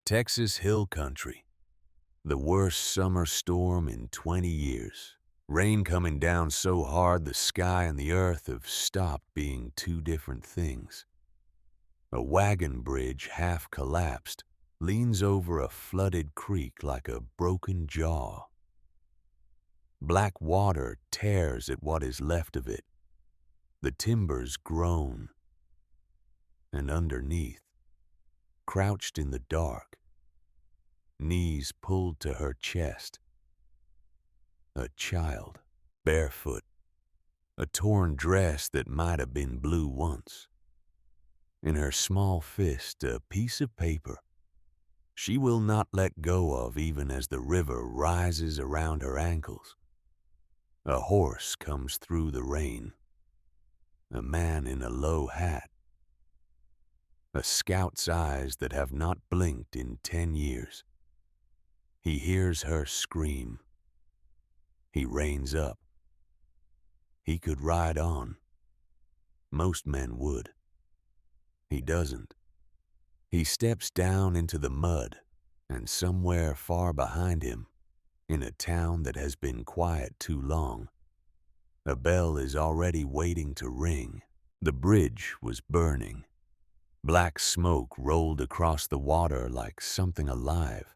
Texas Hill Country. The worst summer storm in 20 years. Rain coming down so hard the sky and the earth have stopped being two different things. A wagon bridge, half collapsed, leans over a flooded creek like a broken jaw. Black water tears at what is left of it. The timbers groan. And underneath, crouched in the dark, knees pulled to her chest, a child, barefoot, a torn dress that might have been blue once. In her small fist, a piece of paper she will not let go of even as the river rises around her ankles. A horse comes through the rain. A man in a low hat. A scout's eyes that have not blinked in 10 years. He hears her scream. He reins up. He could ride on. Most men would. He doesn't. He steps down into the mud, and somewhere far behind him, in a town that has been quiet too long, a bell is already waiting to ring. The bridge was burning. Black smoke rolled across the water like something alive,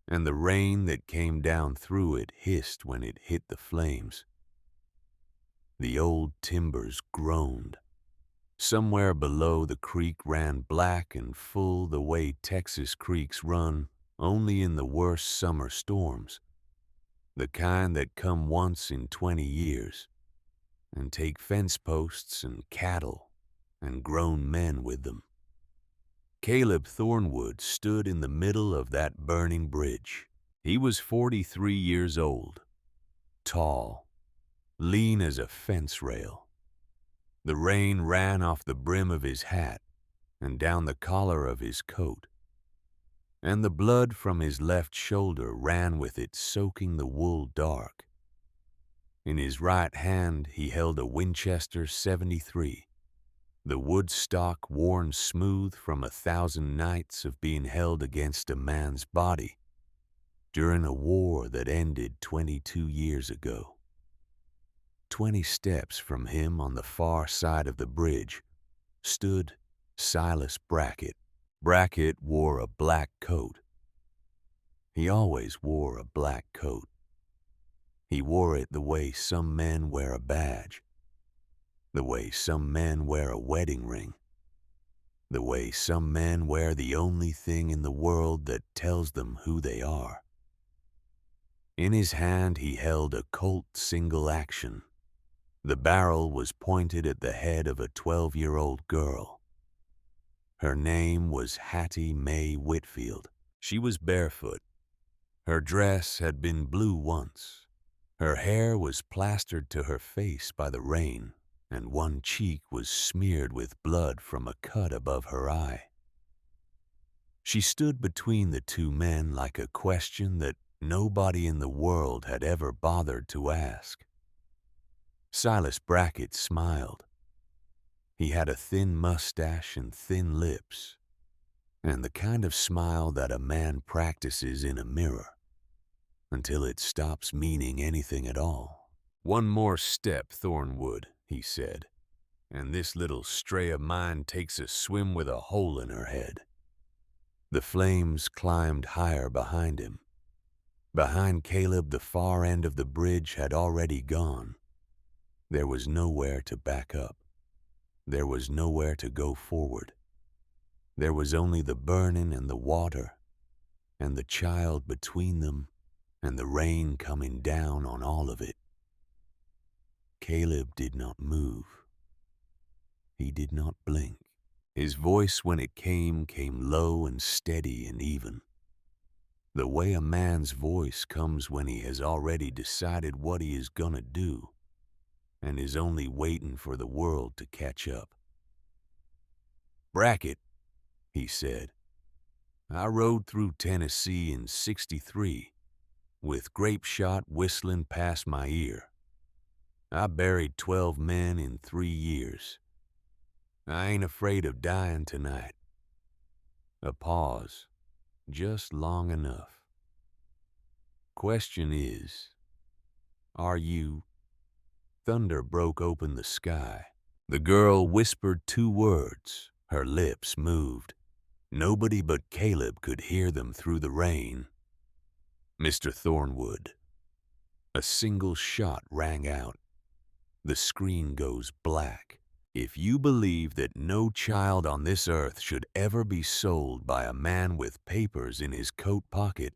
and the rain that came down through it hissed when it hit the flames. The old timbers groaned. Somewhere below, the creek ran black and full the way Texas creeks run only in the worst summer storms, the kind that come once in 20 years and take fence posts and cattle and grown men with them. Caleb Thornwood stood in the middle of that burning bridge. He was 43 years old, tall, lean as a fence rail. The rain ran off the brim of his hat and down the collar of his coat, and the blood from his left shoulder ran with it, soaking the wool dark. In his right hand he held a Winchester .73, the wood stock worn smooth from 1,000 nights of being held against a man's body during a war that ended 22 years ago. 20 steps from him on the far side of the bridge stood Silas Brackett. Brackett wore a black coat. He always wore a black coat. He wore it the way some men wear a badge, the way some men wear a wedding ring, the way some men wear the only thing in the world that tells them who they are. In his hand he held a Colt single action. The barrel was pointed at the head of a 12-year-old girl. Her name was Hattie Mae Whitfield. She was barefoot. Her dress had been blue once. Her hair was plastered to her face by the rain, and one cheek was smeared with blood from a cut above her eye. She stood between the two men like a question that nobody in the world had ever bothered to ask. Silas Brackett smiled. He had a thin mustache and thin lips, and the kind of smile that a man practices in a mirror until it stops meaning anything at all. "One more step, Thornwood," he said, "and this little stray of mine takes a swim with a hole in her head." The flames climbed higher behind him. Behind Caleb, the far end of the bridge had already gone. There was nowhere to back up. There was nowhere to go forward. There was only the burning and the water, and the child between them, and the rain coming down on all of it. Caleb did not move. He did not blink. His voice, when it came low and steady and even, the way a man's voice comes when he has already decided what he is gonna do and is only waiting for the world to catch up. "Brackett," he said, "I rode through Tennessee in '63 with grape shot whistling past my ear. I buried 12 men in 3 years. I ain't afraid of dying tonight." A pause. just long enough. Question is, are you? Thunder broke open the sky. The girl whispered 2 words. Her lips moved. Nobody but Caleb could hear them through the rain. Mr. Thornwood. A single shot rang out. The screen goes black. If you believe that no child on this earth should ever be sold by a man with papers in his coat pocket,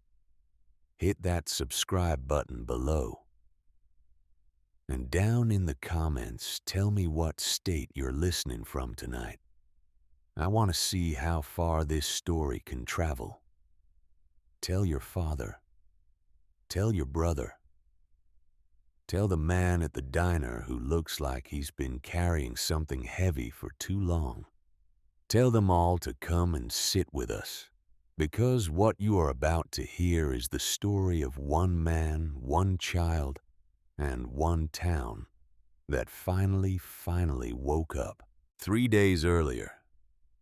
hit that subscribe button below. And down in the comments, tell me what state you're listening from tonight. I want to see how far this story can travel. Tell your father. Tell your brother. Tell the man at the diner who looks like he's been carrying something heavy for too long. Tell them all to come and sit with us, because what you are about to hear is the story of one man, one child, and one town that finally woke up. 3 days earlier,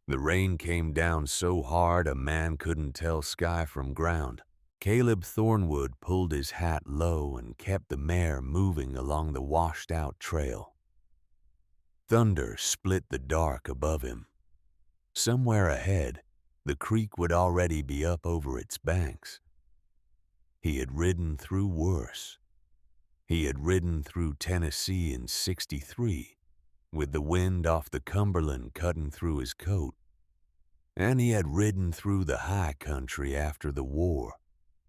the rain came down so hard a man couldn't tell sky from ground. Caleb Thornwood pulled his hat low and kept the mare moving along the washed-out trail. Thunder split the dark above him. Somewhere ahead, the creek would already be up over its banks. He had ridden through worse. He had ridden through Tennessee in '63, with the wind off the Cumberland cutting through his coat. And he had ridden through the high country after the war,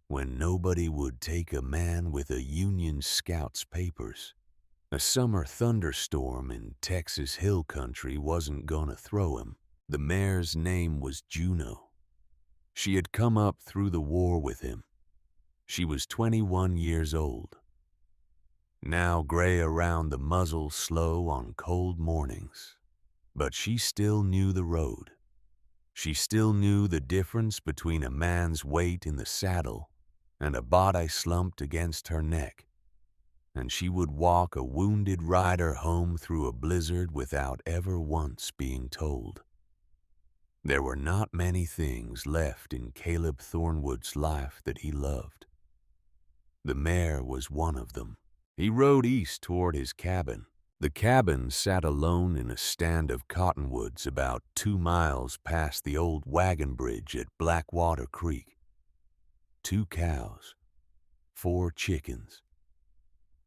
when nobody would take a man with a Union Scout's papers. A summer thunderstorm in Texas Hill Country wasn't gonna throw him. The mare's name was Juno. She had come up through the war with him. She was 21 years old. Now gray around the muzzle, slow on cold mornings. But she still knew the road. She still knew the difference between a man's weight in the saddle and a body slumped against her neck, and she would walk a wounded rider home through a blizzard without ever once being told. There were not many things left in Caleb Thornwood's life that he loved. The mare was one of them. He rode east toward his cabin. The cabin sat alone in a stand of cottonwoods about 2 miles past the old wagon bridge at Blackwater Creek. 2 cows, 4 chickens,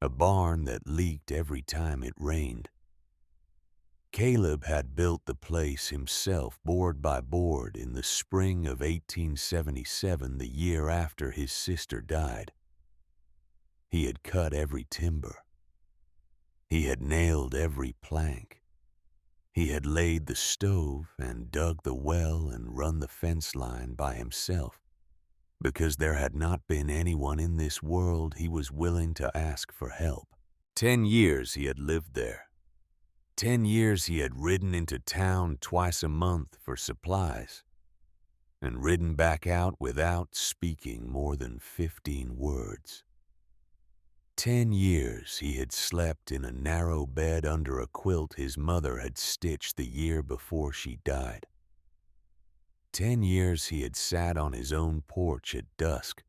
a barn that leaked every time it rained. Caleb had built the place himself board by board in the spring of 1877, the year after his sister died. He had cut every timber. He had nailed every plank. He had laid the stove and dug the well and run the fence line by himself, because there had not been anyone in this world he was willing to ask for help. 10 years he had lived there. 10 years he had ridden into town twice a month for supplies, and ridden back out without speaking more than 15 words. 10 years he had slept in a narrow bed under a quilt his mother had stitched the year before she died. 10 years he had sat on his own porch at dusk,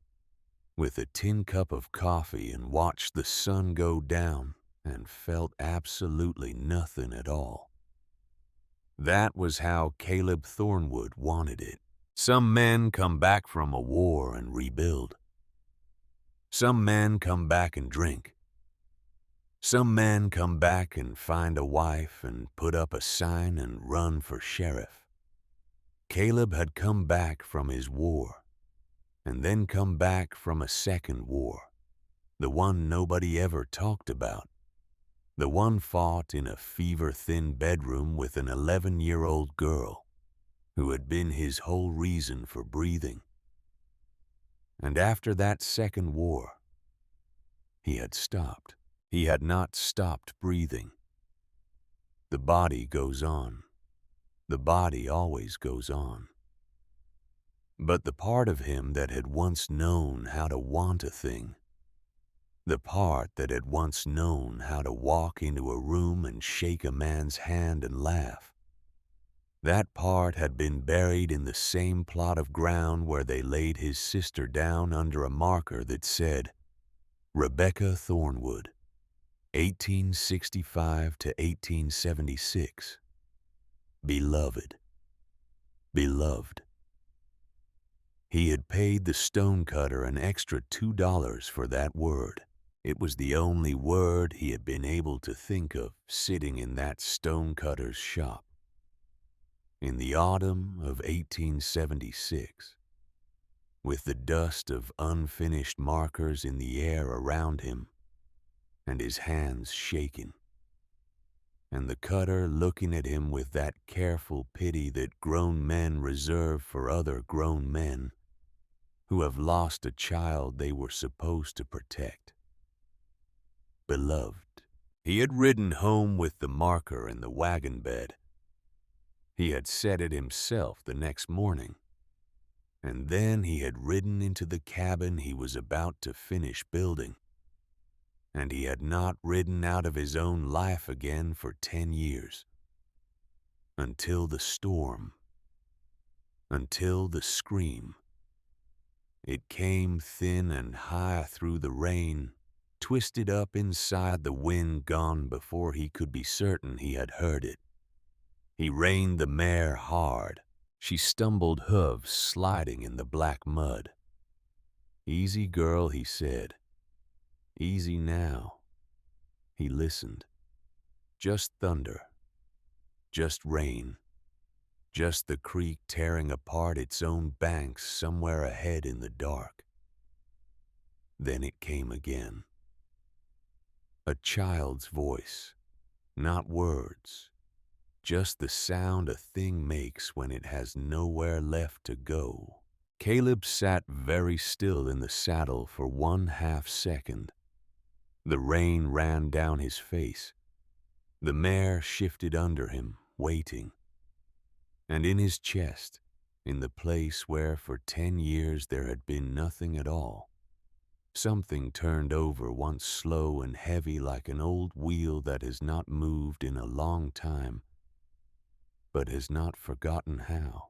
with a tin cup of coffee and watched the sun go down and felt absolutely nothing at all. That was how Caleb Thornwood wanted it. Some men come back from a war and rebuild. Some men come back and drink. Some men come back and find a wife and put up a sign and run for sheriff. Caleb had come back from his war, and then come back from a second war, the one nobody ever talked about, the one fought in a fever-thin bedroom with an 11-year-old girl who had been his whole reason for breathing. And after that second war, he had stopped. He had not stopped breathing. The body goes on. The body always goes on. But the part of him that had once known how to want a thing, the part that had once known how to walk into a room and shake a man's hand and laugh, That part had been buried in the same plot of ground where they laid his sister down under a marker that said, Rebecca Thornwood, 1865 to 1876. Beloved. Beloved. He had paid the stonecutter an extra $2 for that word. It was the only word he had been able to think of sitting in that stonecutter's shop. In the autumn of 1876, with the dust of unfinished markers in the air around him, and his hands shaking, and the cutter looking at him with that careful pity that grown men reserve for other grown men who have lost a child they were supposed to protect. Beloved. He had ridden home with the marker in the wagon bed. He had set it himself the next morning, and then he had ridden into the cabin he was about to finish building, and he had not ridden out of his own life again for 10 years. Until the storm, until the scream. It came thin and high through the rain, twisted up inside the wind gone before he could be certain he had heard it. He reined the mare hard. She stumbled hooves sliding in the black mud. Easy, girl, he said. Easy now. He listened. Just thunder. Just rain. Just the creek tearing apart its own banks somewhere ahead in the dark. Then it came again. A child's voice, not words, just the sound a thing makes when it has nowhere left to go. Caleb sat very still in the saddle for 1/2 second. The rain ran down his face. The mare shifted under him, waiting. And in his chest, in the place where for 10 years there had been nothing at all, something turned over once slow and heavy like an old wheel that has not moved in a long time, but has not forgotten how.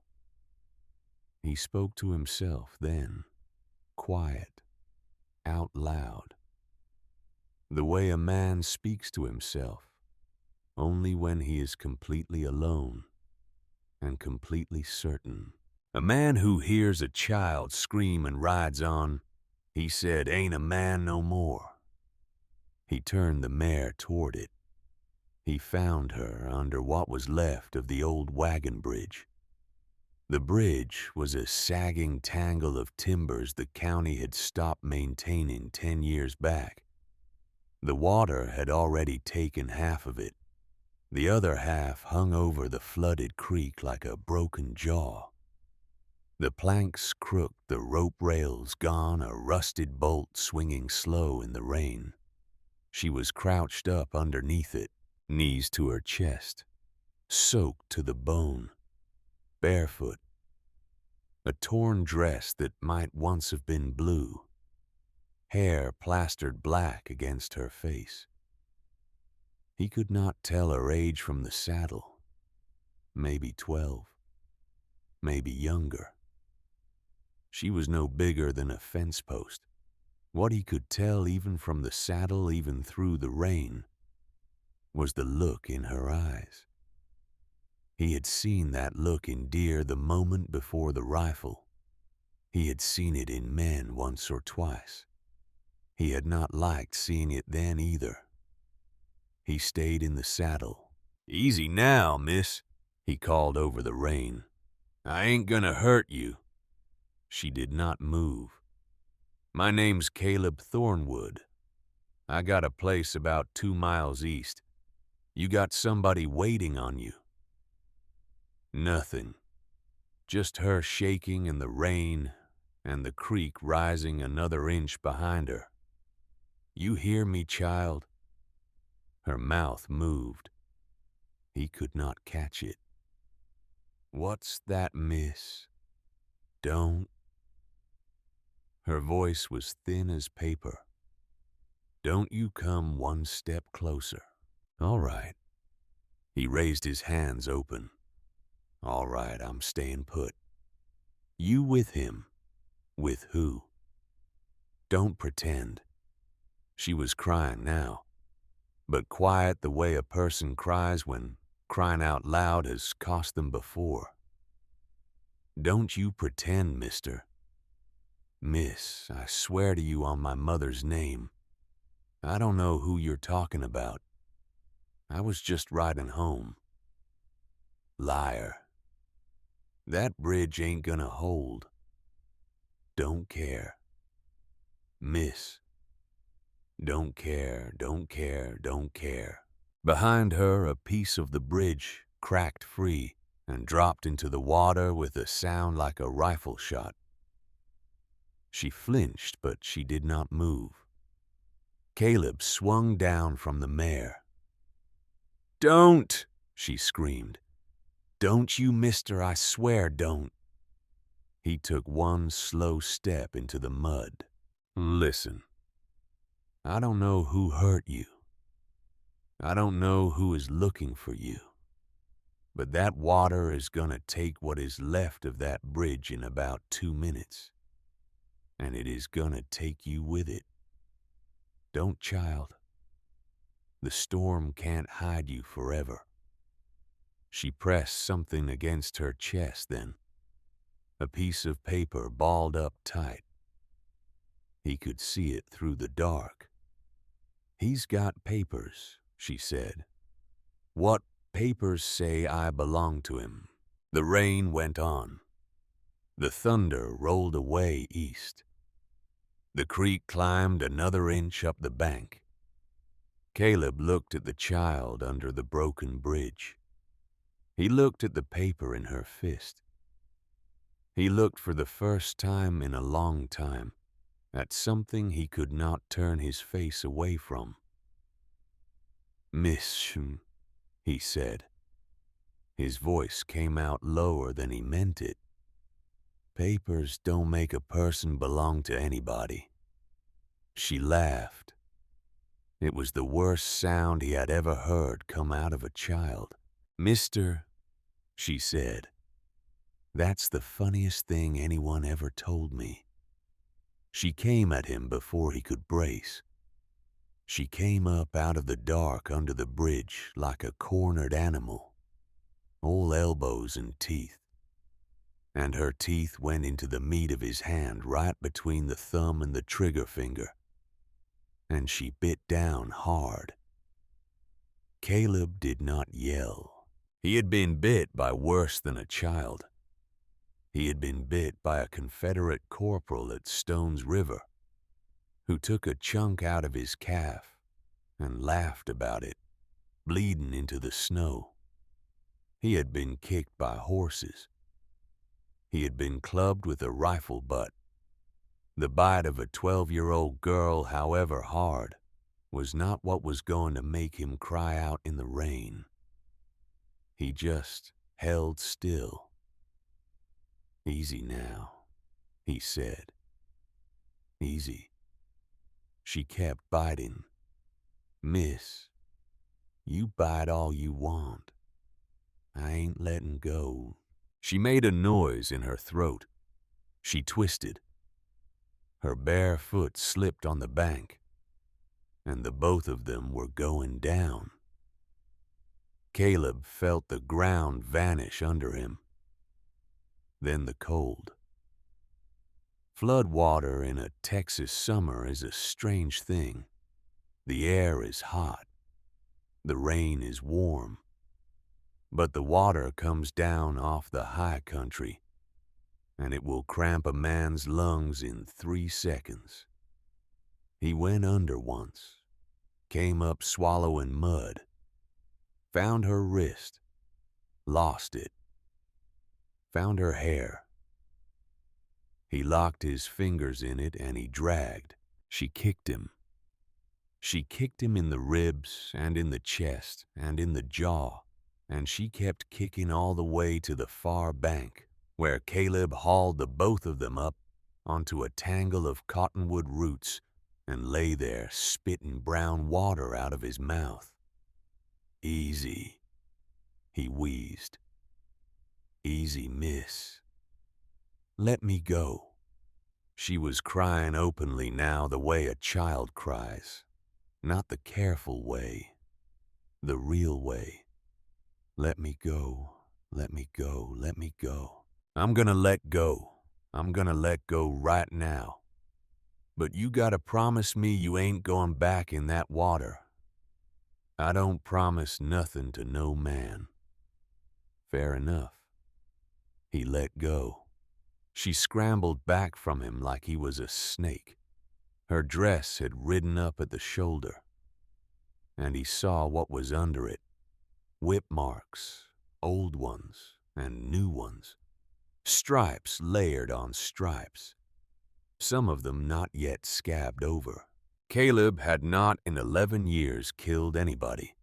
He spoke to himself then, quiet, out loud, the way a man speaks to himself, only when he is completely alone and completely certain. A man who hears a child scream and rides on, he said, ain't a man no more. He turned the mare toward it. He found her under what was left of the old wagon bridge. The bridge was a sagging tangle of timbers the county had stopped maintaining 10 years back. The water had already taken half of it. The other half hung over the flooded creek like a broken jaw. The planks crooked, the rope rails gone, a rusted bolt swinging slow in the rain. She was crouched up underneath it, knees to her chest, soaked to the bone, barefoot. A torn dress that might once have been blue, hair plastered black against her face. He could not tell her age from the saddle. Maybe 12, maybe younger. She was no bigger than a fence post. What he could tell even from the saddle, even through the rain, was the look in her eyes. He had seen that look in deer the moment before the rifle. He had seen it in men once or twice. He had not liked seeing it then either. He stayed in the saddle. Easy now, miss, he called over the rain. I ain't gonna hurt you. She did not move. My name's Caleb Thornwood. I got a place about 2 miles east. You got somebody waiting on you. Nothing. Just her shaking in the rain and the creek rising another inch behind her. You hear me, child? Her mouth moved. He could not catch it. What's that, miss? Don't. Her voice was thin as paper. Don't you come one step closer. All right. He raised his hands open. All right, I'm staying put. You with him? With who? Don't pretend. She was crying now, but quiet the way a person cries when crying out loud has cost them before. Don't you pretend, mister. Miss, I swear to you on my mother's name, I don't know who you're talking about. I was just riding home. Liar. That bridge ain't gonna hold. Don't care. Miss. Don't care, don't care, don't care. Behind her, a piece of the bridge cracked free and dropped into the water with a sound like a rifle shot. She flinched, but she did not move. Caleb swung down from the mare. Don't, she screamed. Don't you, mister, I swear don't. He took one slow step into the mud. Listen, I don't know who hurt you. I don't know who is looking for you. But that water is gonna take what is left of that bridge in about 2 minutes. And it is gonna take you with it. Don't, child. The storm can't hide you forever. She pressed something against her chest then. A piece of paper balled up tight. He could see it through the dark. He's got papers, she said. What papers say I belong to him? The rain went on. The thunder rolled away east. The creek climbed another inch up the bank. Caleb looked at the child under the broken bridge. He looked at the paper in her fist. He looked for the first time in a long time at something he could not turn his face away from. Miss, he said. His voice came out lower than he meant it. Papers don't make a person belong to anybody. She laughed. It was the worst sound he had ever heard come out of a child. Mister, she said, that's the funniest thing anyone ever told me. She came at him before he could brace. She came up out of the dark under the bridge like a cornered animal, all elbows and teeth. And her teeth went into the meat of his hand right between the thumb and the trigger finger. And she bit down hard. Caleb did not yell. He had been bit by worse than a child. He had been bit by a Confederate corporal at Stone's River, who took a chunk out of his calf and laughed about it, bleeding into the snow. He had been kicked by horses. He had been clubbed with a rifle butt. The bite of a 12-year-old girl, however hard, was not what was going to make him cry out in the rain. He just held still. Easy now, he said. Easy. She kept biting. Miss, you bite all you want. I ain't letting go. She made a noise in her throat. She twisted. Her bare foot slipped on the bank, and the both of them were going down. Caleb felt the ground vanish under him. Then the cold. Flood water in a Texas summer is a strange thing. The air is hot. The rain is warm. But the water comes down off the high country, and it will cramp a man's lungs in 3 seconds. He went under once, came up swallowing mud, found her wrist, lost it, found her hair. He locked his fingers in it and he dragged. She kicked him. She kicked him in the ribs and in the chest and in the jaw, and she kept kicking all the way to the far bank, where Caleb hauled the both of them up onto a tangle of cottonwood roots and lay there spitting brown water out of his mouth. Easy, he wheezed. Easy, miss. Let me go. She was crying openly now the way a child cries. Not the careful way, the real way. Let me go, let me go, let me go. I'm gonna let go. I'm gonna let go right now. But you gotta promise me you ain't going back in that water. I don't promise nothing to no man. Fair enough. He let go. She scrambled back from him like he was a snake. Her dress had ridden up at the shoulder, and he saw what was under it. Whip marks, old ones and new ones. Stripes layered on stripes, some of them not yet scabbed over. Caleb had not in 11 years killed anybody.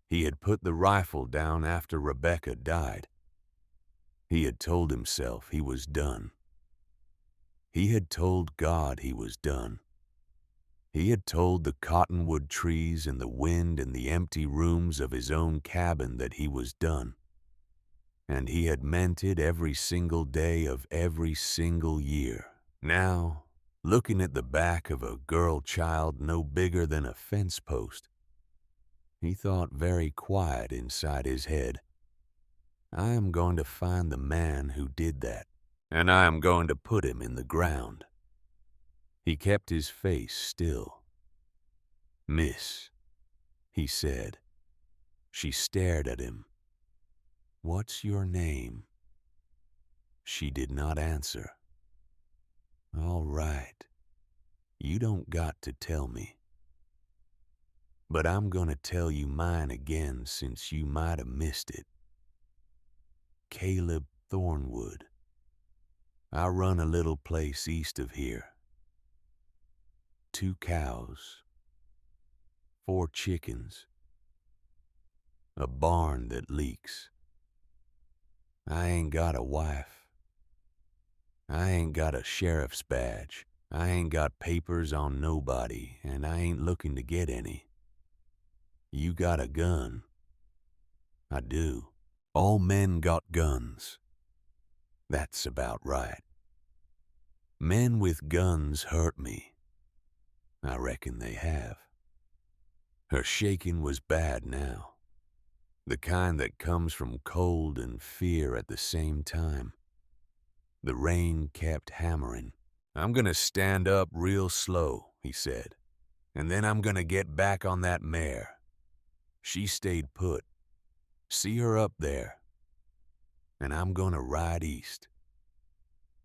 He had put the rifle down after Rebecca died. He had told himself he was done. He had told God he was done. He had told the cottonwood trees and the wind and the empty rooms of his own cabin that he was done. And he had meant it every single day of every single year. Now, looking at the back of a girl child no bigger than a fence post, he thought very quiet inside his head, I am going to find the man who did that, and I am going to put him in the ground. He kept his face still. Miss, he said. She stared at him. What's your name? She did not answer. All right. You don't got to tell me. But I'm gonna tell you mine again since you might have missed it. Caleb Thornwood. I run a little place east of here. 2 cows. 4 chickens. A barn that leaks. I ain't got a wife. I ain't got a sheriff's badge. I ain't got papers on nobody, and I ain't looking to get any. You got a gun. I do. All men got guns. That's about right. Men with guns hurt me. I reckon they have. Her shaking was bad now. The kind that comes from cold and fear at the same time. The rain kept hammering. I'm gonna stand up real slow, he said, and then I'm gonna get back on that mare. She stayed put. See her up there. And I'm gonna ride east.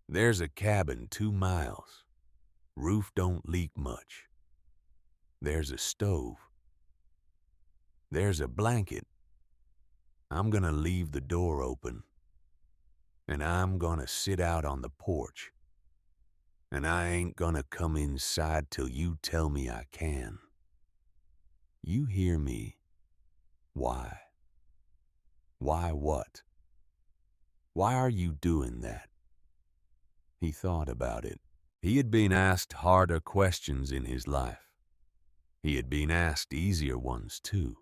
There's a cabin 2 miles. Roof don't leak much. There's a stove. There's a blanket. I'm gonna leave the door open. And I'm gonna sit out on the porch. And I ain't gonna come inside till you tell me I can. You hear me? Why? Why what? Why are you doing that? He thought about it. He had been asked harder questions in his life. He had been asked easier ones too.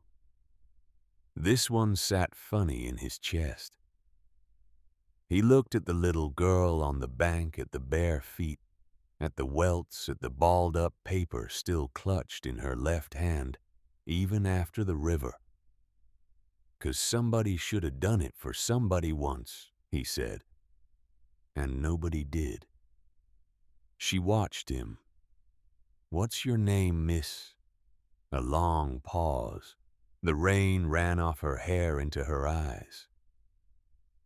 This one sat funny in his chest. He looked at the little girl on the bank at the bare feet, at the welts, at the balled-up paper still clutched in her left hand, even after the river. 'Cause somebody should have done it for somebody once, he said. And nobody did. She watched him. What's your name, miss? A long pause. The rain ran off her hair into her eyes.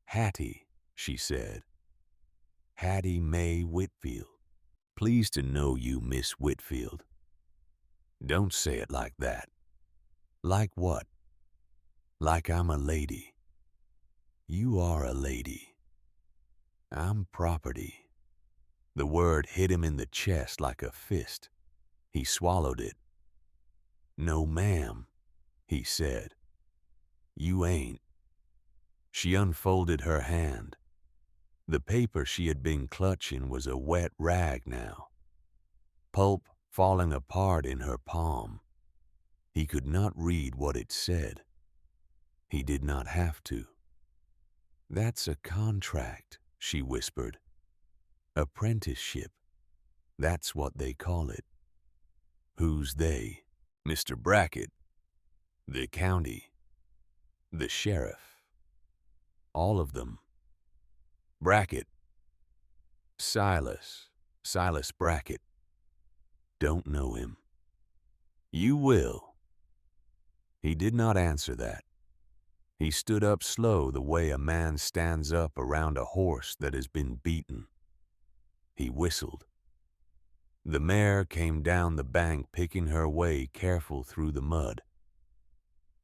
Hattie, she said. Hattie Mae Whitfield. Pleased to know you, Miss Whitfield. Don't say it like that. Like what? Like I'm a lady. You are a lady. I'm property. The word hit him in the chest like a fist. He swallowed it. No, ma'am, he said. You ain't. She unfolded her hand. The paper she had been clutching was a wet rag now. Pulp falling apart in her palm. He could not read what it said. He did not have to. That's a contract, she whispered. Apprenticeship. That's what they call it. Who's they? Mr. Brackett, the county, the sheriff, all of them. Brackett. Silas Brackett. Don't know him. You will. He did not answer that. He stood up slow the way a man stands up around a horse that has been beaten. He whistled. The mare came down the bank, picking her way careful through the mud.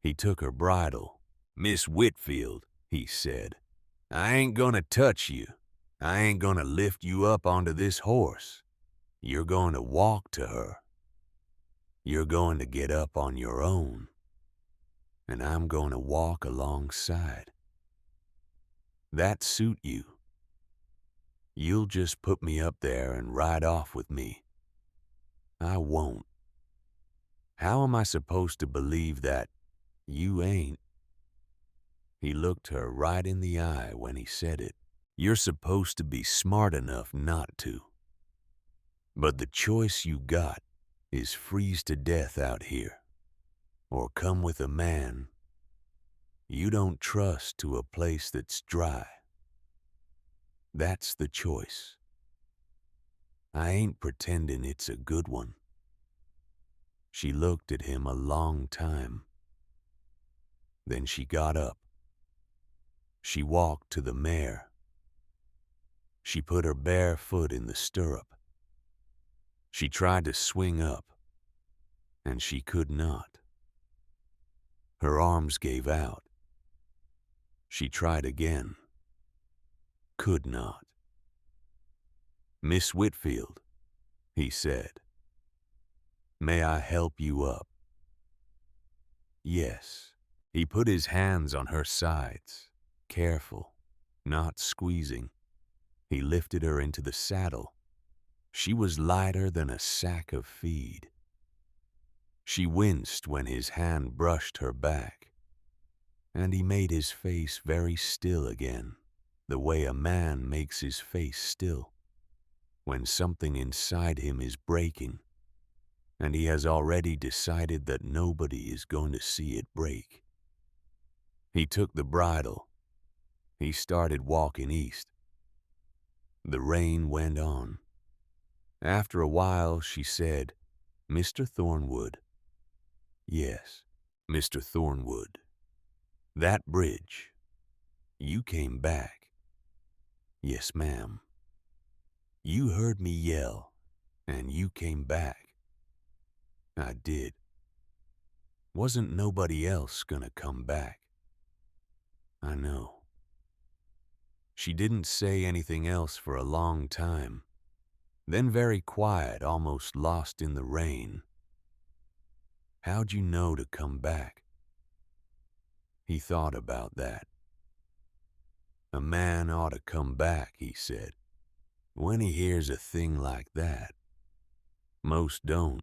He took her bridle. Miss Whitfield, he said, I ain't gonna touch you. I ain't gonna lift you up onto this horse. You're going to walk to her. You're going to get up on your own. And I'm going to walk alongside. That suit you? You'll just put me up there and ride off with me. I won't. How am I supposed to believe that you ain't? He looked her right in the eye when he said it. You're supposed to be smart enough not to. But the choice you got is freeze to death out here, or come with a man you don't trust to a place that's dry. That's the choice. I ain't pretending it's a good one. She looked at him a long time. Then she got up. She walked to the mare. She put her bare foot in the stirrup. She tried to swing up, and she could not. Her arms gave out. She tried again. Could not. Miss Whitfield, he said, may I help you up? Yes. He put his hands on her sides, careful, not squeezing. He lifted her into the saddle. She was lighter than a sack of feed. She winced when his hand brushed her back, and he made his face very still again, the way a man makes his face still when something inside him is breaking, and he has already decided that nobody is going to see it break. He took the bridle. He started walking east. The rain went on. After a while, she said, Mr. Thornwood. Yes, Mr. Thornwood. That bridge. You came back. Yes, ma'am. You heard me yell, and you came back. I did. Wasn't nobody else gonna come back. I know. She didn't say anything else for a long time, then very quiet, almost lost in the rain. How'd you know to come back? He thought about that. A man ought to come back, he said, when he hears a thing like that. Most don't.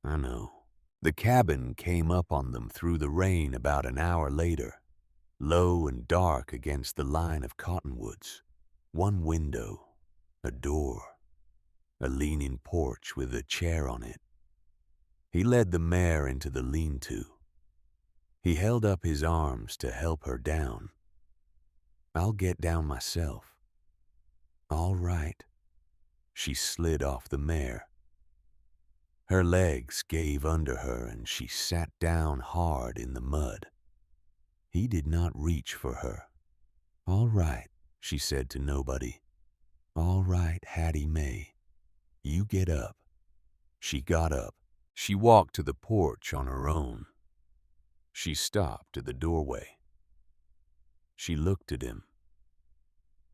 I know. The cabin came up on them through the rain about an hour later, low and dark against the line of cottonwoods. One window, a door, a leaning porch with a chair on it. He led the mare into the lean-to. He held up his arms to help her down. I'll get down myself. All right. She slid off the mare. Her legs gave under her and she sat down hard in the mud. He did not reach for her. All right, she said to nobody. All right, Hattie Mae. You get up. She got up. She walked to the porch on her own. She stopped at the doorway. She looked at him.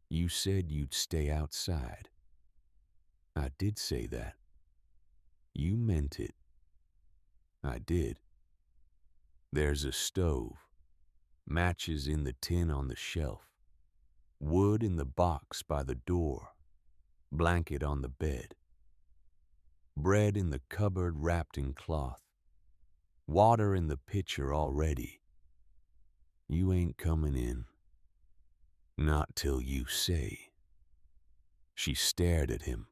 You said you'd stay outside. I did say that. You meant it. I did. There's a stove, matches in the tin on the shelf, wood in the box by the door, blanket on the bed, bread in the cupboard wrapped in cloth, water in the pitcher already. You ain't coming in. Not till you say. She stared at him.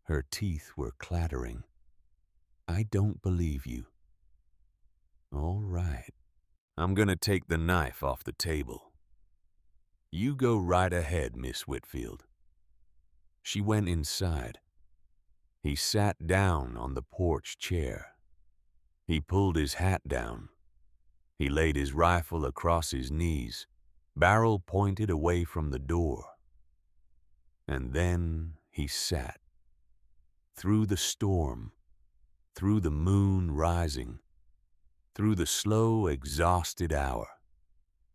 Her teeth were clattering. I don't believe you. All right. I'm gonna take the knife off the table. You go right ahead, Miss Whitfield. She went inside. He sat down on the porch chair. He pulled his hat down. He laid his rifle across his knees, barrel pointed away from the door. And then he sat. Through the storm, through the moon rising, through the slow, exhausted hour,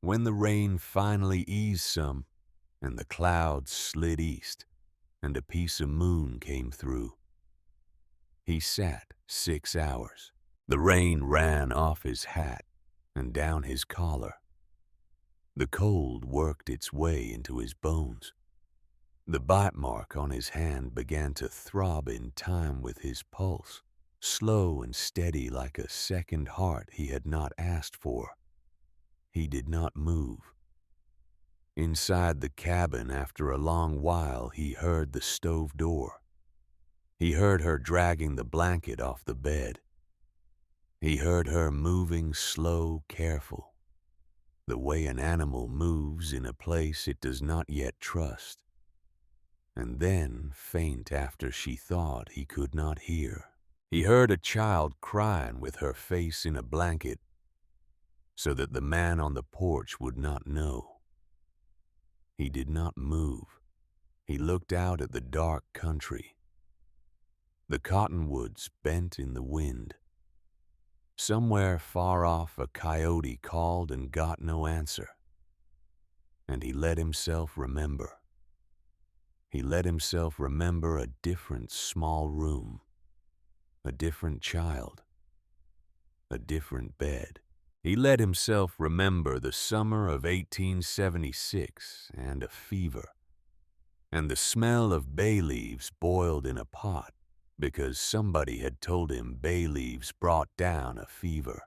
when the rain finally eased some and the clouds slid east and a piece of moon came through. He sat 6 hours. The rain ran off his hat and down his collar. The cold worked its way into his bones. The bite mark on his hand began to throb in time with his pulse, slow and steady like a second heart he had not asked for. He did not move. Inside the cabin, after a long while, he heard the stove door. He heard her dragging the blanket off the bed. He heard her moving slow, careful, the way an animal moves in a place it does not yet trust. And then, faint after she thought he could not hear, he heard a child crying with her face in a blanket so that the man on the porch would not know. He did not move. He looked out at the dark country. The cottonwoods bent in the wind. Somewhere far off a coyote called and got no answer. And he let himself remember. He let himself remember a different small room, a different child, a different bed. He let himself remember the summer of 1876 and a fever, and the smell of bay leaves boiled in a pot because somebody had told him bay leaves brought down a fever.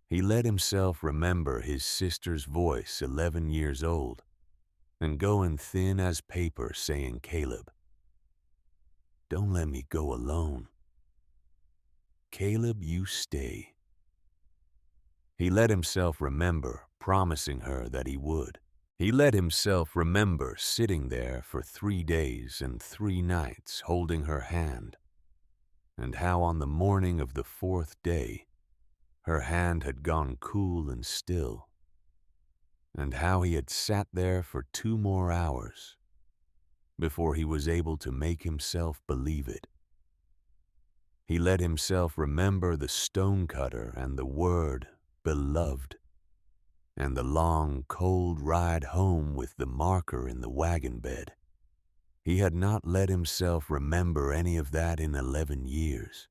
He let himself remember his sister's voice, 11 years old, and going thin as paper saying, Caleb, don't let me go alone. Caleb, you stay. He let himself remember promising her that he would. He let himself remember sitting there for 3 days and 3 nights holding her hand, and how on the morning of the 4th day, her hand had gone cool and still, and how he had sat there for 2 more hours before he was able to make himself believe it. He let himself remember the stonecutter and the word beloved, and the long, cold ride home with the marker in the wagon bed. He had not let himself remember any of that in 11 years.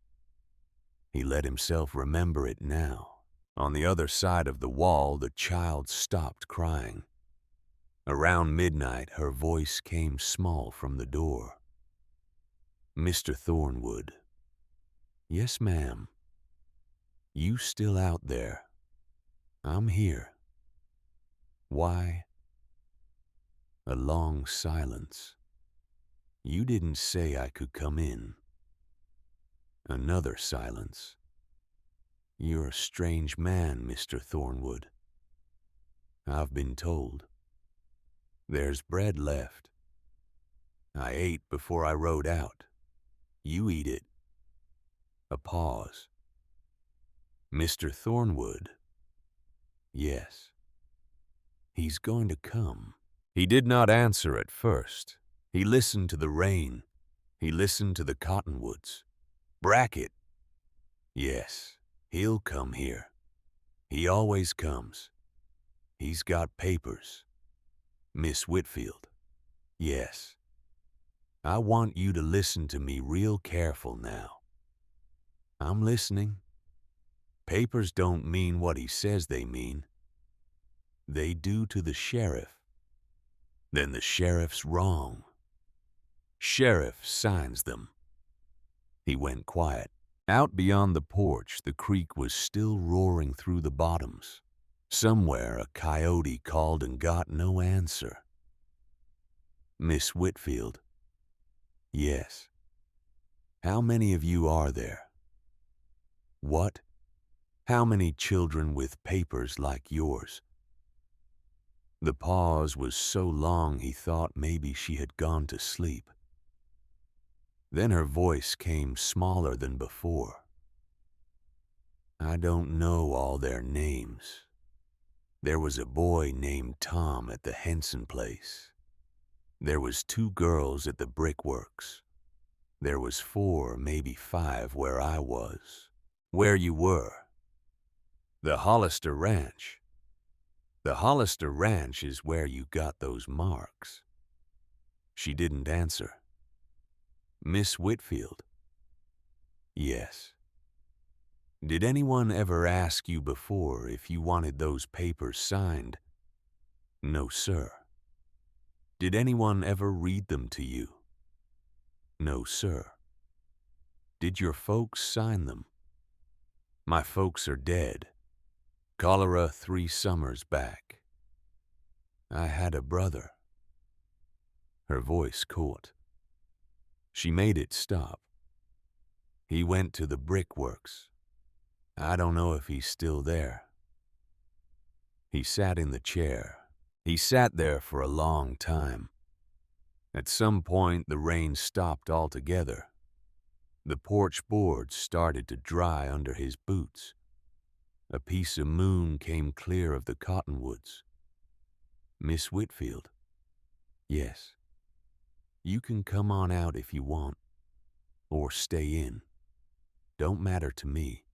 He let himself remember it now. On the other side of the wall, the child stopped crying. Around midnight, her voice came small from the door. Mr. Thornwood. Yes, ma'am. You still out there? I'm here. Why? A long silence. You didn't say I could come in. Another silence. You're a strange man, Mr. Thornwood. I've been told. There's bread left. I ate before I rode out. You eat it. A pause. Mr. Thornwood. Yes. He's going to come. He did not answer at first. He listened to the rain. He listened to the cottonwoods. Brackett. Yes, he'll come here. He always comes. He's got papers. Miss Whitfield. Yes. I want you to listen to me real careful now. I'm listening. Papers don't mean what he says they mean. They do to the sheriff. Then the sheriff's wrong. Sheriff signs them. He went quiet. Out beyond the porch, the creek was still roaring through the bottoms. Somewhere a coyote called and got no answer. Miss Whitfield. Yes. How many of you are there? What? How many children with papers like yours? The pause was so long he thought maybe she had gone to sleep. Then her voice came smaller than before. I don't know all their names. There was a boy named Tom at the Henson place. There was 2 girls at the brickworks. There was 4, maybe 5 where I was. Where you were. The Hollister Ranch. The Hollister Ranch is where you got those marks. She didn't answer. Miss Whitfield. Yes. Did anyone ever ask you before if you wanted those papers signed? No, sir. Did anyone ever read them to you? No, sir. Did your folks sign them? My folks are dead. Cholera 3 summers back. I had a brother. Her voice caught. She made it stop. He went to the brickworks. I don't know if he's still there. He sat in the chair. He sat there for a long time. At some point, the rain stopped altogether. The porch boards started to dry under his boots. A piece of moon came clear of the cottonwoods. Miss Whitfield. Yes. You can come on out if you want, or stay in. Don't matter to me.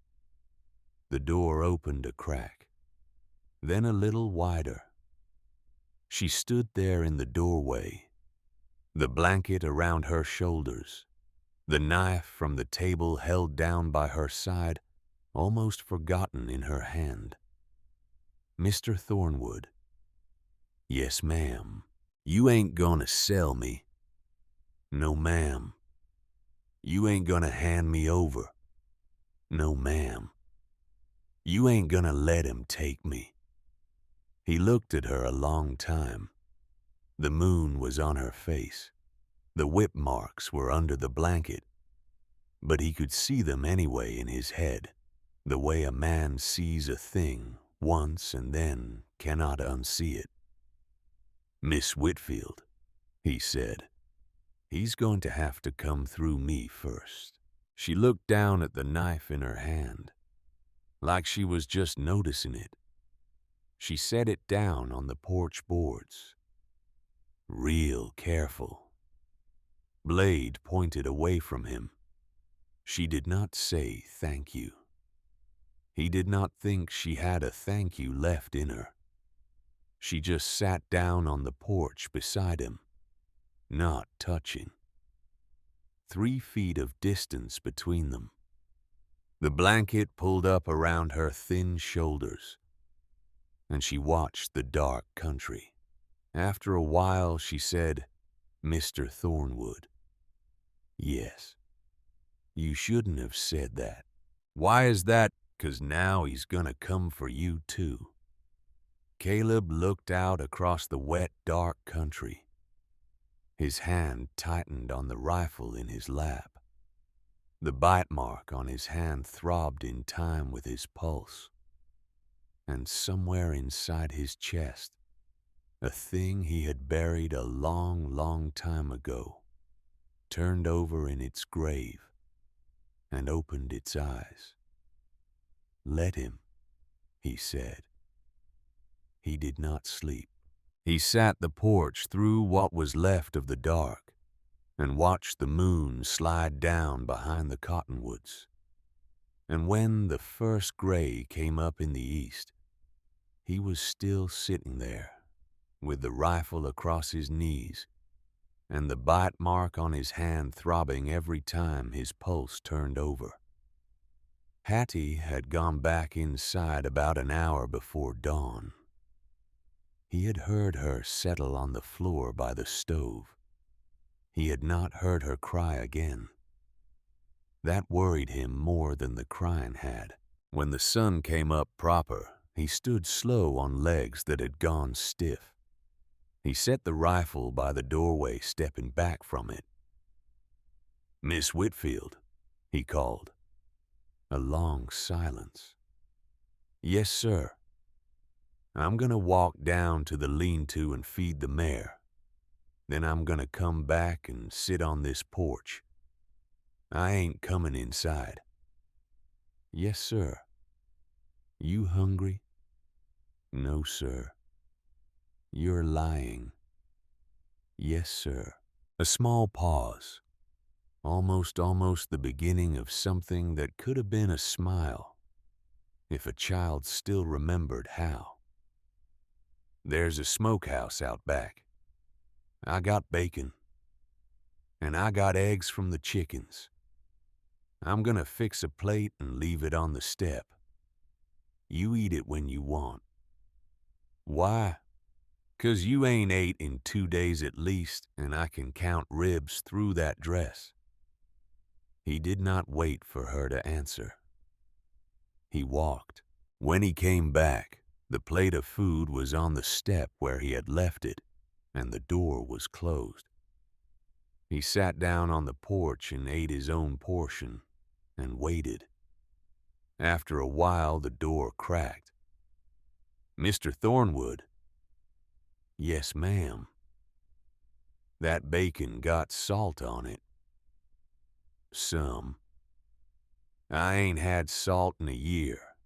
The door opened a crack, then a little wider. She stood there in the doorway, the blanket around her shoulders, the knife from the table held down by her side, almost forgotten in her hand. Mr. Thornwood. Yes, ma'am. You ain't gonna sell me. No, ma'am. You ain't gonna hand me over. No, ma'am. You ain't gonna let him take me. He looked at her a long time. The moon was on her face. The whip marks were under the blanket, but he could see them anyway in his head, the way a man sees a thing once and then cannot unsee it. Miss Whitfield, he said, he's going to have to come through me first. She looked down at the knife in her hand, like she was just noticing it. She set it down on the porch boards. Real careful. Blade pointed away from him. She did not say thank you. He did not think she had a thank you left in her. She just sat down on the porch beside him, not touching. 3 feet of distance between them. The blanket pulled up around her thin shoulders, and she watched the dark country. After a while, she said, Mr. Thornwood. Yes. You shouldn't have said that. Why is that? 'Cause now he's gonna come for you too. Caleb looked out across the wet, dark country. His hand tightened on the rifle in his lap. The bite mark on his hand throbbed in time with his pulse. And somewhere inside his chest, a thing he had buried a long, long time ago, turned over in its grave and opened its eyes. Let him, he said. He did not sleep. He sat the porch through what was left of the dark and watched the moon slide down behind the cottonwoods. And when the first gray came up in the east, he was still sitting there with the rifle across his knees and the bite mark on his hand throbbing every time his pulse turned over. Hattie had gone back inside about an hour before dawn. He had heard her settle on the floor by the stove. He had not heard her cry again. That worried him more than the crying had. When the sun came up proper, He stood slow on legs that had gone stiff. He set the rifle by the doorway, stepping back from it. "Miss Whitfield," he called. A long silence. "Yes, sir." "I'm gonna walk down to the lean-to and feed the mare. Then I'm gonna come back and sit on this porch. I ain't coming inside." "Yes, sir." "You hungry?" "No, sir." "You're lying." "Yes, sir." A small pause. Almost the beginning of something that could have been a smile, if a child still remembered how. "There's a smokehouse out back. I got bacon. And I got eggs from the chickens. I'm gonna fix a plate and leave it on the step. You eat it when you want." "Why?" "'Cause you ain't ate in 2 days at least, and I can count ribs through that dress." He did not wait for her to answer. He walked. When he came back, the plate of food was on the step where he had left it, and the door was closed. He sat down on the porch and ate his own portion, and waited. After a while, the door cracked. "Mr. Thornwood." "Yes, ma'am." "That bacon got salt on it." "Some." "I ain't had salt in a year.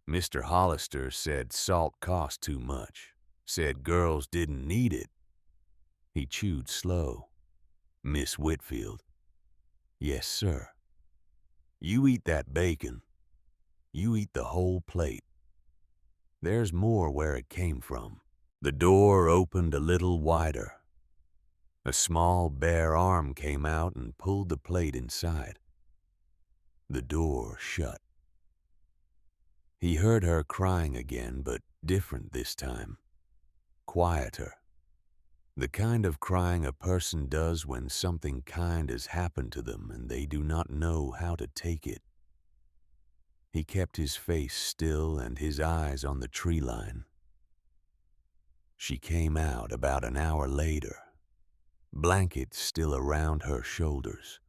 Mr. Hollister said salt cost too much. Said girls didn't need it." He chewed slow. "Miss Whitfield." "Yes, sir." "You eat that bacon. You eat the whole plate. There's more where it came from." The door opened a little wider. A small bare arm came out and pulled the plate inside. The door shut. He heard her crying again, but different this time. Quieter. The kind of crying a person does when something kind has happened to them and they do not know how to take it. He kept his face still and his eyes on the tree line. She came out about an hour later, blankets still around her shoulders,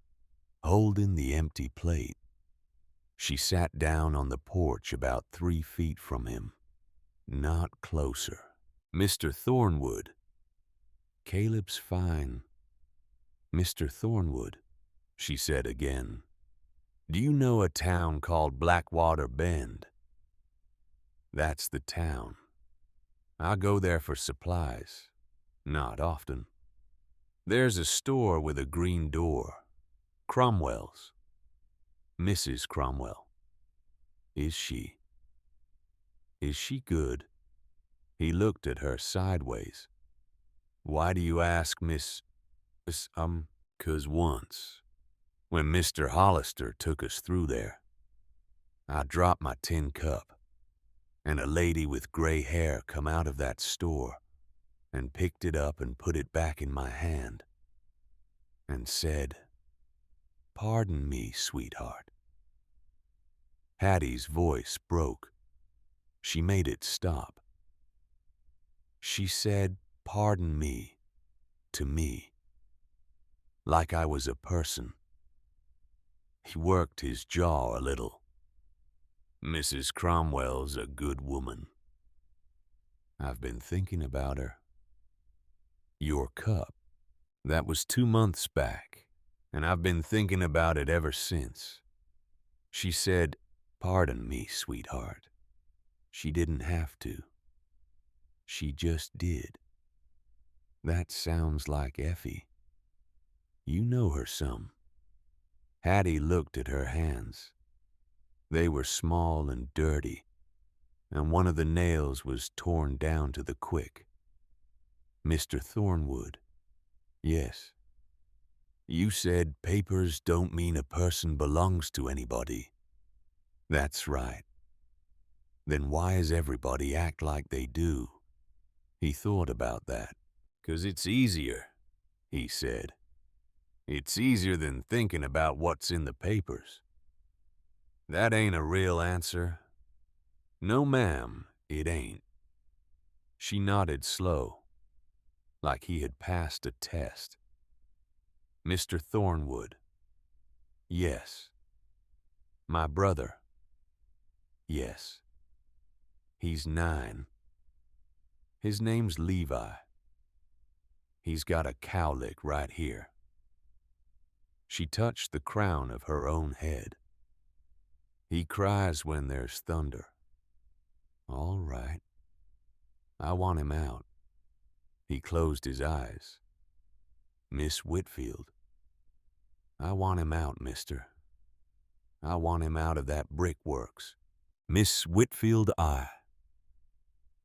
holding the empty plate. She sat down on the porch about 3 feet from him, not closer. "Mr. Thornwood." "Caleb's fine." "Mr. Thornwood," she said again, "do you know a town called Blackwater Bend?" "That's the town. I go there for supplies. Not often. There's a store with a green door. Cromwell's. Mrs. Cromwell." "Is she? Is she good?" He looked at her sideways. "Why do you ask, Miss... 'Cause once, when Mr. Hollister took us through there, I dropped my tin cup, and a lady with gray hair come out of that store and picked it up and put it back in my hand and said, 'Pardon me, sweetheart.'" Hattie's voice broke. She made it stop. She said, "Pardon me," to me, like I was a person. He worked his jaw a little. "Mrs. Cromwell's a good woman. I've been thinking about her." "Your cup. That was 2 months back, and I've been thinking about it ever since." She said, "Pardon me, sweetheart." She didn't have to. She just did. That sounds like Effie. You know her some. Hattie looked at her hands. They were small and dirty, and one of the nails was torn down to the quick. "Mr. Thornwood." "Yes." "You said papers don't mean a person belongs to anybody." "That's right." "Then why does everybody act like they do?" He thought about that. "'Cause it's easier," he said. "It's easier than thinking about what's in the papers." "That ain't a real answer." No, ma'am, it ain't. She nodded slow, like he had passed a test. Mr. Thornwood. Yes. My brother. Yes. He's 9. His name's Levi. He's got a cowlick right here. She touched the crown of her own head. He cries when there's thunder. All right. I want him out. He closed his eyes. Miss Whitfield. I want him out, mister. I want him out of that brickworks. Miss Whitfield,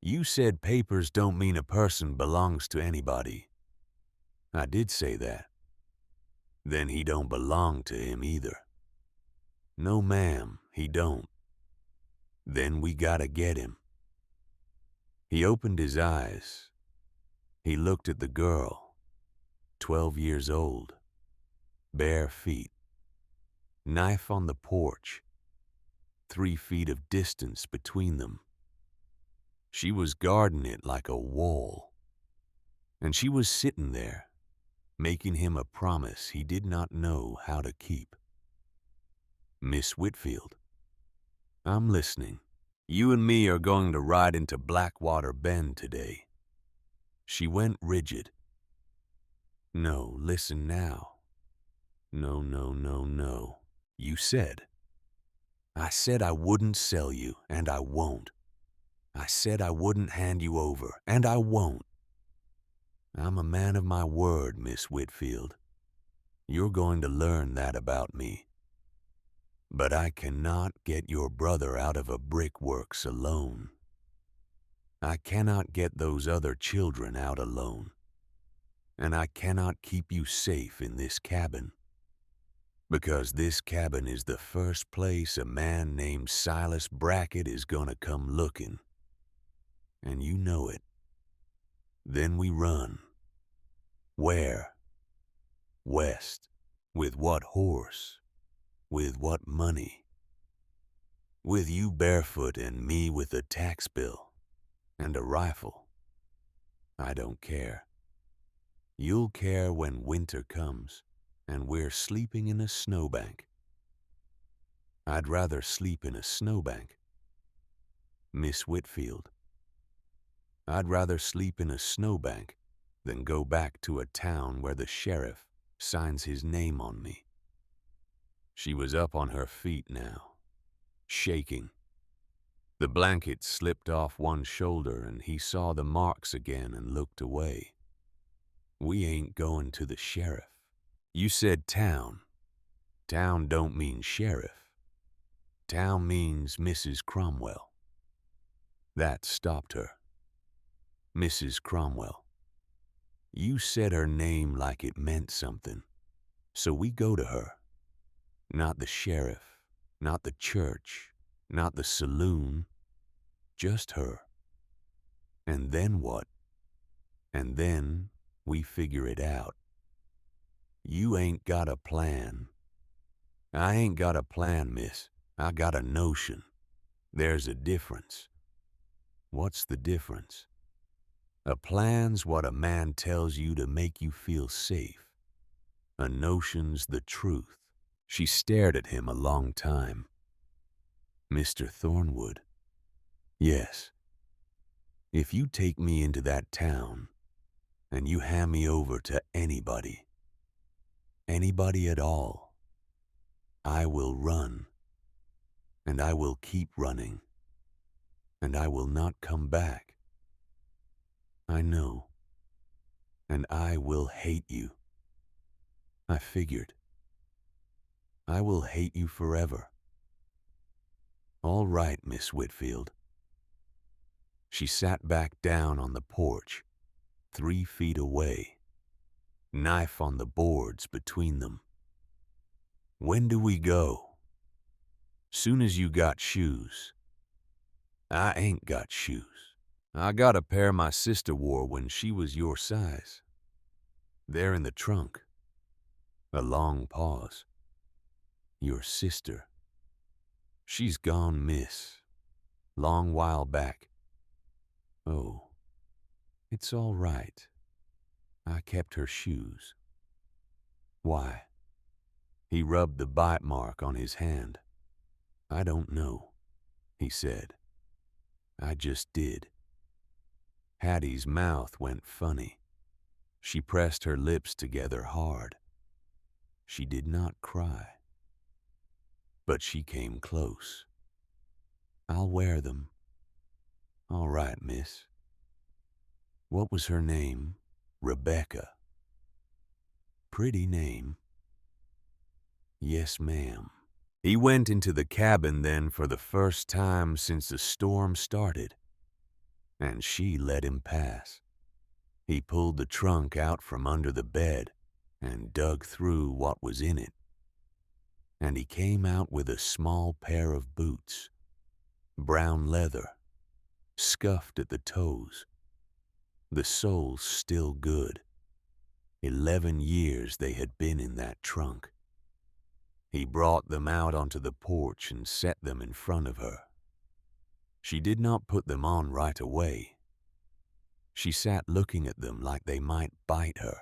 You said papers don't mean a person belongs to anybody. I did say that. Then he don't belong to him either. No, ma'am, he don't. Then we gotta get him. He opened his eyes. He looked at the girl, 12 years old, bare feet, knife on the porch, 3 feet of distance between them. She was guarding it like a wall, and she was sitting there, making him a promise he did not know how to keep. Miss Whitfield, I'm listening. You and me are going to ride into Blackwater Bend today. She went rigid. No, listen now. No, no, no, no. You said. I said I wouldn't sell you, and I won't. I said I wouldn't hand you over, and I won't. I'm a man of my word, Miss Whitfield. You're going to learn that about me. But I cannot get your brother out of a brickworks alone. I cannot get those other children out alone. And I cannot keep you safe in this cabin. Because this cabin is the first place a man named Silas Brackett is gonna come looking. And you know it. Then we run. Where? West. With what horse? With what money? With you barefoot and me with a tax bill and a rifle. I don't care. You'll care when winter comes and we're sleeping in a snowbank. I'd rather sleep in a snowbank. Miss Whitfield, I'd rather sleep in a snowbank than go back to a town where the sheriff signs his name on me. She was up on her feet now, shaking. The blanket slipped off one shoulder and he saw the marks again and looked away. We ain't going to the sheriff. You said town. Town don't mean sheriff. Town means Mrs. Cromwell. That stopped her. Mrs. Cromwell. You said her name like it meant something. So we go to her. Not the sheriff, not the church, not the saloon, just her. And then what? And then we figure it out. You ain't got a plan. I ain't got a plan, miss. I got a notion. There's a difference. What's the difference? A plan's what a man tells you to make you feel safe. A notion's the truth. She stared at him a long time. Mr. Thornwood. Yes. If you take me into that town, and you hand me over to anybody at all, I will run, and I will keep running, and I will not come back. I know, and I will hate you. I figured. I will hate you forever. All right, Miss Whitfield. She sat back down on the porch, 3 feet away, knife on the boards between them. When do we go? Soon as you got shoes. I ain't got shoes. I got a pair my sister wore when she was your size. They're in the trunk. A long pause. Your sister. She's gone, miss. long while back. Oh, it's all right. I kept her shoes. Why? He rubbed the bite mark on his hand. I don't know, he said. I just did. Hattie's mouth went funny. She pressed her lips together hard. She did not cry. But she came close. I'll wear them. All right, miss. What was her name? Rebecca. Pretty name. Yes, ma'am. He went into the cabin then for the first time since the storm started, and she let him pass. He pulled the trunk out from under the bed and dug through what was in it, and he came out with a small pair of boots, brown leather, scuffed at the toes, the soles still good. 11 years they had been in that trunk. He brought them out onto the porch and set them in front of her. She did not put them on right away. She sat looking at them like they might bite her.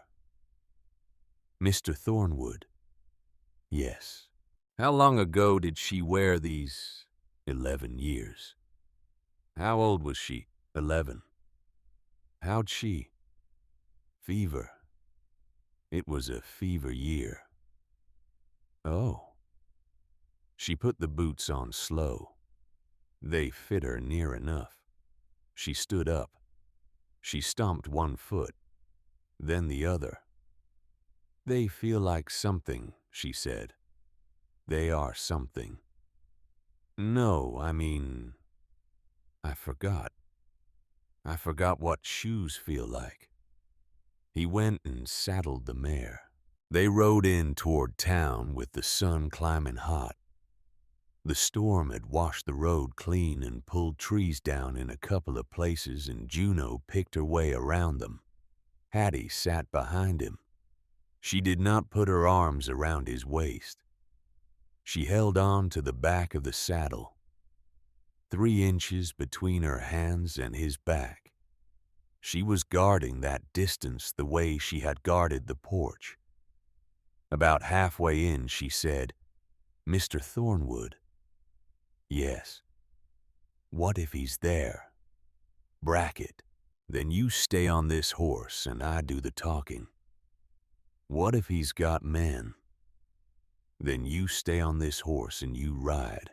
Mr. Thornwood. Yes. How long ago did she wear these? 11 years. How old was she? 11. How'd she? Fever. It was a fever year. Oh. She put the boots on slow. They fit her near enough. She stood up. She stomped one foot, then the other. They feel like something, she said. They are something. No, I mean, I forgot. I forgot what shoes feel like. He went and saddled the mare. They rode in toward town with the sun climbing hot. The storm had washed the road clean and pulled trees down in a couple of places, and Juno picked her way around them. Hattie sat behind him. She did not put her arms around his waist. She held on to the back of the saddle, 3 inches between her hands and his back. She was guarding that distance the way she had guarded the porch. About halfway in, she said, Mr. Thornwood. Yes. What if he's there? Bracket. Then you stay on this horse and I do the talking. What if he's got men? Then you stay on this horse and you ride.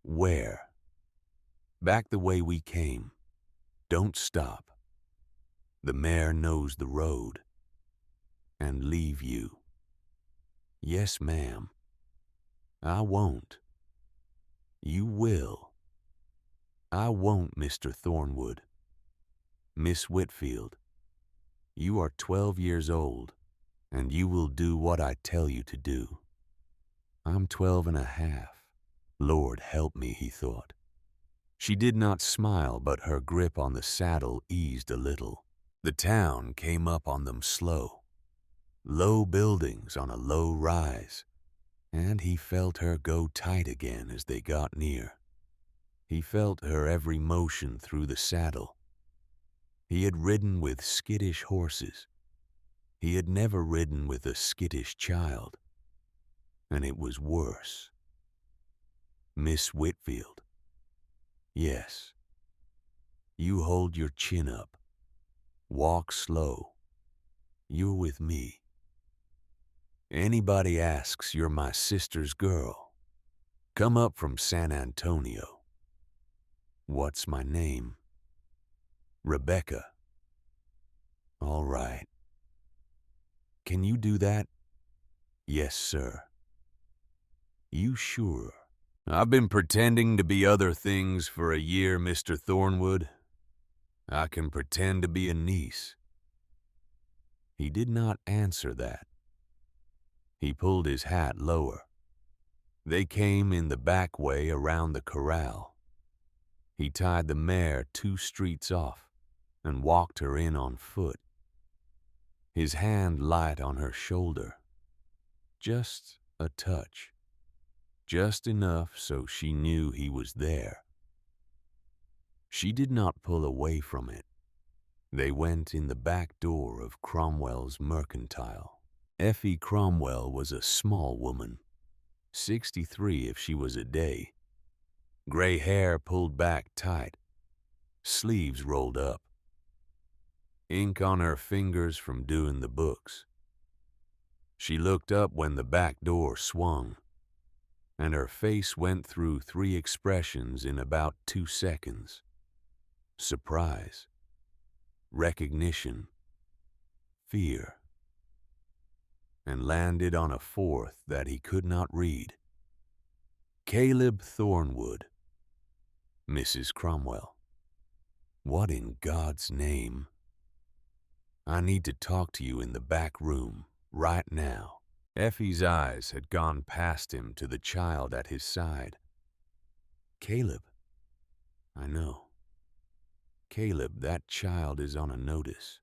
Where? Back the way we came. Don't stop. The mare knows the road. And leave you. Yes, ma'am. I won't. You will. I won't, Mr. Thornwood. Miss Whitfield, you are 12 years old, and you will do what I tell you to do. I'm 12 and a half. Lord help me, he thought. She did not smile, but her grip on the saddle eased a little. The town came up on them slow. Low buildings on a low rise, and he felt her go tight again as they got near. He felt her every motion through the saddle. He had ridden with skittish horses. He had never ridden with a skittish child. And it was worse. Miss Whitfield. Yes. You hold your chin up. Walk slow. You're with me. Anybody asks, you're my sister's girl. Come up from San Antonio. What's my name? Rebecca. All right. Can you do that? Yes, sir. You sure? I've been pretending to be other things for a year, Mr. Thornwood. I can pretend to be a niece. He did not answer that. He pulled his hat lower. They came in the back way around the corral. He tied the mare 2 streets off and walked her in on foot. His hand light on her shoulder. Just a touch. Just enough so she knew he was there. She did not pull away from it. They went in the back door of Cromwell's Mercantile. Effie Cromwell was a small woman, 63 if she was a day. Gray hair pulled back tight, sleeves rolled up. Ink on her fingers from doing the books. She looked up when the back door swung, and her face went through 3 expressions in about 2 seconds. Surprise, recognition, fear, and landed on a 4th that he could not read. Caleb Thornwood, Mrs. Cromwell. What in God's name? I need to talk to you in the back room, right now. Effie's eyes had gone past him to the child at his side. Caleb. I know. Caleb, that child is on a notice.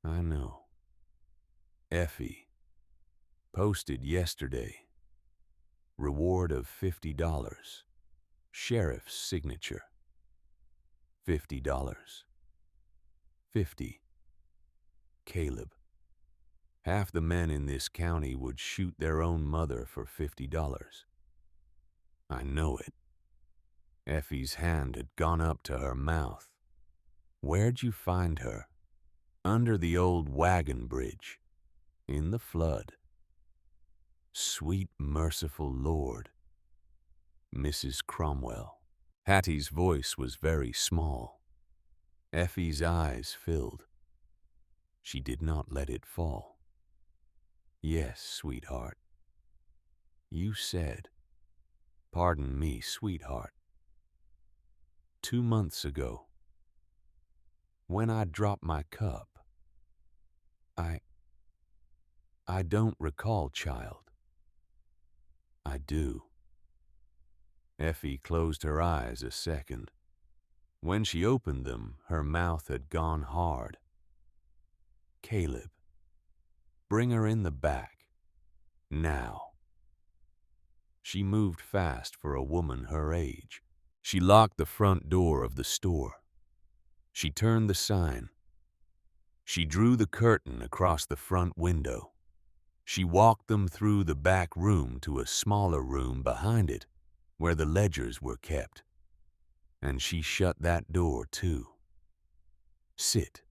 I know. Effie. Posted yesterday. Reward of $50. Sheriff's signature. $50. 50. Caleb. Half the men in this county would shoot their own mother for $50. I know it. Effie's hand had gone up to her mouth. Where'd you find her? Under the old wagon bridge. In the flood. Sweet, merciful Lord. Mrs. Cromwell. Hattie's voice was very small. Effie's eyes filled. She did not let it fall. Yes, sweetheart. You said, pardon me, sweetheart. 2 months ago, when I dropped my cup, I don't recall, child. I do. Effie closed her eyes a second. When she opened them, her mouth had gone hard. Caleb, bring her in the back. Now. She moved fast for a woman her age. She locked the front door of the store. She turned the sign. She drew the curtain across the front window. She walked them through the back room to a smaller room behind it, where the ledgers were kept. And she shut that door too. Sit,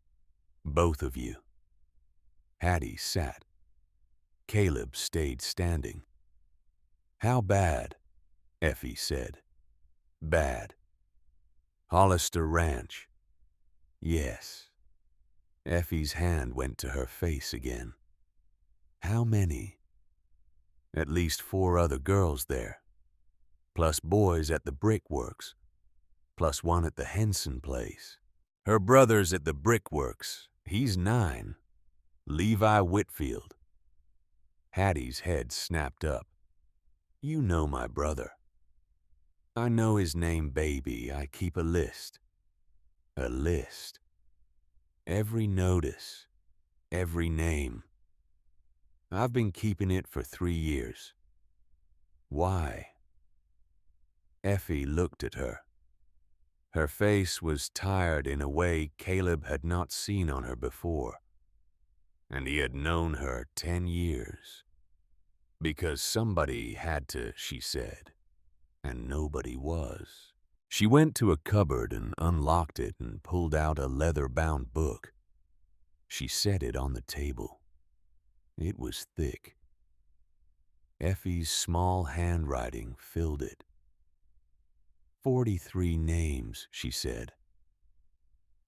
both of you. Hattie sat. Caleb stayed standing. How bad? Effie said. Bad. Hollister Ranch. Yes. Effie's hand went to her face again. How many? At least 4 other girls there, plus boys at the brickworks, plus one at the Henson place. Her brother's at the brickworks. He's 9. Levi Whitfield. Hattie's head snapped up. You know my brother. I know his name, baby. I keep a list. A list. Every notice. Every name. I've been keeping it for 3 years. Why? Effie looked at her. Her face was tired in a way Caleb had not seen on her before. And he had known her 10 years. Because somebody had to, she said, and nobody was. She went to a cupboard and unlocked it and pulled out a leather-bound book. She set it on the table. It was thick. Effie's small handwriting filled it. 43 names, she said.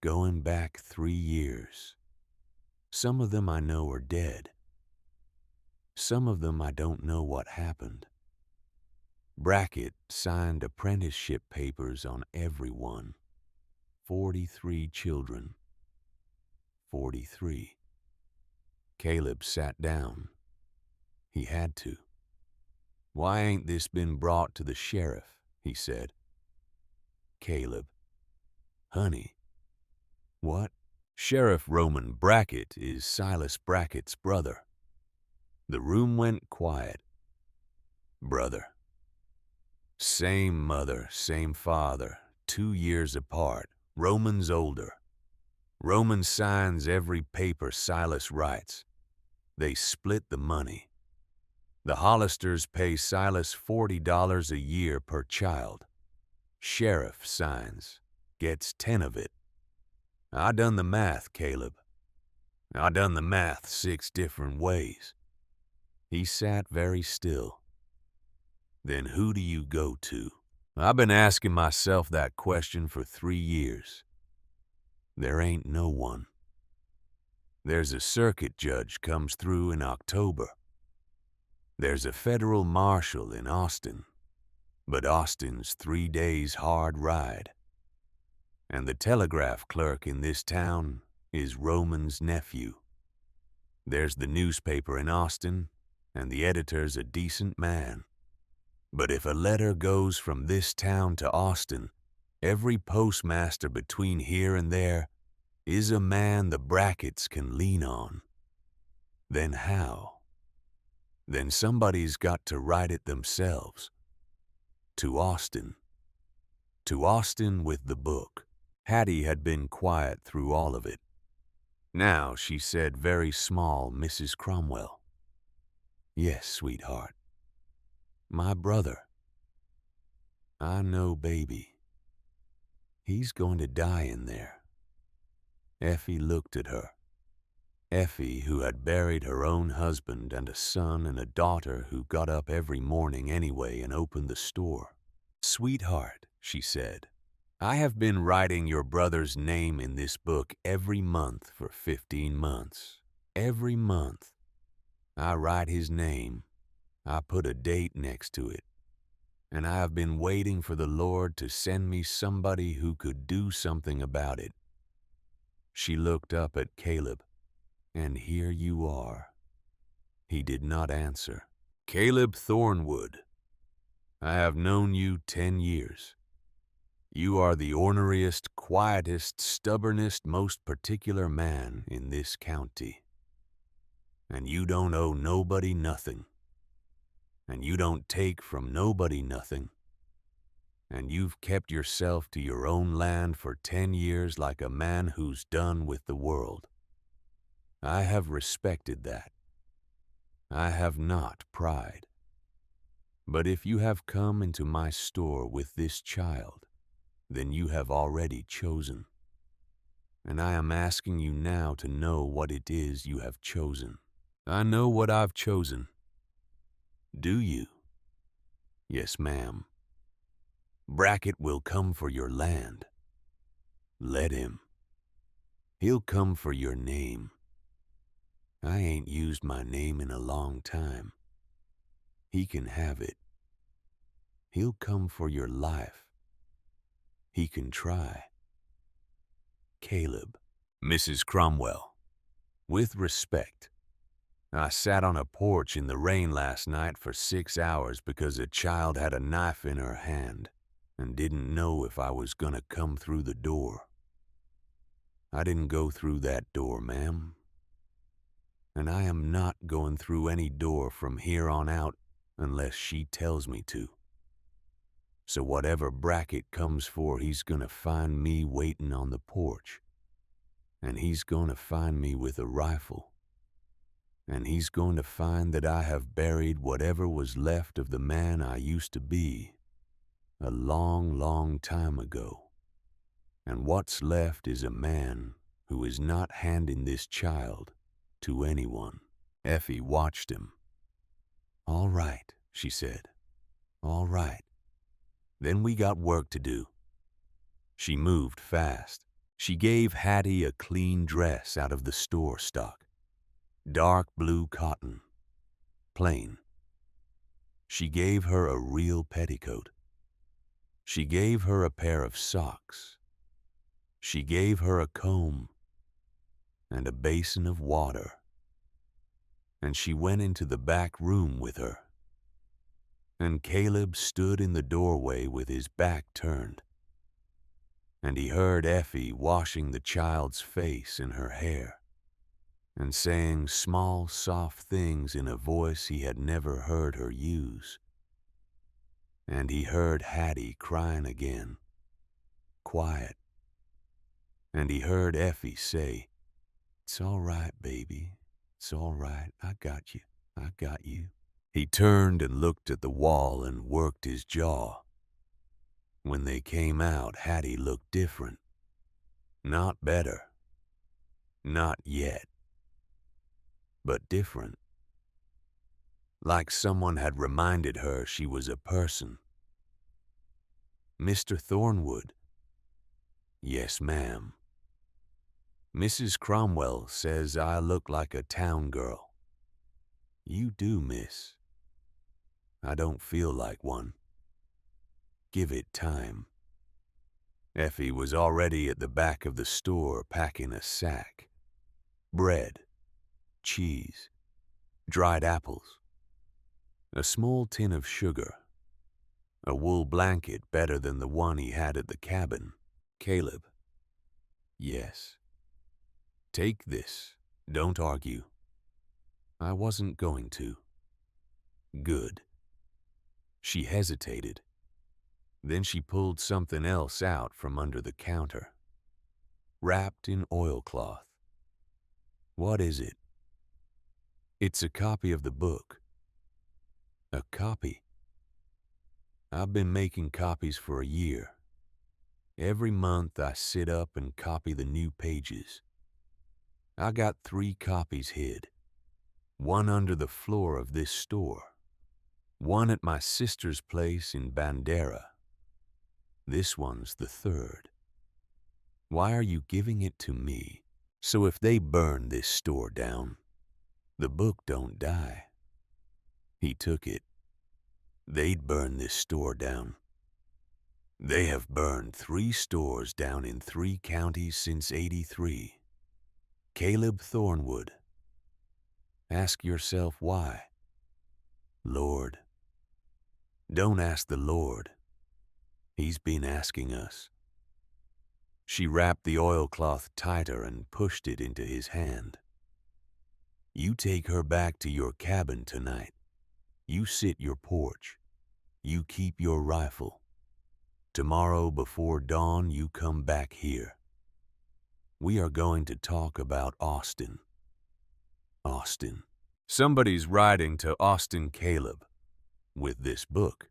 Going back 3 years. Some of them I know are dead. Some of them I don't know what happened. Brackett signed apprenticeship papers on everyone. 43 children. 43. Caleb sat down. He had to. Why ain't this been brought to the sheriff? He said. Caleb. Honey. What? Sheriff Roman Brackett is Silas Brackett's brother. The room went quiet. Brother. Same mother, same father, 2 years apart, Roman's older. Roman signs every paper Silas writes. They split the money. The Hollisters pay Silas $40 a year per child. Sheriff signs, gets 10 of it. I done the math, Caleb. I done the math 6 different ways. He sat very still. Then who do you go to? I've been asking myself that question for 3 years. There ain't no one. There's a circuit judge comes through in October. There's a federal marshal in Austin, but Austin's 3 days hard ride. And the telegraph clerk in this town is Roman's nephew. There's the newspaper in Austin, and the editor's a decent man. But if a letter goes from this town to Austin, every postmaster between here and there is a man the Brackets can lean on. Then how? Then somebody's got to write it themselves. To Austin. To Austin with the book. Hattie had been quiet through all of it. Now she said very small, Mrs. Cromwell. Yes, sweetheart. My brother. I know, baby. He's going to die in there. Effie looked at her. Effie, who had buried her own husband and a son and a daughter who got up every morning anyway and opened the store. Sweetheart, she said, I have been writing your brother's name in this book every month for 15 months. Every month. I write his name. I put a date next to it. And I have been waiting for the Lord to send me somebody who could do something about it. She looked up at Caleb, and here you are. He did not answer. Caleb Thornwood, I have known you 10 years. You are the orneriest, quietest, stubbornest, most particular man in this county. And you don't owe nobody nothing. And you don't take from nobody nothing. And you've kept yourself to your own land for 10 years like a man who's done with the world. I have respected that. I have not pride. But if you have come into my store with this child, then you have already chosen. And I am asking you now to know what it is you have chosen. I know what I've chosen. Do you? Yes, ma'am. Brackett will come for your land. Let him. He'll come for your name. I ain't used my name in a long time. He can have it. He'll come for your life. He can try. Caleb. Mrs. Cromwell. With respect. I sat on a porch in the rain last night for 6 hours because a child had a knife in her hand and didn't know if I was gonna come through the door. I didn't go through that door, ma'am. And I am not going through any door from here on out unless she tells me to. So whatever Brackett comes for, he's gonna find me waiting on the porch. And he's gonna find me with a rifle. And he's going to find that I have buried whatever was left of the man I used to be a long, long time ago. And what's left is a man who is not handing this child to anyone. Effie watched him. All right, she said. All right. Then we got work to do. She moved fast. She gave Hattie a clean dress out of the store stock. Dark blue cotton, plain. She gave her a real petticoat. She gave her a pair of socks. She gave her a comb and a basin of water. And she went into the back room with her. And Caleb stood in the doorway with his back turned. And he heard Effie washing the child's face and her hair, and saying small, soft things in a voice he had never heard her use. And he heard Hattie crying again. quiet, and he heard Effie say, "It's all right, baby. It's all right. I got you. I got you." He turned and looked at the wall and worked his jaw. When they came out, Hattie looked different. Not better. Not yet. But different. Like someone had reminded her she was a person. "Mr. Thornwood." "Yes, ma'am." "Mrs. Cromwell says I look like a town girl." "You do, miss." "I don't feel like one." "Give it time." Effie was already at the back of the store packing a sack. Bread, cheese, dried apples, a small tin of sugar, a wool blanket better than the one he had at the cabin. "Caleb." "Yes." "Take this. Don't argue." "I wasn't going to." "Good." She hesitated. Then she pulled something else out from under the counter, wrapped in oilcloth. "What is it?" "It's a copy of the book." "A copy?" "I've been making copies for a year. Every month I sit up and copy the new pages. I got 3 copies hid. One under the floor of this store. One at my sister's place in Bandera. This one's the 3rd. Why are you giving it to me? So if they burn this store down, the book don't die." He took it. "They'd burn this store down. They have burned 3 stores down in 3 counties since '83. Caleb Thornwood. Ask yourself why." "Lord." "Don't ask the Lord. He's been asking us." She wrapped the oilcloth tighter and pushed it into his hand. "You take her back to your cabin tonight. You sit your porch. You keep your rifle. Tomorrow before dawn you come back here. We are going to talk about Austin." Austin. Somebody's writing to Austin Caleb with this book.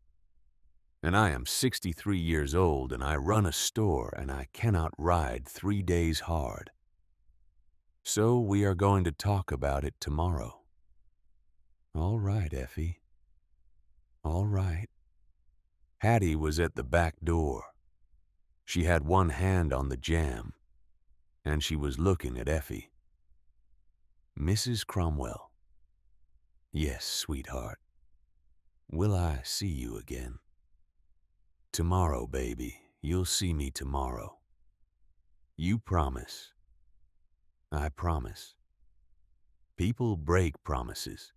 And I am 63 years old and I run a store and I cannot ride 3 days hard. So we are going to talk about it tomorrow. "All right, Effie. All right." Hattie was at the back door. She had one hand on the jamb, and she was looking at Effie. "Mrs. Cromwell." "Yes, sweetheart." "Will I see you again?" "Tomorrow, baby. You'll see me tomorrow." "You promise?" "I promise." "People break promises."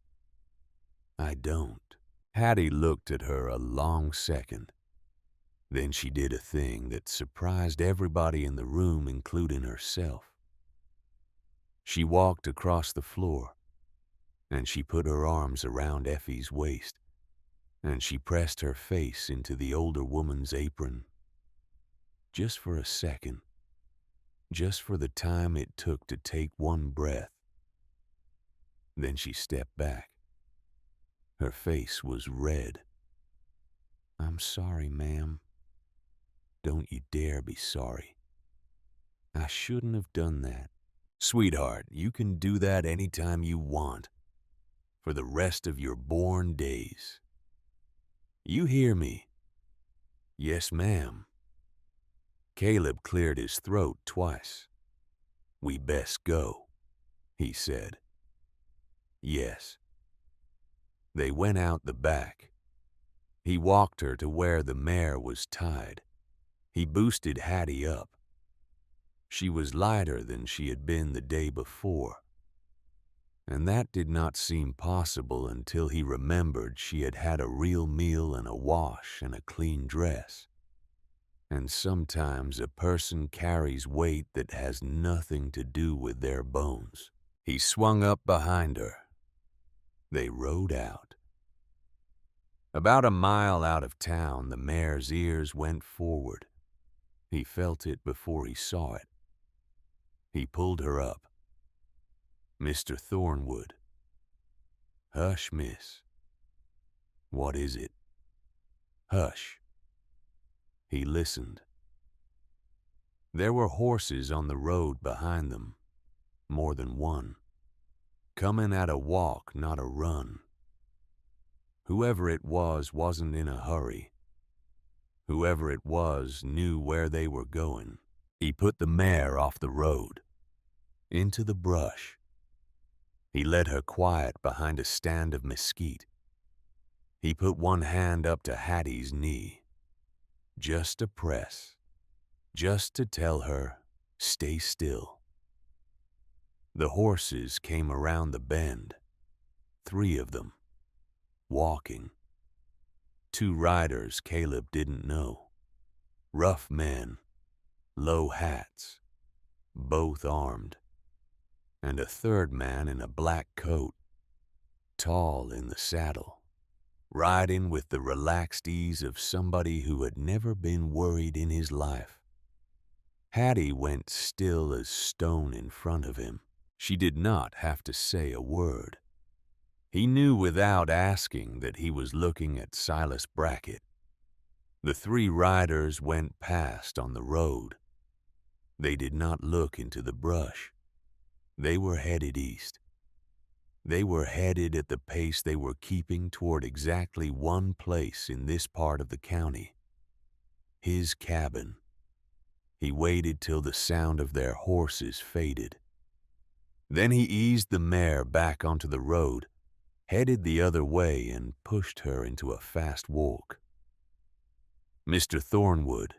"I don't." Hattie looked at her a long second. Then she did a thing that surprised everybody in the room, including herself. She walked across the floor, and she put her arms around Effie's waist, and she pressed her face into the older woman's apron. Just for a second. Just for the time it took to take one breath. Then she stepped back. Her face was red. "I'm sorry, ma'am." "Don't you dare be sorry." "I shouldn't have done that." "Sweetheart, you can do that anytime you want. For the rest of your born days. You hear me?" "Yes, ma'am." Caleb cleared his throat twice. "We best go," he said. "Yes." They went out the back. He walked her to where the mare was tied. He boosted Hattie up. She was lighter than she had been the day before. And that did not seem possible until he remembered she had had a real meal and a wash and a clean dress. And sometimes a person carries weight that has nothing to do with their bones. He swung up behind her. They rode out. About a mile out of town, the mare's ears went forward. He felt it before he saw it. He pulled her up. "Mr. Thornwood." "Hush, miss." "What is it?" "Hush." He listened. There were horses on the road behind them, more than one, coming at a walk, not a run. Whoever it was wasn't in a hurry. Whoever it was knew where they were going. He put the mare off the road, into the brush. He led her quiet behind a stand of mesquite. He put one hand up to Hattie's knee, just a press, just to tell her, stay still. The horses came around the bend, 3 of them, walking. 2 riders Caleb didn't know, rough men, low hats, both armed, and a 3rd man in a black coat, tall in the saddle, riding with the relaxed ease of somebody who had never been worried in his life. Hattie went still as stone in front of him. She did not have to say a word. He knew without asking that he was looking at Silas Brackett. The 3 riders went past on the road. They did not look into the brush. They were headed east. They were headed at the pace they were keeping toward exactly one place in this part of the county. His cabin. He waited till the sound of their horses faded. Then he eased the mare back onto the road, headed the other way, and pushed her into a fast walk. "Mr. Thornwood."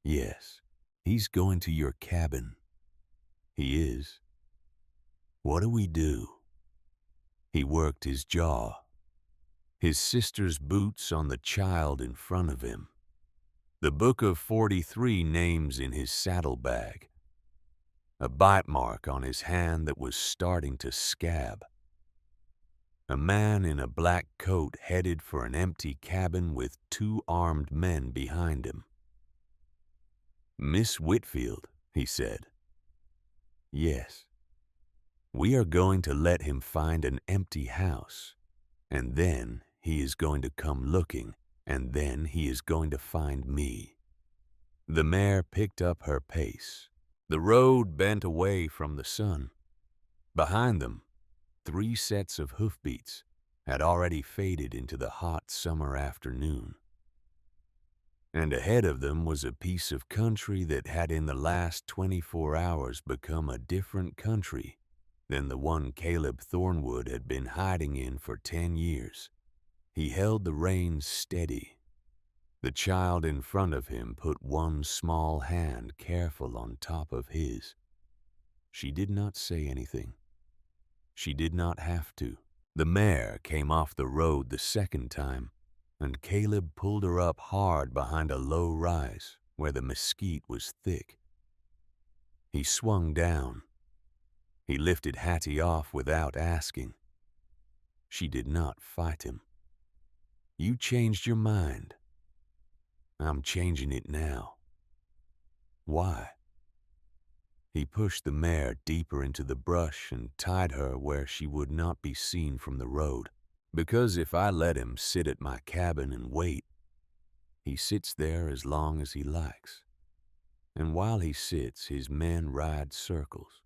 "Yes." "He's going to your cabin." "He is." "What do we do?" He worked his jaw. His sister's boots on the child in front of him. The book of 43 names in his saddlebag. A bite mark on his hand that was starting to scab. A man in a black coat headed for an empty cabin with 2 armed men behind him. "Miss Whitfield," he said. "Yes." "We are going to let him find an empty house, and then he is going to come looking, and then he is going to find me." The mare picked up her pace. The road bent away from the sun. Behind them, 3 sets of hoofbeats had already faded into the hot summer afternoon. And ahead of them was a piece of country that had in the last 24 hours become a different country than the one Caleb Thornwood had been hiding in for 10 years. He held the reins steady. The child in front of him put one small hand careful on top of his. She did not say anything. She did not have to. The mare came off the road the second time, and Caleb pulled her up hard behind a low rise where the mesquite was thick. He swung down. He lifted Hattie off without asking. She did not fight him. "You changed your mind." "I'm changing it now." "Why?" He pushed the mare deeper into the brush and tied her where she would not be seen from the road. "Because if I let him sit at my cabin and wait, he sits there as long as he likes. And while he sits, his men ride circles.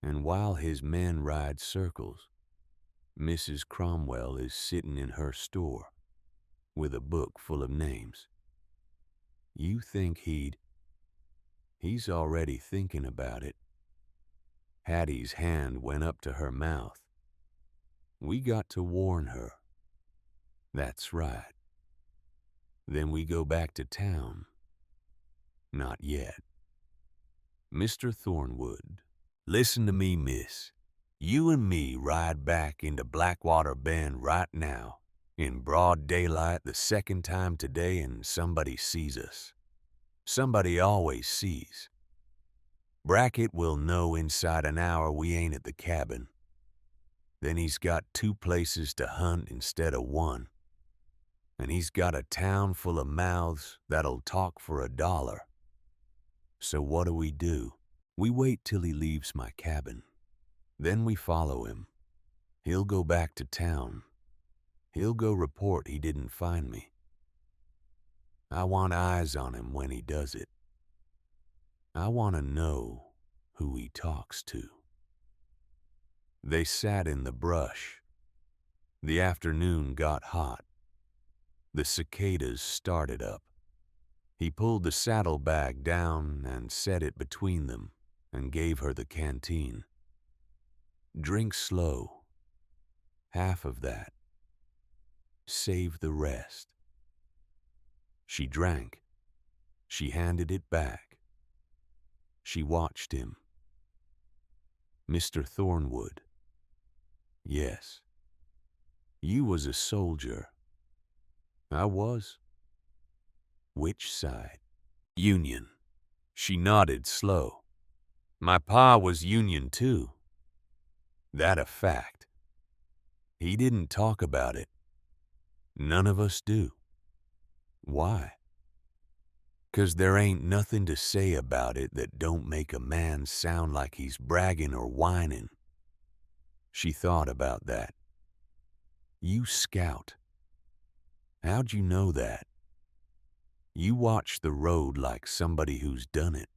And while his men ride circles, Mrs. Cromwell is sitting in her store with a book full of names. You think he's already thinking about it." Hattie's hand went up to her mouth. "We got to warn her." "That's right." "Then we go back to town." "Not yet." "Mr. Thornwood, listen to me, miss. You and me ride back into Blackwater Bend right now, in broad daylight the second time today, and somebody sees us. Somebody always sees. Brackett will know inside an hour we ain't at the cabin. Then he's got 2 places to hunt instead of 1. and he's got a town full of mouths that'll talk for $1. So what do? We wait till he leaves my cabin. Then we follow him. He'll go back to town. He'll go report he didn't find me. I want eyes on him when he does it. I want to know who he talks to. They sat in the brush. The afternoon got hot. The cicadas started up. He pulled the saddlebag down and set it between them and gave her the canteen. Drink slow. Half of that. Save the rest. She drank. She handed it back. She watched him. Mr. Thornwood. Yes. You was a soldier. I was. Which side? Union. She nodded slow. My pa was Union too. That a fact. He didn't talk about it. None of us do. Why? 'Cause there ain't nothing to say about it that don't make a man sound like he's bragging or whining. She thought about that. You scout. How'd you know that? You watch the road like somebody who's done it.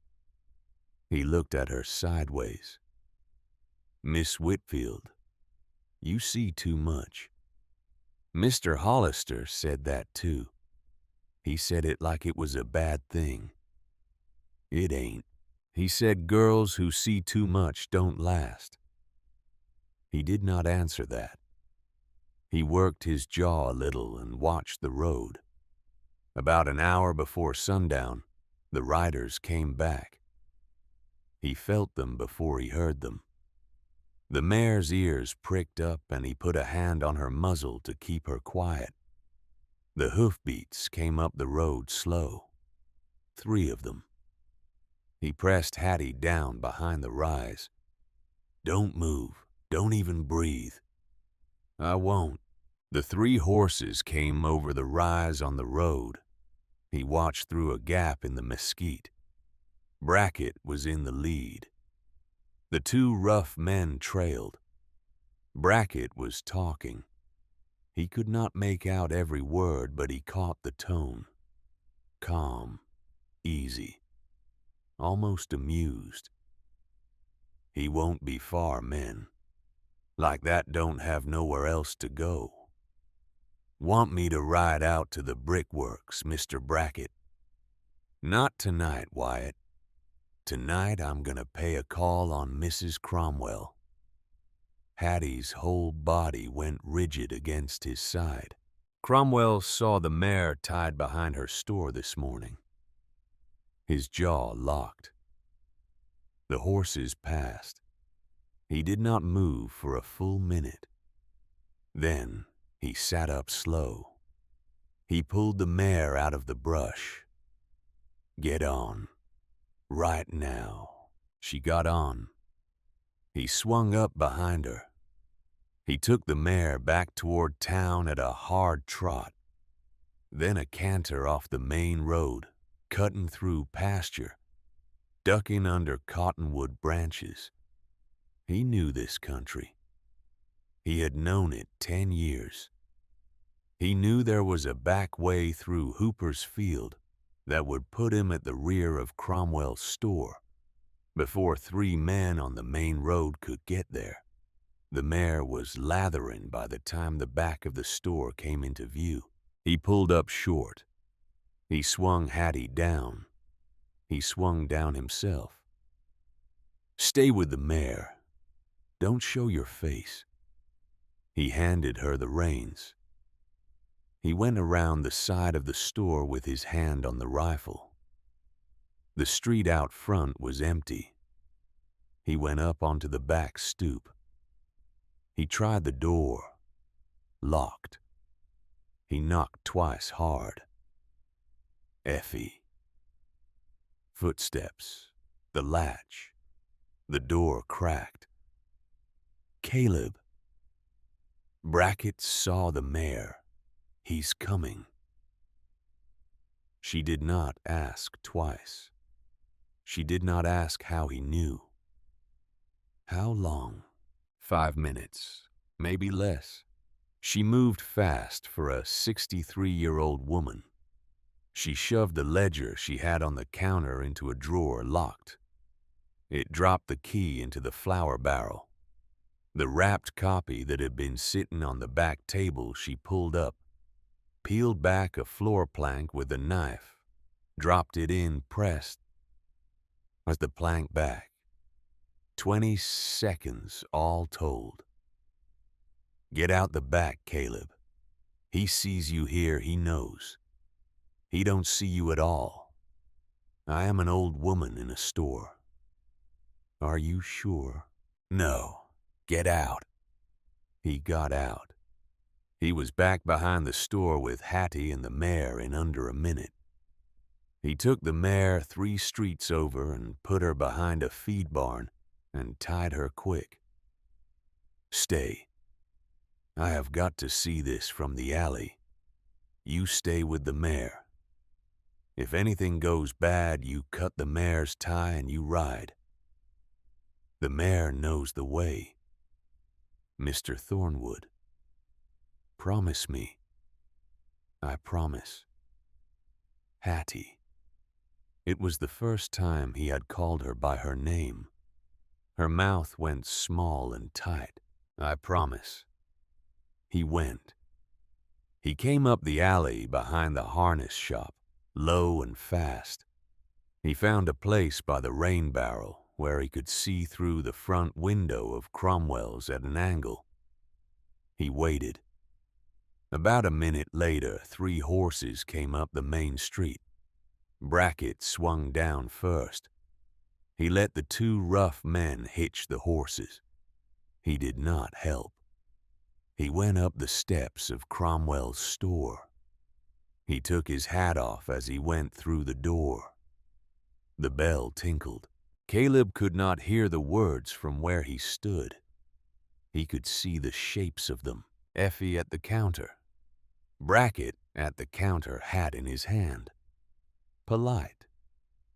He looked at her sideways. Miss Whitfield, you see too much. Mr. Hollister said that too. He said it like it was a bad thing. It ain't. He said girls who see too much don't last. He did not answer that. He worked his jaw a little and watched the road. About an hour before sundown, the riders came back. He felt them before he heard them. The mare's ears pricked up and he put a hand on her muzzle to keep her quiet. The hoofbeats came up the road slow. 3 of them. He pressed Hattie down behind the rise. Don't move. Don't even breathe. I won't. The 3 horses came over the rise on the road. He watched through a gap in the mesquite. Brackett was in the lead. The 2 rough men trailed. Brackett was talking. He could not make out every word, but he caught the tone. Calm, easy, almost amused. He won't be far, men. Like that don't have nowhere else to go. Want me to ride out to the brickworks, Mr. Brackett? Not tonight, Wyatt. Tonight I'm gonna pay a call on Mrs. Cromwell. Hattie's whole body went rigid against his side. Cromwell saw the mare tied behind her store this morning. His jaw locked. The horses passed. He did not move for a full minute. Then he sat up slow. He pulled the mare out of the brush. Get on. Right now. She got on. He swung up behind her. He took the mare back toward town at a hard trot, then a canter off the main road, cutting through pasture, ducking under cottonwood branches. He knew this country. He had known it 10 years. He knew there was a back way through Hooper's field that would put him at the rear of Cromwell's store before 3 men on the main road could get there. The mare was lathering by the time the back of the store came into view. He pulled up short. He swung Hattie down. He swung down himself. Stay with the mare. Don't show your face. He handed her the reins. He went around the side of the store with his hand on the rifle. The street out front was empty. He went up onto the back stoop. He tried the door. Locked. He knocked twice hard. Effie. Footsteps. The latch. The door cracked. Caleb. Brackett saw the mare. He's coming." She did not ask twice. She did not ask how he knew. How long? 5 minutes, maybe less. She moved fast for a 63-year-old woman. She shoved the ledger she had on the counter into a drawer locked. It dropped the key into the flour barrel. The wrapped copy that had been sitting on the back table she pulled up, peeled back a floor plank with a knife, dropped it in, pressed the plank back. 20 seconds all told. "Get out the back, Caleb. He sees you here, he knows. He don't see you at all. I am an old woman in a store." "Are you sure?" "No. Get out." He got out. He was back behind the store with Hattie and the mare in under a minute. He took the mare 3 streets over and put her behind a feed barn and tied her quick. "Stay. I have got to see this from the alley. You stay with the mare. If anything goes bad, you cut the mare's tie and you ride. The mare knows the way. Mr. Thornwood. Promise me." "I promise." Hattie. It was the first time he had called her by her name. Her mouth went small and tight. "I promise." He went. He came up the alley behind the harness shop, low and fast. He found a place by the rain barrel where he could see through the front window of Cromwell's at an angle. He waited. About a minute later, 3 horses came up the main street. Brackett swung down first. He let the 2 rough men hitch the horses. He did not help. He went up the steps of Cromwell's store. He took his hat off as he went through the door. The bell tinkled. Caleb could not hear the words from where he stood. He could see the shapes of them. Effie at the counter. Brackett at the counter, hat in his hand. Polite.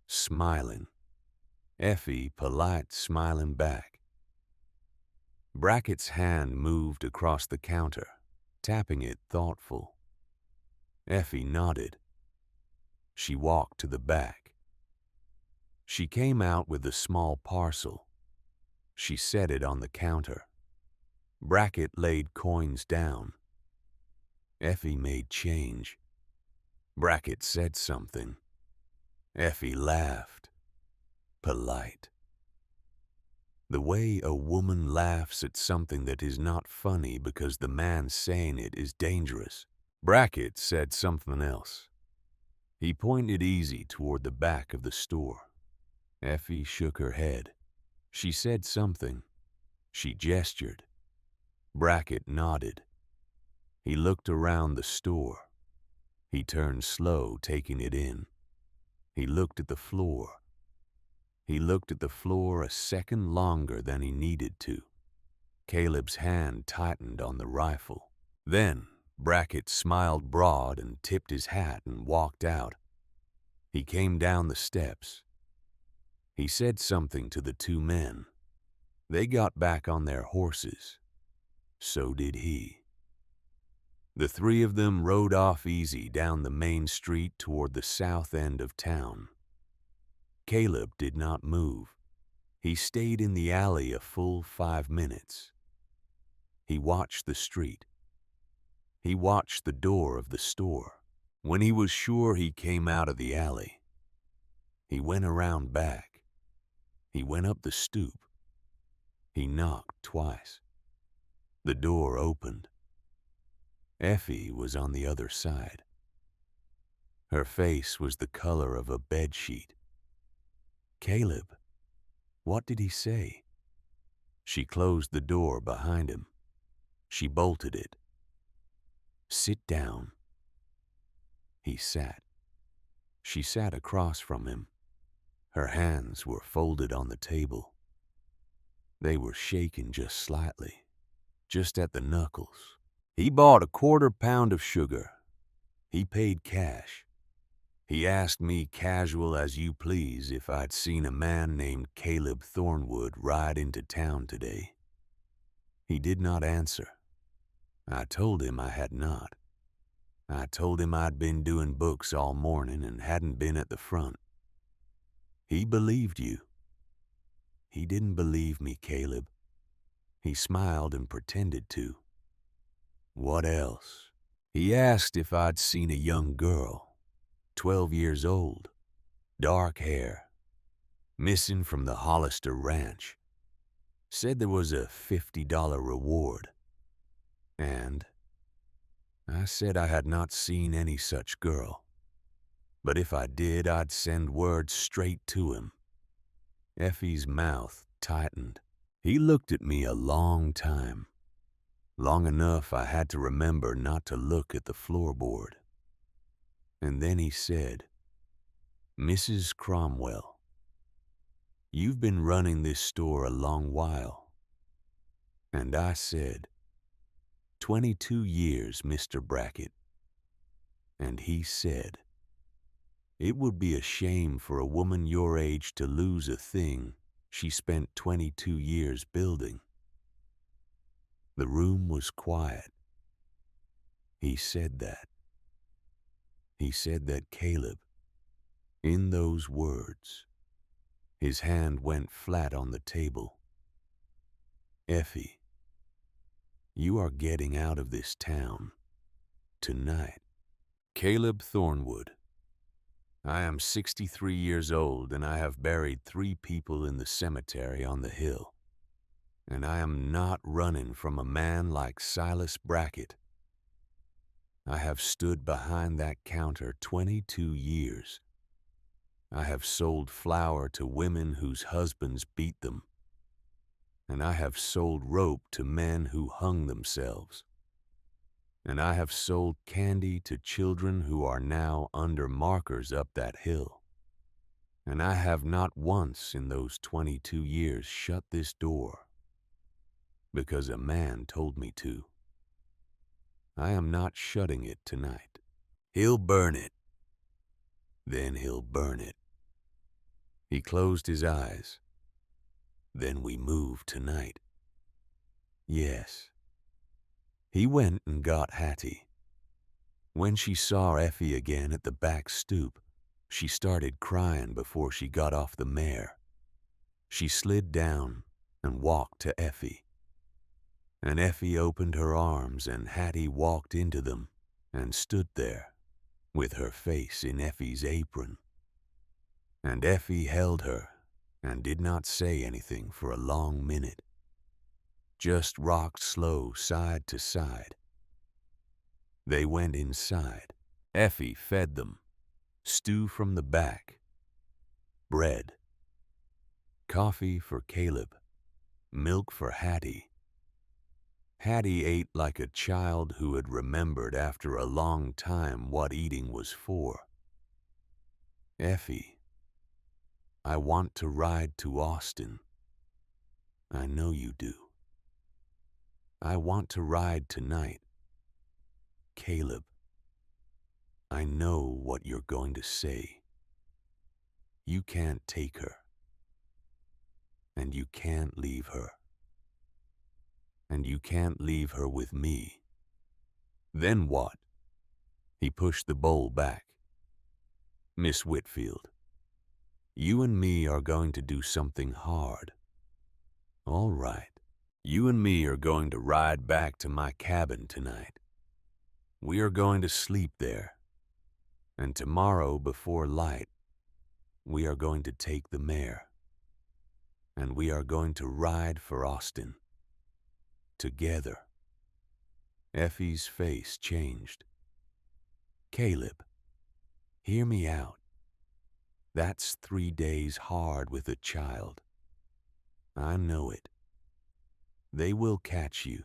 Smiling. Effie polite, smiling back. Brackett's hand moved across the counter, tapping it thoughtful. Effie nodded. She walked to the back. She came out with a small parcel. She set it on the counter. Brackett laid coins down. Effie made change. Brackett said something. Effie laughed. Polite. The way a woman laughs at something that is not funny because the man saying it is dangerous. Brackett said something else. He pointed easy toward the back of the store. Effie shook her head. She said something. She gestured. Brackett nodded. He looked around the store. He turned slow, taking it in. He looked at the floor. He looked at the floor a second longer than he needed to. Caleb's hand tightened on the rifle. Then Brackett smiled broad and tipped his hat and walked out. He came down the steps. He said something to the 2 men. They got back on their horses. So did he. The 3 of them rode off easy down the main street toward the south end of town. Caleb did not move. He stayed in the alley a full 5 minutes. He watched the street. He watched the door of the store. When he was sure he came out of the alley, he went around back. He went up the stoop. He knocked twice. The door opened. Effie was on the other side. Her face was the color of a bedsheet. "Caleb, what did he say?" She closed the door behind him. She bolted it. "Sit down." He sat. She sat across from him. Her hands were folded on the table. They were shaking just slightly, just at the knuckles. "He bought a 1/4 pound of sugar He paid cash. He asked me casual as you please if I'd seen a man named Caleb Thornwood ride into town today. He did not answer. I told him I had not. I told him I'd been doing books all morning and hadn't been at the front. He believed you. He didn't believe me, Caleb. He smiled and pretended to. What else? He asked if I'd seen a young girl, 12 years old, dark hair, missing from the Hollister Ranch. Said there was a $50 reward. And I said I had not seen any such girl. But if I did, I'd send word straight to him. Effie's mouth tightened. He looked at me a long time. Long enough I had to remember not to look at the floorboard. And then he said, Mrs. Cromwell, you've been running this store a long while. And I said, 22 years, Mr. Brackett. And he said, it would be a shame for a woman your age to lose a thing she spent 22 years building. The room was quiet. He said that. He said that Caleb, in those words, his hand went flat on the table. Effie, you are getting out of this town tonight. Caleb Thornwood. I am 63 years old and I have buried 3 people in the cemetery on the hill. And I am not running from a man like Silas Brackett. I have stood behind that counter 22 years. I have sold flour to women whose husbands beat them. And I have sold rope to men who hung themselves. And I have sold candy to children who are now under markers up that hill. And I have not once in those 22 years shut this door because a man told me to. I am not shutting it tonight. He'll burn it. Then he'll burn it. He closed his eyes. Then we move tonight. Yes. He went and got Hattie. When she saw Effie again at the back stoop, she started crying before she got off the mare. She slid down and walked to Effie. And Effie opened her arms and Hattie walked into them and stood there with her face in Effie's apron. And Effie held her and did not say anything for a long minute. Just rocked slow side to side. They went inside. Effie fed them. Stew from the back. Bread. Coffee for Caleb. Milk for Hattie. Hattie ate like a child who had remembered after a long time what eating was for. Effie, I want to ride to Austin. I know you do. I want to ride tonight. Caleb, I know what you're going to say. You can't take her. And you can't leave her. And you can't leave her with me. Then what? He pushed the bowl back. Miss Whitfield, you and me are going to do something hard. All right. You and me are going to ride back to my cabin tonight. We are going to sleep there. And tomorrow before light, we are going to take the mare. And we are going to ride for Austin. Together. Effie's face changed. Caleb, hear me out. That's 3 days hard with a child. I know it. They will catch you.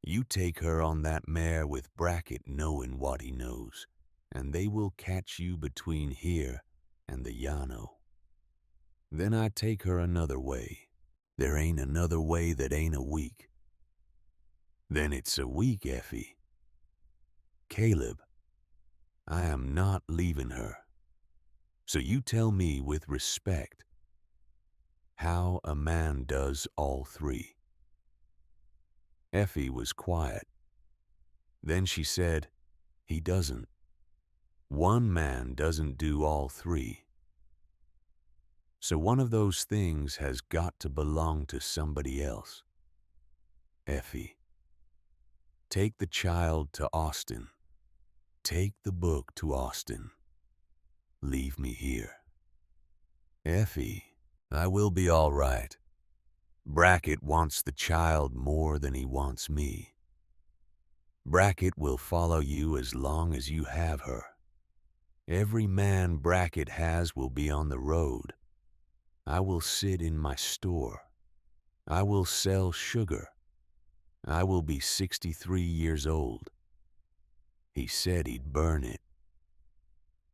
You take her on that mare with Brackett knowing what he knows, and they will catch you between here and the Llano. Then I take her another way. There ain't another way that ain't a week. Then it's a week, Effie. Caleb, I am not leaving her. So you tell me with respect how a man does all three." Effie was quiet. Then she said, "He doesn't. One man doesn't do all three. So one of those things has got to belong to somebody else. Effie, take the child to Austin. Take the book to Austin. Leave me here." "Effie, I will be all right. Brackett wants the child more than he wants me. Brackett will follow you as long as you have her. Every man Brackett has will be on the road. I will sit in my store. I will sell sugar. I will be 63 years old. He said he'd burn it.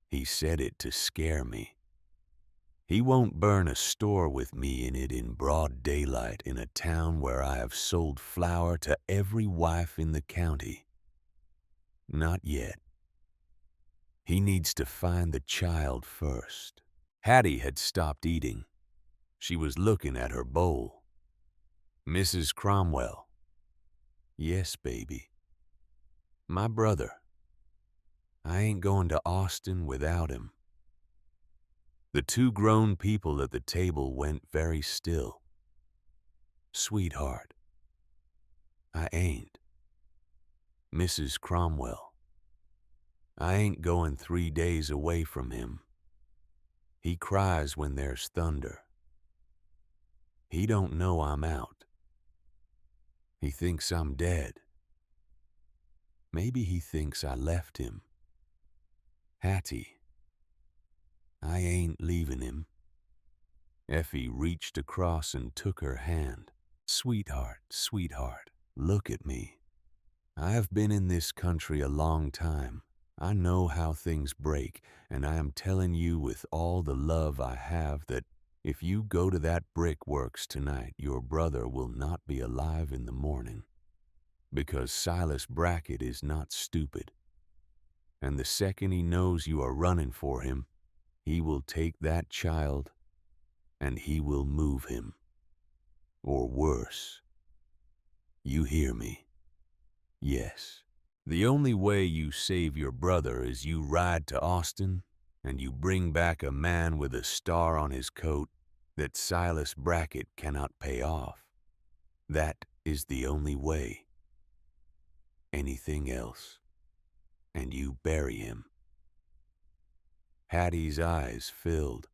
He said it to scare me. He won't burn a store with me in it in broad daylight in a town where I have sold flour to every wife in the county. Not yet. He needs to find the child first." Hattie had stopped eating. She was looking at her bowl. "Mrs. Cromwell." "Yes, baby." "My brother. I ain't going to Austin without him." The two grown people at the table went very still. "Sweetheart, I ain't. Mrs. Cromwell, I ain't going 3 days away from him. He cries when there's thunder. He don't know I'm out. He thinks I'm dead. Maybe he thinks I left him. Hattie, I ain't leaving him." Effie reached across and took her hand. "Sweetheart, sweetheart, look at me. I have been in this country a long time. I know how things break, and I am telling you with all the love I have that if you go to that brick works tonight, your brother will not be alive in the morning. Because Silas Brackett is not stupid. And the second he knows you are running for him, he will take that child and he will move him. Or worse. You hear me? Yes. The only way you save your brother is you ride to Austin and you bring back a man with a star on his coat that Silas Brackett cannot pay off. That is the only way. Anything else, and you bury him." Hattie's eyes filled.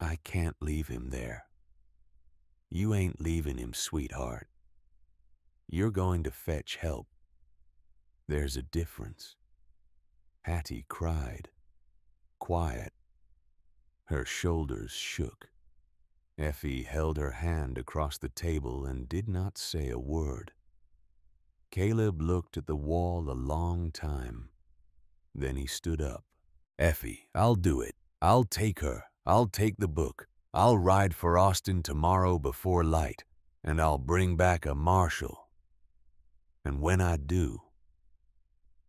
"I can't leave him there." "You ain't leaving him, sweetheart. You're going to fetch help. There's a difference." Hattie cried. Quiet. Her shoulders shook. Effie held her hand across the table and did not say a word. Caleb looked at the wall a long time. Then he stood up. "Effie, I'll do it. I'll take her. I'll take the book. I'll ride for Austin tomorrow before light, and I'll bring back a marshal. And when I do,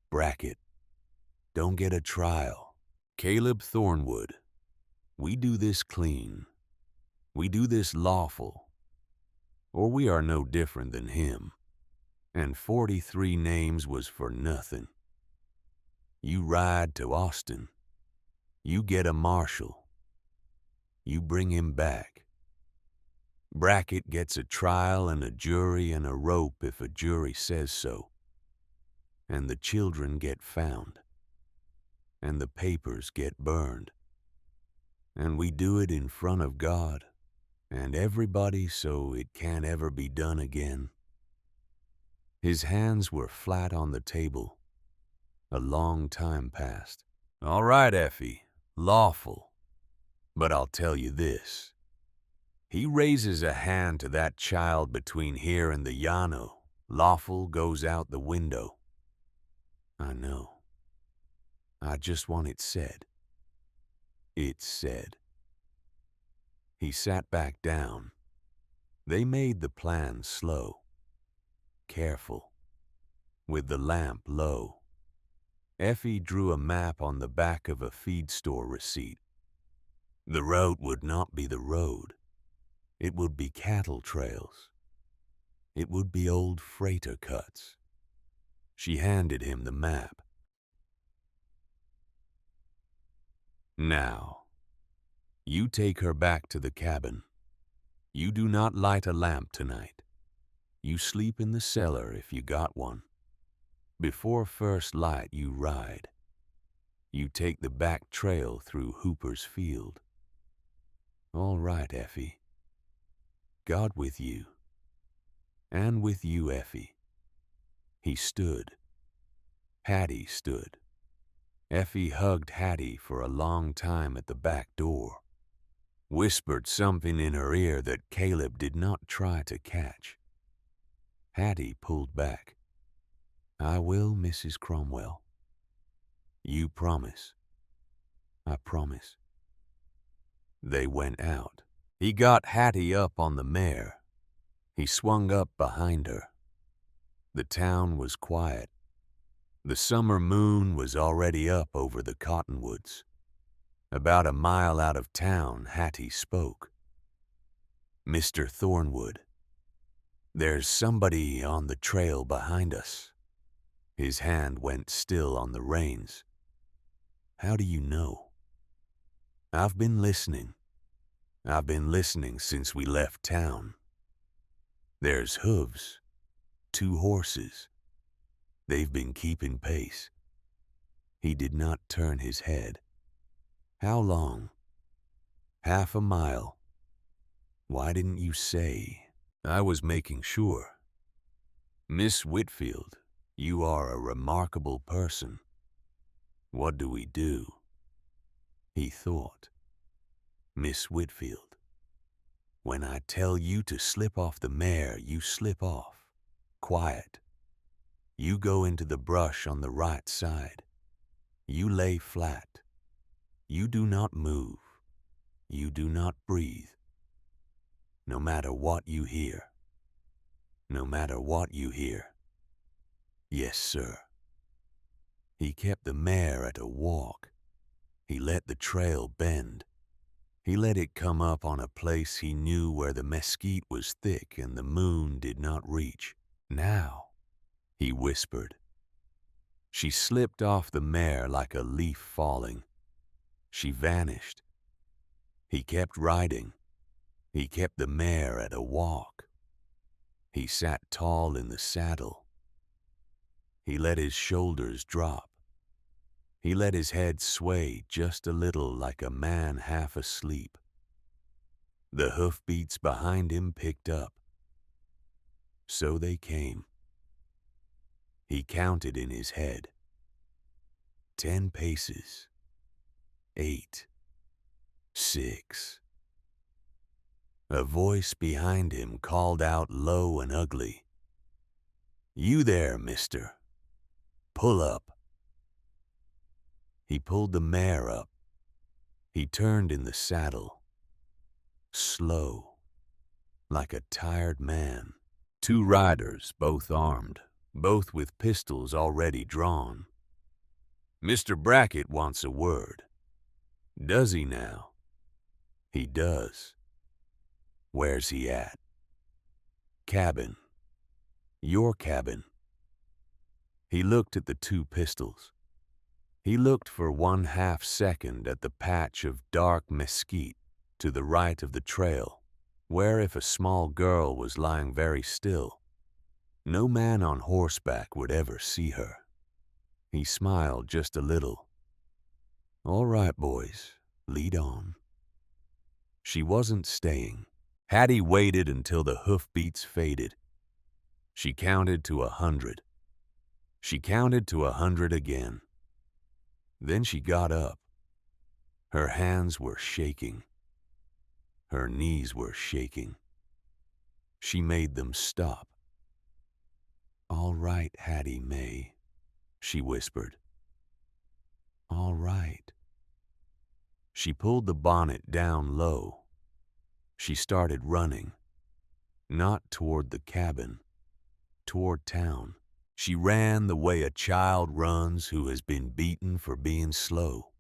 Brackett, don't get a trial. Caleb Thornwood, we do this clean. We do this lawful, or we are no different than him. And 43 names was for nothing. You ride to Austin. You get a marshal. You bring him back. Brackett gets a trial and a jury and a rope if a jury says so. And the children get found. And the papers get burned. And we do it in front of God and everybody so it can't ever be done again." His hands were flat on the table. A long time passed. "All right, Effie, lawful. But I'll tell you this. He raises a hand to that child between here and the Llano. Lawful goes out the window." "I know. I just want it said." "It's said." He sat back down. They made the plan slow, careful, with the lamp low. Effie drew a map on the back of a feed store receipt. The road would not be the road. It would be cattle trails. It would be old freighter cuts. She handed him the map. Now, you take her back to the cabin. You do not light a lamp tonight. You sleep in the cellar if you got one. Before first light, you ride. You take the back trail through Hooper's field. All right, Effie. God with you. And with you, Effie. He stood. Hattie stood. Effie hugged Hattie for a long time at the back door, whispered something in her ear that Caleb did not try to catch. Hattie pulled back. I will, Mrs. Cromwell. You promise. I promise. They went out. He got Hattie up on the mare. He swung up behind her. The town was quiet. The summer moon was already up over the cottonwoods. About a mile out of town, Hattie spoke. Mr. Thornwood, there's somebody on the trail behind us. His hand went still on the reins. How do you know? I've been listening. I've been listening since we left town. There's hooves, 2 horses. They've been keeping pace. He did not turn his head. How long? Half a mile. Why didn't you say? I was making sure. Miss Whitfield, you are a remarkable person. What do we do? He thought. Miss Whitfield, when I tell you to slip off the mare, you slip off. Quiet. You go into the brush on the right side. You lay flat. You do not move. You do not breathe. No matter what you hear. No matter what you hear. Yes, sir. He kept the mare at a walk. He let the trail bend. He let it come up on a place he knew where the mesquite was thick and the moon did not reach. Now, he whispered. She slipped off the mare like a leaf falling. She vanished. He kept riding. He kept the mare at a walk. He sat tall in the saddle. He let his shoulders drop. He let his head sway just a little like a man half asleep. The hoofbeats behind him picked up. So they came. He counted in his head. 10 paces. 8. 6. A voice behind him called out low and ugly. You there, mister. Pull up. He pulled the mare up. He turned in the saddle. Slow, like a tired man. 2 riders, both armed, both with pistols already drawn. Mr. Brackett wants a word. Does he now? He does. Where's he at? Cabin. Your cabin. He looked at the 2 pistols. He looked for 1/2 second at the patch of dark mesquite to the right of the trail, where if a small girl was lying very still, no man on horseback would ever see her. He smiled just a little. All right, boys, lead on. She wasn't staying. Hattie waited until the hoofbeats faded. She counted to 100. She counted to 100 again. Then she got up. Her hands were shaking. Her knees were shaking. She made them stop. All right, Hattie Mae, she whispered. All right. She pulled the bonnet down low. She started running, not toward the cabin, toward town. She ran the way a child runs who has been beaten for being slow.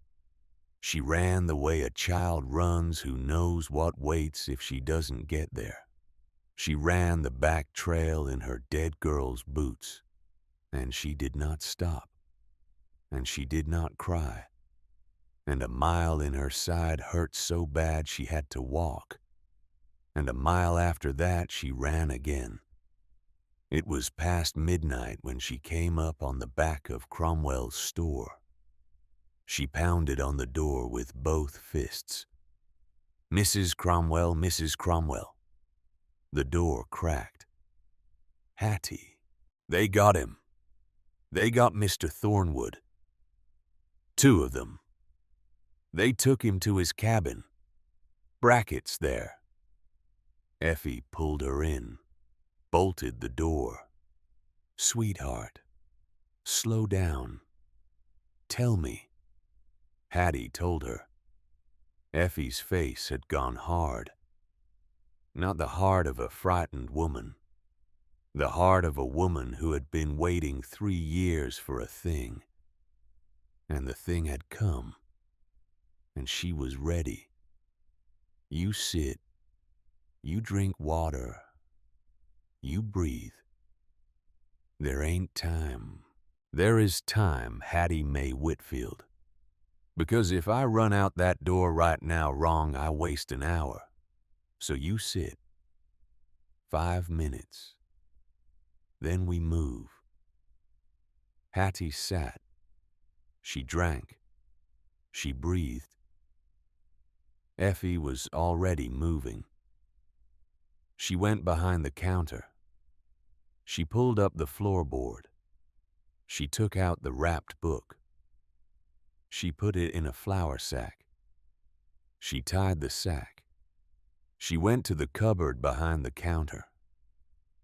She ran the way a child runs who knows what waits if she doesn't get there. She ran the back trail in her dead girl's boots, and she did not stop, and she did not cry, and a mile in her side hurt so bad she had to walk, and a mile after that she ran again. It was past midnight when she came up on the back of Cromwell's store. She pounded on the door with both fists. "Mrs. Cromwell, Mrs. Cromwell." The door cracked. "Hattie, they got him. They got Mr. Thornwood. 2 of them. They took him to his cabin. Brackett's there." Effie pulled her in, bolted the door. "Sweetheart, slow down. Tell me." Hattie told her. Effie's face had gone hard. Not the heart of a frightened woman. The heart of a woman who had been waiting 3 years for a thing. And the thing had come. And she was ready. "You sit. You drink water. You breathe. There ain't time. There is time, Hattie Mae Whitfield. Because if I run out that door right now wrong, I waste an hour. So you sit. 5 minutes. Then we move." Hattie sat. She drank. She breathed. Effie was already moving. She went behind the counter. She pulled up the floorboard. She took out the wrapped book. She put it in a flour sack. She tied the sack. She went to the cupboard behind the counter.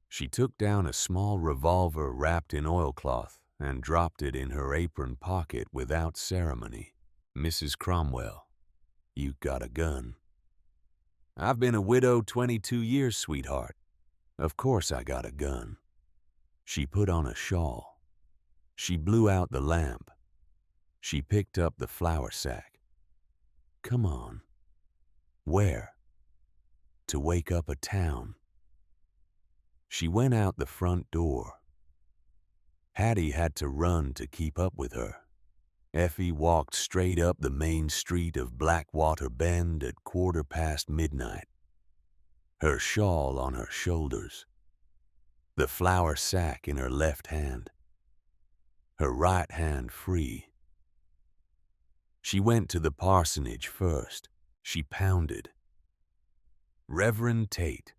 She took down a small revolver wrapped in oilcloth and dropped it in her apron pocket without ceremony. "Mrs. Cromwell, you got a gun." "I've been a widow 22 years, sweetheart. Of course I got a gun." She put on a shawl. She blew out the lamp. She picked up the flour sack. "Come on." "Where?" "To wake up a town." She went out the front door. Hattie had to run to keep up with her. Effie walked straight up the main street of Blackwater Bend at midnight, her shawl on her shoulders, the flour sack in her left hand, her right hand free. She went to the parsonage first. She pounded. "Reverend Tate,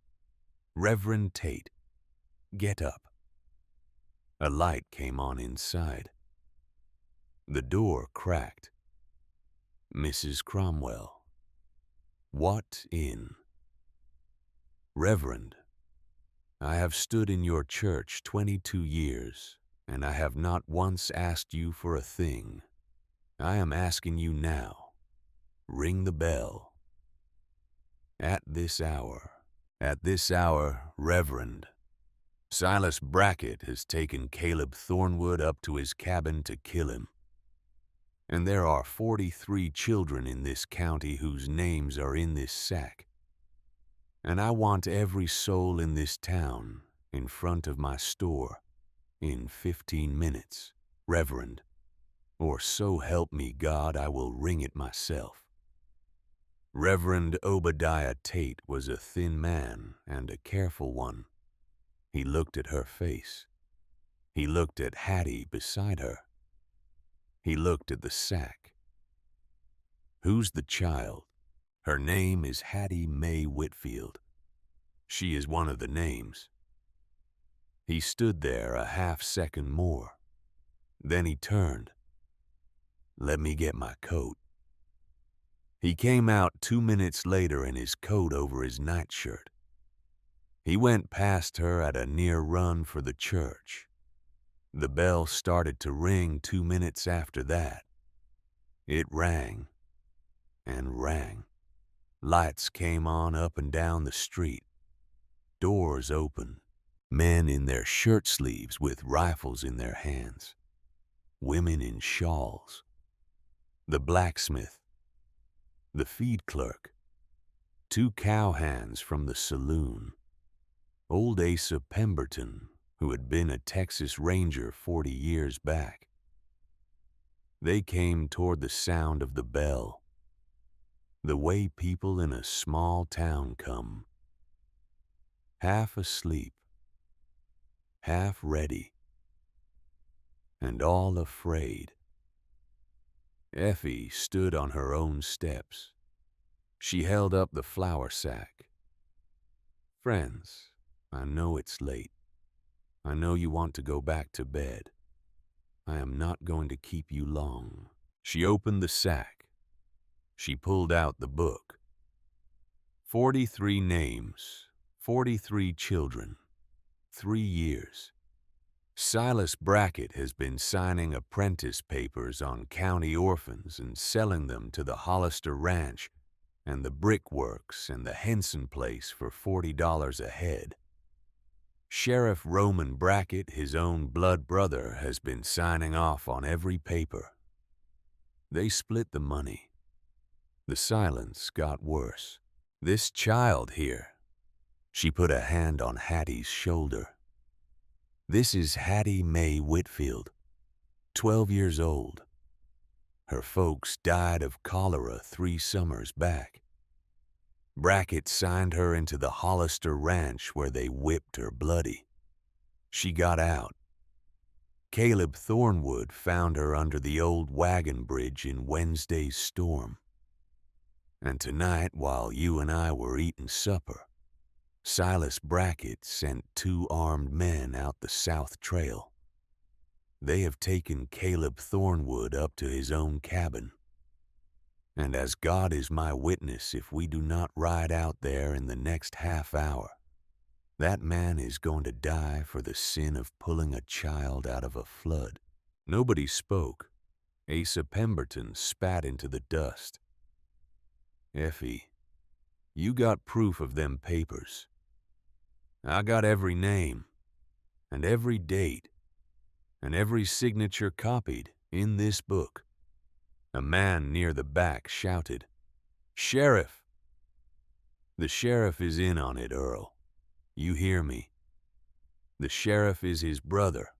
Reverend Tate, get up." A light came on inside. The door cracked. "Mrs. Cromwell." "What in?" "Reverend, I have stood in your church 22 years, and I have not once asked you for a thing. I am asking you now. Ring the bell." At this hour, Reverend, Silas Brackett has taken Caleb Thornwood up to his cabin to kill him. And there are 43 children in this county whose names are in this sack. And I want every soul in this town in front of my store in 15 minutes, Reverend, or so help me God, I will ring it myself. Reverend Obadiah Tate was a thin man and a careful one. He looked at her face. He looked at Hattie beside her. He looked at the sack. "Who's the child?" "Her name is Hattie Mae Whitfield. She is one of the names." He stood there a half-second more. Then he turned. "Let me get my coat." He came out 2 minutes later in his coat over his nightshirt. He went past her at a near run for the church. The bell started to ring 2 minutes after that. It rang and rang. Lights came on up and down the street. Doors opened. Men in their shirt sleeves with rifles in their hands. Women in shawls. The blacksmith. The feed clerk. 2 cowhands from the saloon. Old Asa Pemberton, who had been a Texas Ranger 40 years back. They came toward the sound of the bell, the way people in a small town come, half asleep, half ready, and all afraid. Effie stood on her own steps. She held up the flour sack. "Friends, I know it's late. I know you want to go back to bed. I am not going to keep you long." She opened the sack. She pulled out the book. 43 names, 43 children, 3 years. Silas Brackett has been signing apprentice papers on county orphans and selling them to the Hollister Ranch and the Brickworks and the Henson Place for $40 a head. Sheriff Roman Brackett, his own blood brother, has been signing off on every paper. They split the money. The silence got worse. "This child here," she put a hand on Hattie's shoulder. "This is Hattie Mae Whitfield, 12 years old. Her folks died of cholera 3 summers back. Brackett signed her into the Hollister Ranch where they whipped her bloody. She got out. Caleb Thornwood found her under the old wagon bridge in Wednesday's storm. And tonight, while you and I were eating supper, Silas Brackett sent 2 armed men out the South Trail. They have taken Caleb Thornwood up to his own cabin. And as God is my witness, if we do not ride out there in the next half hour, that man is going to die for the sin of pulling a child out of a flood." Nobody spoke. Asa Pemberton spat into the dust. "Effie, you got proof of them papers. I got every name, and every date, and every signature copied in this book." A man near the back shouted, "Sheriff!" "The sheriff is in on it, Earl. You hear me? The sheriff is his brother."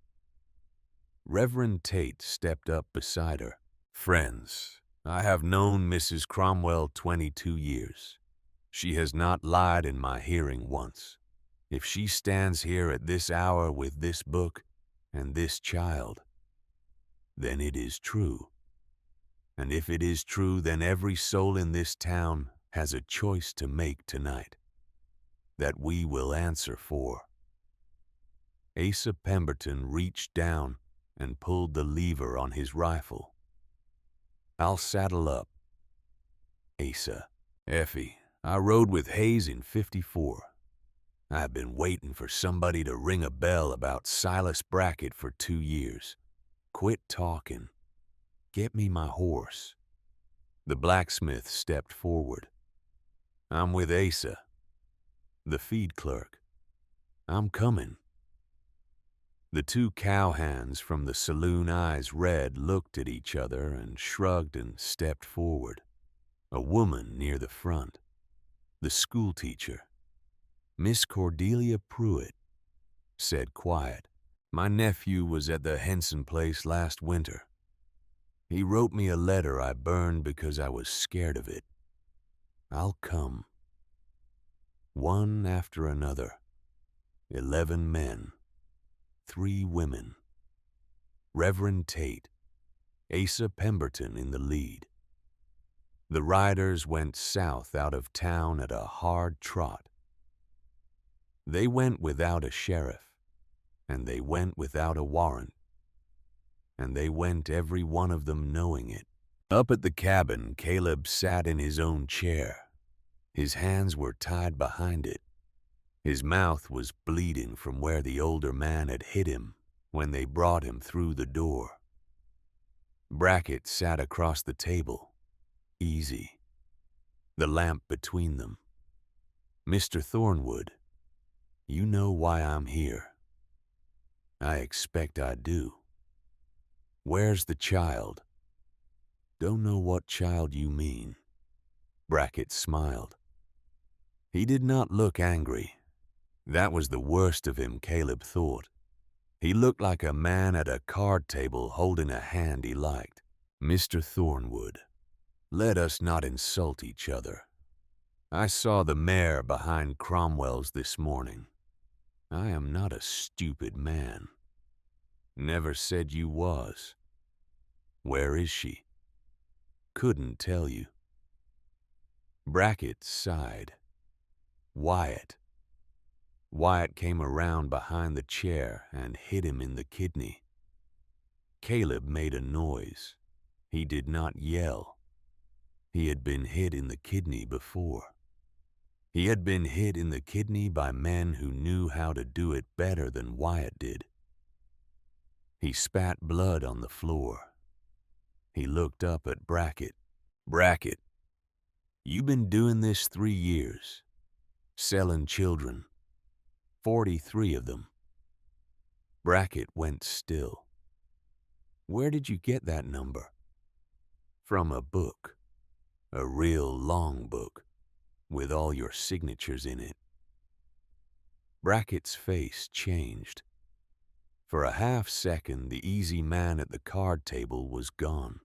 Reverend Tate stepped up beside her. "Friends, I have known Mrs. Cromwell 22 years. She has not lied in my hearing once. If she stands here at this hour with this book and this child, then it is true. And if it is true, then every soul in this town has a choice to make tonight that we will answer for." Asa Pemberton reached down and pulled the lever on his rifle. "I'll saddle up." "Asa." "Effie, I rode with Hayes in '54. I've been waiting for somebody to ring a bell about Silas Brackett for 2 years. Quit talking. Get me my horse." The blacksmith stepped forward. "I'm with Asa." The feed clerk. "I'm coming." The 2 cowhands from the saloon, eyes red, looked at each other and shrugged and stepped forward. A woman near the front. The schoolteacher. Miss Cordelia Pruitt said quiet, "My nephew was at the Henson place last winter. He wrote me a letter I burned because I was scared of it. I'll come." One after another. 11 men. 3 women. Reverend Tate. Asa Pemberton in the lead. The riders went south out of town at a hard trot. They went without a sheriff, and they went without a warrant, and they went every one of them knowing it. Up at the cabin, Caleb sat in his own chair. His hands were tied behind it. His mouth was bleeding from where the older man had hit him when they brought him through the door. Brackett sat across the table, easy, the lamp between them. Mr. Thornwood, You know why I'm here. I expect I do. Where's the child? Don't know what child you mean. Brackett smiled. He did not look angry. That was the worst of him, Caleb thought. He looked like a man at a card table holding a hand he liked. Mr. Thornwood, let us not insult each other. I saw the mare behind Cromwell's this morning. I am not a stupid man. Never said you was. Where is she? Couldn't tell you. Brackett sighed. Wyatt. Wyatt came around behind the chair and hit him in the kidney. Caleb made a noise. He did not yell. He had been hit in the kidney before. He had been hit in the kidney by men who knew how to do it better than Wyatt did. He spat blood on the floor. He looked up at Brackett. Brackett, you've been doing this 3 years, selling children, 43 of them. Brackett went still. Where did you get that number? From a book, a real long book, with all your signatures in it. Brackett's face changed. For a half-second, the easy man at the card table was gone.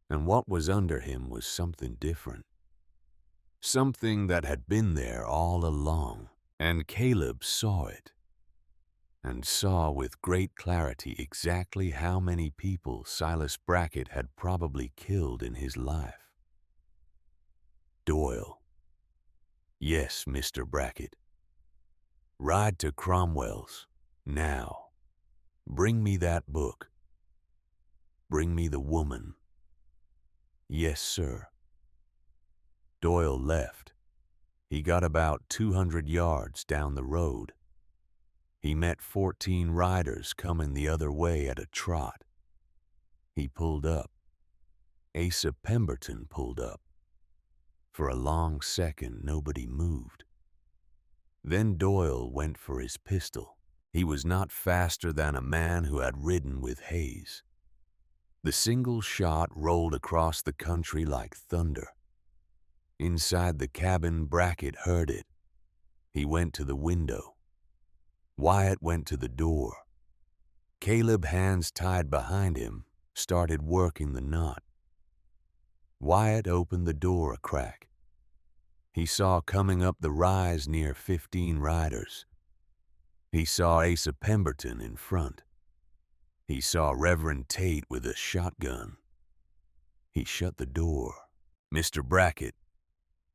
And what was under him was something different. Something that had been there all along, and Caleb saw it. And saw with great clarity exactly how many people Silas Brackett had probably killed in his life. Doyle. Yes, Mr. Brackett. Ride to Cromwell's, now. Bring me that book. Bring me the woman. Yes, sir. Doyle left. He got about 200 yards down the road. He met 14 riders coming the other way at a trot. He pulled up. Asa Pemberton pulled up. For a long second, nobody moved. Then Doyle went for his pistol. He was not faster than a man who had ridden with Hayes. The single shot rolled across the country like thunder. Inside the cabin, Brackett heard it. He went to the window. Wyatt went to the door. Caleb, hands tied behind him, started working the knot. Wyatt opened the door a crack. He saw coming up the rise near 15 riders. He saw Asa Pemberton in front. He saw Reverend Tate with a shotgun. He shut the door. Mr. Brackett,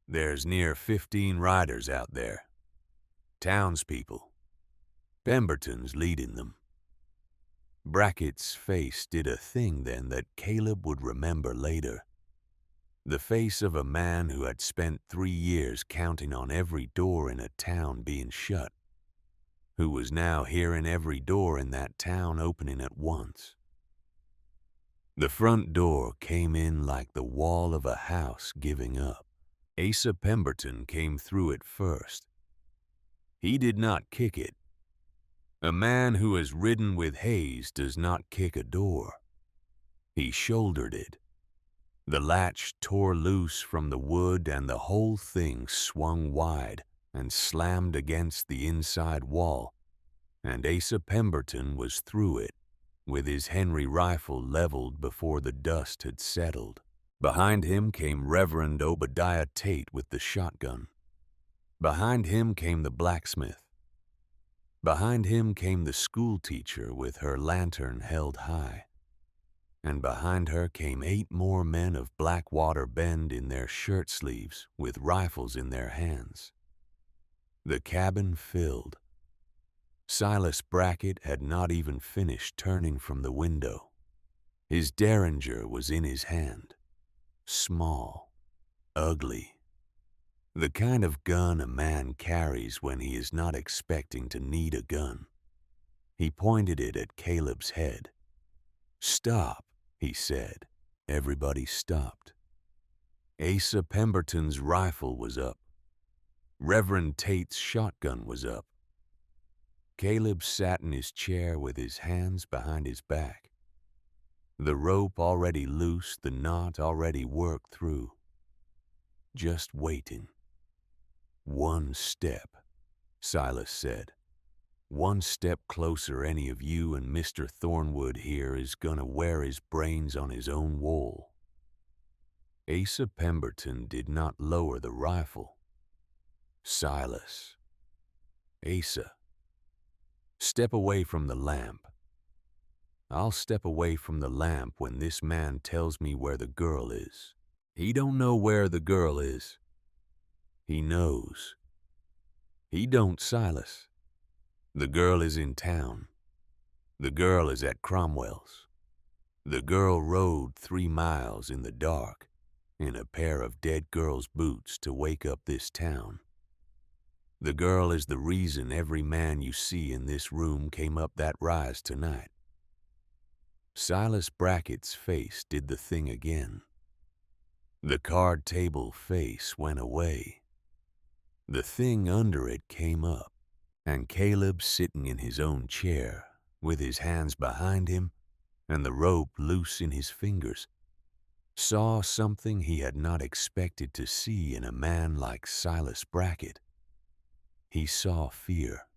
there's near 15 riders out there. Townspeople. Pemberton's leading them. Brackett's face did a thing then that Caleb would remember later. The face of a man who had spent 3 years counting on every door in a town being shut, who was now hearing every door in that town opening at once. The front door came in like the wall of a house giving up. Asa Pemberton came through it first. He did not kick it. A man who has ridden with Hayes does not kick a door. He shouldered it. The latch tore loose from the wood and the whole thing swung wide and slammed against the inside wall, and Asa Pemberton was through it, with his Henry rifle leveled before the dust had settled. Behind him came Reverend Obadiah Tate with the shotgun. Behind him came the blacksmith. Behind him came the schoolteacher with her lantern held high. And behind her came 8 more men of Blackwater Bend in their shirt sleeves with rifles in their hands. The cabin filled. Silas Brackett had not even finished turning from the window. His derringer was in his hand. Small, ugly. The kind of gun a man carries when he is not expecting to need a gun. He pointed it at Caleb's head. "Stop," he said. Everybody stopped. Asa Pemberton's rifle was up. Reverend Tate's shotgun was up. Caleb sat in his chair with his hands behind his back. The rope already loose, the knot already worked through. Just waiting. "One step," Silas said. "One step closer any of you and Mr. Thornwood here is gonna wear his brains on his own wool." Asa Pemberton did not lower the rifle. "Silas. Asa. Step away from the lamp. I'll step away from the lamp when this man tells me where the girl is. He don't know where the girl is. He knows. He don't, Silas. The girl is in town. The girl is at Cromwell's. The girl rode 3 miles in the dark in a pair of dead girl's boots to wake up this town. The girl is the reason every man you see in this room came up that rise tonight." Silas Brackett's face did the thing again. The card table face went away. The thing under it came up, and Caleb, sitting in his own chair, with his hands behind him and the rope loose in his fingers, saw something he had not expected to see in a man like Silas Brackett. He saw fear.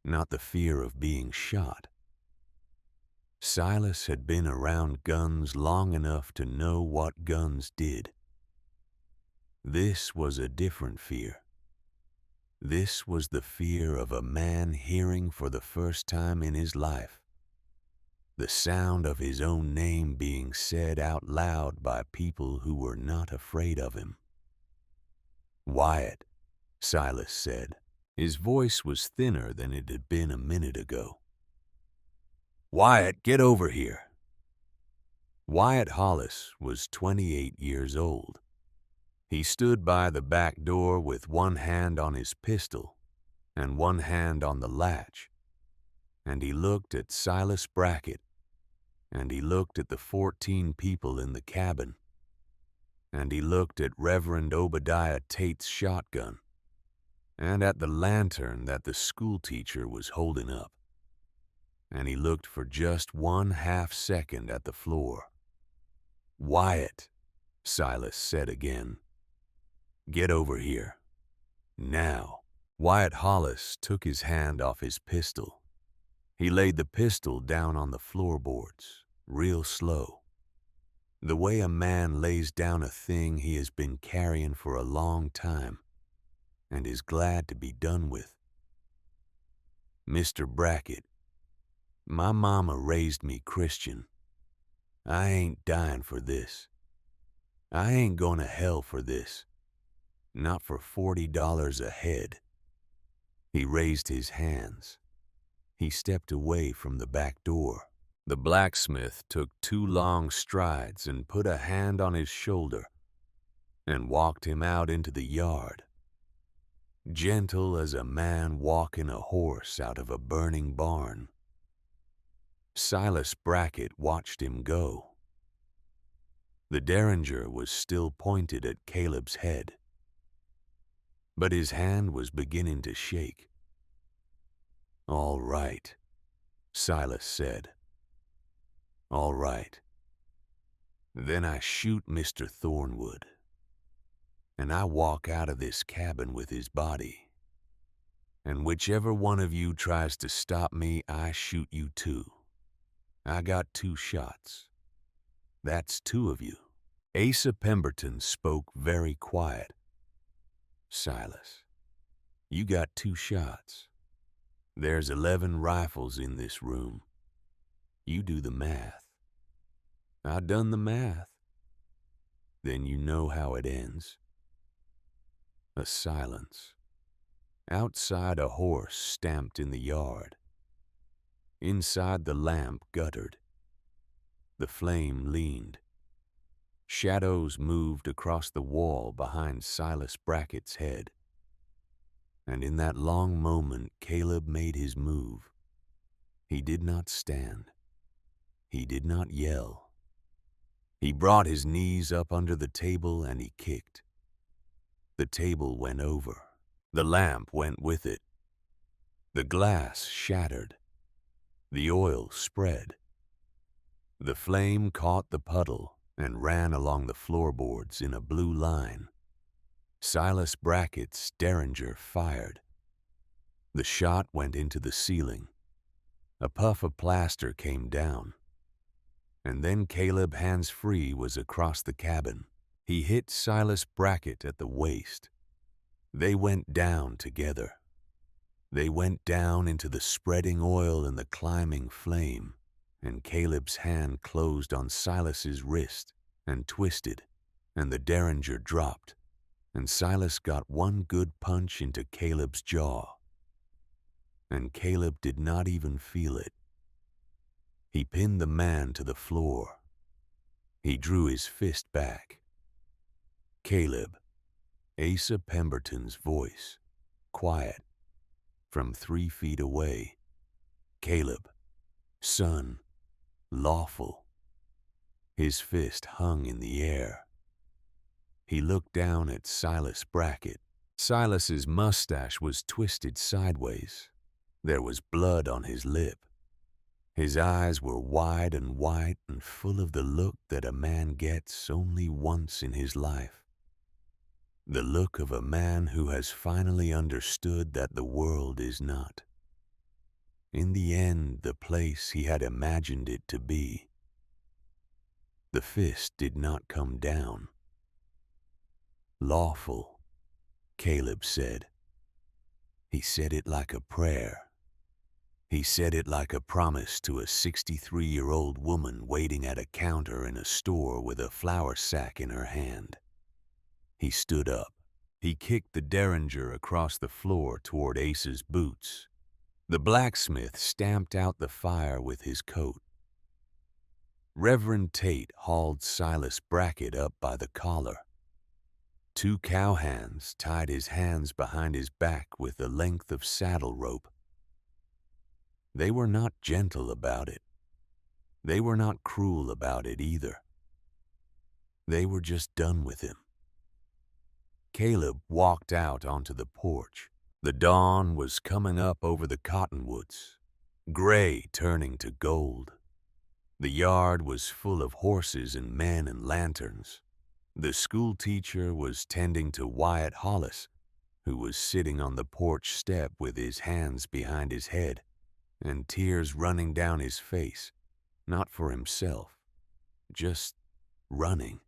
Not the fear of being shot. Silas had been around guns long enough to know what guns did. This was a different fear. This was the fear of a man hearing for the first time in his life the sound of his own name being said out loud by people who were not afraid of him. "Wyatt," Silas said. His voice was thinner than it had been a minute ago. "Wyatt, get over here." Wyatt Hollis was 28 years old. He stood by the back door with one hand on his pistol and one hand on the latch, and he looked at Silas Brackett, and he looked at the 14 people in the cabin, and he looked at Reverend Obadiah Tate's shotgun, and at the lantern that the schoolteacher was holding up, and he looked for just 1/2 second at the floor. "Wyatt," Silas said again. "Get over here. Now." Wyatt Hollis took his hand off his pistol. He laid the pistol down on the floorboards, real slow, the way a man lays down a thing he has been carrying for a long time and is glad to be done with. "Mr. Brackett, my mama raised me Christian. I ain't dying for this. I ain't going to hell for this. Not for $40 a head." He raised his hands. He stepped away from the back door. The blacksmith took 2 long strides and put a hand on his shoulder and walked him out into the yard, gentle as a man walking a horse out of a burning barn. Silas Brackett watched him go. The derringer was still pointed at Caleb's head, but his hand was beginning to shake. "All right," Silas said. "All right. Then I shoot Mr. Thornwood, and I walk out of this cabin with his body. And whichever one of you tries to stop me, I shoot you too. I got 2 shots. That's 2 of you." Asa Pemberton spoke very quiet. "Silas, you got 2 shots. There's 11 rifles in this room. You do the math." "I done the math." "Then you know how it ends." A silence. Outside, a horse stamped in the yard. Inside, the lamp guttered. The flame leaned. Shadows moved across the wall behind Silas Brackett's head. And in that long moment, Caleb made his move. He did not stand. He did not yell. He brought his knees up under the table and he kicked. The table went over. The lamp went with it. The glass shattered. The oil spread. The flame caught the puddle and ran along the floorboards in a blue line. Silas Brackett's Derringer fired. The shot went into the ceiling. A puff of plaster came down. And then Caleb, hands free, was across the cabin. He hit Silas Brackett at the waist. They went down together. They went down into the spreading oil and the climbing flame, and Caleb's hand closed on Silas's wrist and twisted, and the Derringer dropped, and Silas got one good punch into Caleb's jaw. And Caleb did not even feel it. He pinned the man to the floor. He drew his fist back. Caleb, Asa Pemberton's voice, quiet, from 3 feet away. Caleb, son, lawful. His fist hung in the air. He looked down at Silas Brackett. Silas's mustache was twisted sideways. There was blood on his lip. His eyes were wide and white and full of the look that a man gets only once in his life. The look of a man who has finally understood that the world is not, in the end, the place he had imagined it to be. The fist did not come down. Lawful, Caleb said. He said it like a prayer. He said it like a promise to a 63-year-old woman waiting at a counter in a store with a flour sack in her hand. He stood up. He kicked the Derringer across the floor toward Asa's boots. The blacksmith stamped out the fire with his coat. Reverend Tate hauled Silas Brackett up by the collar. 2 cowhands tied his hands behind his back with a length of saddle rope. They were not gentle about it. They were not cruel about it either. They were just done with him. Caleb walked out onto the porch. The dawn was coming up over the cottonwoods, gray turning to gold. The yard was full of horses and men and lanterns. The school teacher was tending to Wyatt Hollis, who was sitting on the porch step with his hands behind his head and tears running down his face, not for himself, just running.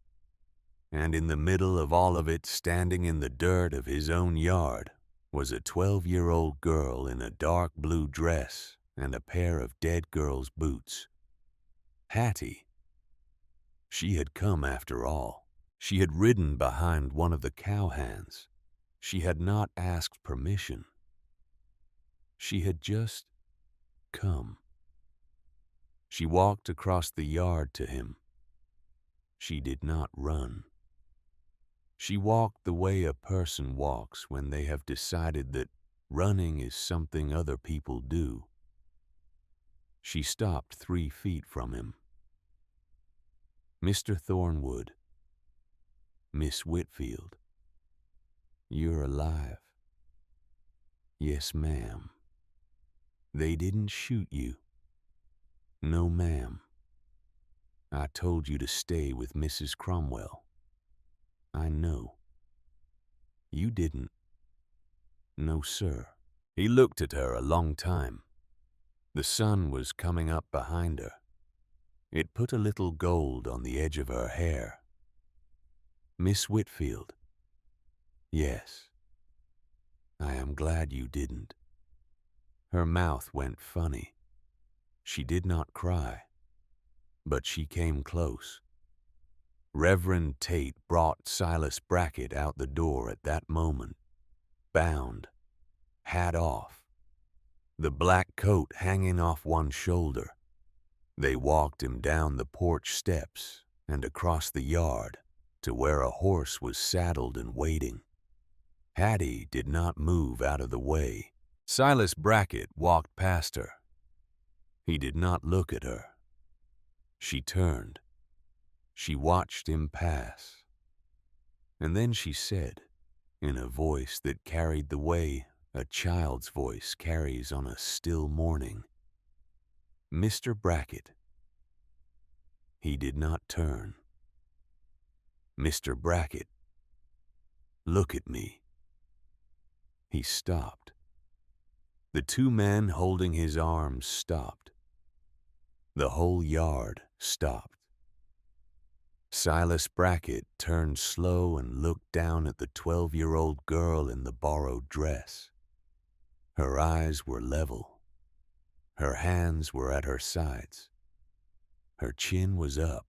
And in the middle of all of it, standing in the dirt of his own yard, was a 12-year-old girl in a dark blue dress and a pair of dead girl's boots. Hattie. She had come after all. She had ridden behind one of the cowhands. She had not asked permission. She had just come. She walked across the yard to him. She did not run. She walked the way a person walks when they have decided that running is something other people do. She stopped 3 feet from him. Mr. Thornwood, Miss Whitfield, you're alive. Yes, ma'am. They didn't shoot you. No, ma'am. I told you to stay with Mrs. Cromwell. I know. You didn't. No, sir. He looked at her a long time. The sun was coming up behind her. It put a little gold on the edge of her hair. Miss Whitfield. Yes. I am glad you didn't. Her mouth went funny. She did not cry, but she came close. Reverend Tate brought Silas Brackett out the door at that moment, bound, hat off, the black coat hanging off one shoulder. They walked him down the porch steps and across the yard to where a horse was saddled and waiting. Hattie did not move out of the way. Silas Brackett walked past her. He did not look at her. She turned. She watched him pass. And then she said, in a voice that carried the way a child's voice carries on a still morning. "Mr. Brackett." He did not turn. "Mr. Brackett, look at me." He stopped. The two men holding his arms stopped. The whole yard stopped. Silas Brackett turned slow and looked down at the 12-year-old girl in the borrowed dress. Her eyes were level. Her hands were at her sides. Her chin was up.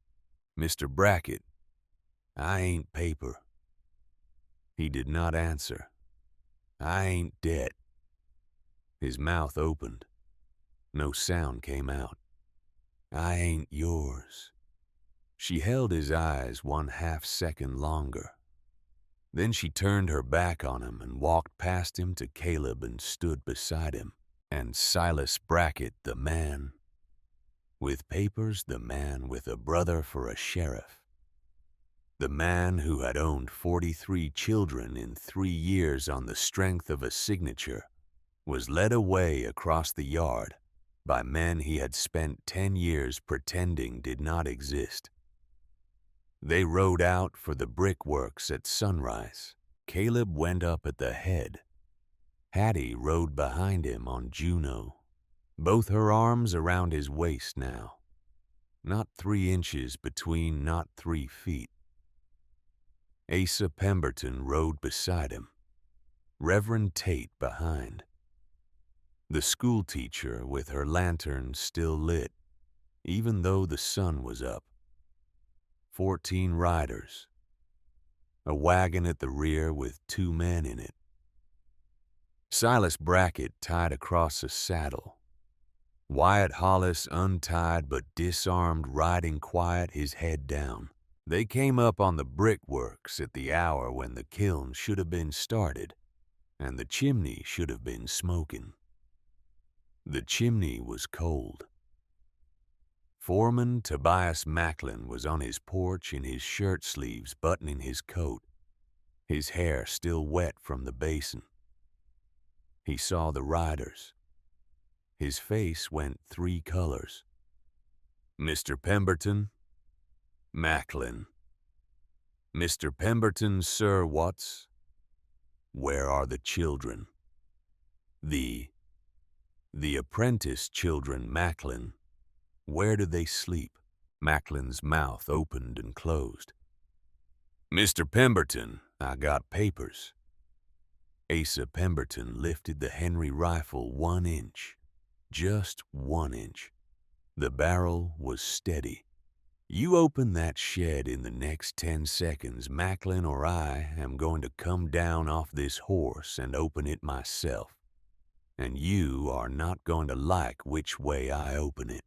"Mr. Brackett, I ain't paper." He did not answer. "I ain't debt." His mouth opened. No sound came out. "I ain't yours." She held his eyes 1/2 second longer. Then she turned her back on him and walked past him to Caleb and stood beside him. And Silas Brackett, the man with papers, the man with a brother for a sheriff, the man who had owned 43 children in 3 years on the strength of a signature, was led away across the yard by men he had spent 10 years pretending did not exist. They rode out for the brickworks at sunrise. Caleb went up at the head. Hattie rode behind him on Juno, both her arms around his waist now. Not 3 inches between, not 3 feet. Asa Pemberton rode beside him, Reverend Tate behind. The schoolteacher with her lantern still lit, even though the sun was up. 14 riders. A wagon at the rear with 2 men in it. Silas Brackett tied across a saddle. Wyatt Hollis untied but disarmed, riding quiet, his head down. They came up on the brickworks at the hour when the kiln should have been started and the chimney should have been smoking. The chimney was cold. Foreman Tobias Macklin was on his porch in his shirt sleeves buttoning his coat, his hair still wet from the basin. He saw the riders. His face went 3 colors. "Mr. Pemberton?" "Macklin." "Mr. Pemberton, sir, what's?" "Where are the children?" The apprentice children, Macklin. Where do they sleep?" Macklin's mouth opened and closed. "Mr. Pemberton, I got papers." Asa Pemberton lifted the Henry rifle 1 inch, just 1 inch. The barrel was steady. "You open that shed in the next 10 seconds, Macklin, or I am going to come down off this horse and open it myself. And you are not going to like which way I open it."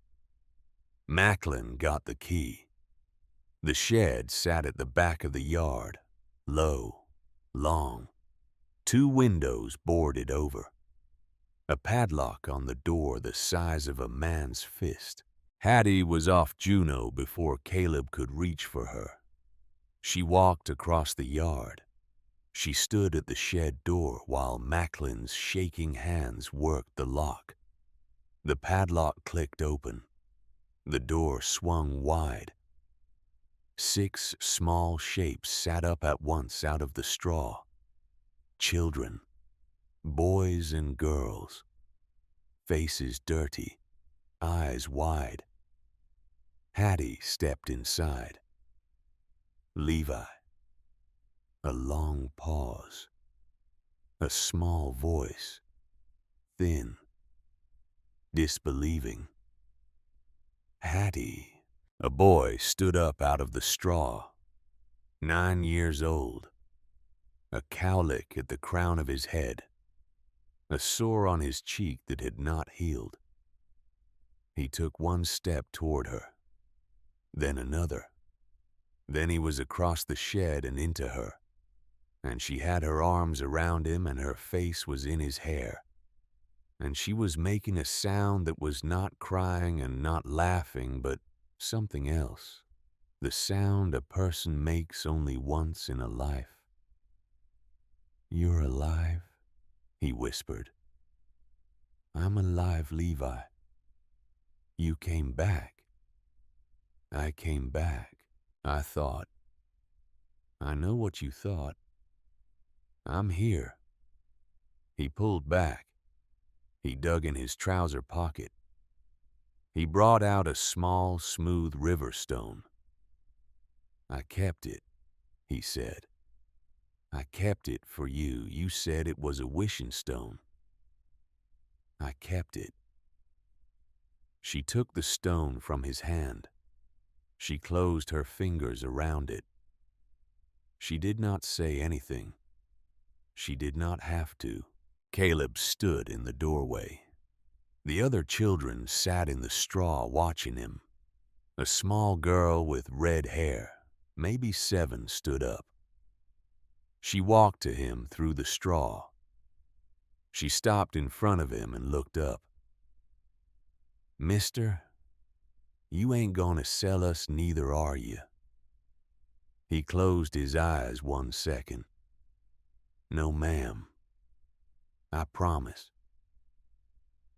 Macklin got the key. The shed sat at the back of the yard, low, long. 2 windows boarded over. A padlock on the door the size of a man's fist. Hattie was off Juno before Caleb could reach for her. She walked across the yard. She stood at the shed door while Macklin's shaking hands worked the lock. The padlock clicked open. The door swung wide. 6 small shapes sat up at once out of the straw. Children, boys and girls, faces dirty, eyes wide. Hattie stepped inside. Levi. A long pause. A small voice, thin, disbelieving. "Hattie." A boy stood up out of the straw, 9 years old. A cowlick at the crown of his head, a sore on his cheek that had not healed. He took 1 step toward her, then another. Then he was across the shed and into her, and she had her arms around him and her face was in his hair. And she was making a sound that was not crying and not laughing, but something else. The sound a person makes only once in a life. "You're alive?" he whispered. "I'm alive, Levi. You came back." "I came back," I thought. "I know what you thought. I'm here." He pulled back. He dug in his trouser pocket. He brought out a small, smooth river stone. "I kept it," he said. "I kept it for you. You said it was a wishing stone. I kept it." She took the stone from his hand. She closed her fingers around it. She did not say anything. She did not have to. Caleb stood in the doorway. The other children sat in the straw watching him. A small girl with red hair, maybe 7, stood up. She walked to him through the straw. She stopped in front of him and looked up. "Mister, you ain't gonna sell us, neither are you." He closed his eyes 1 second. "No, ma'am. I promise."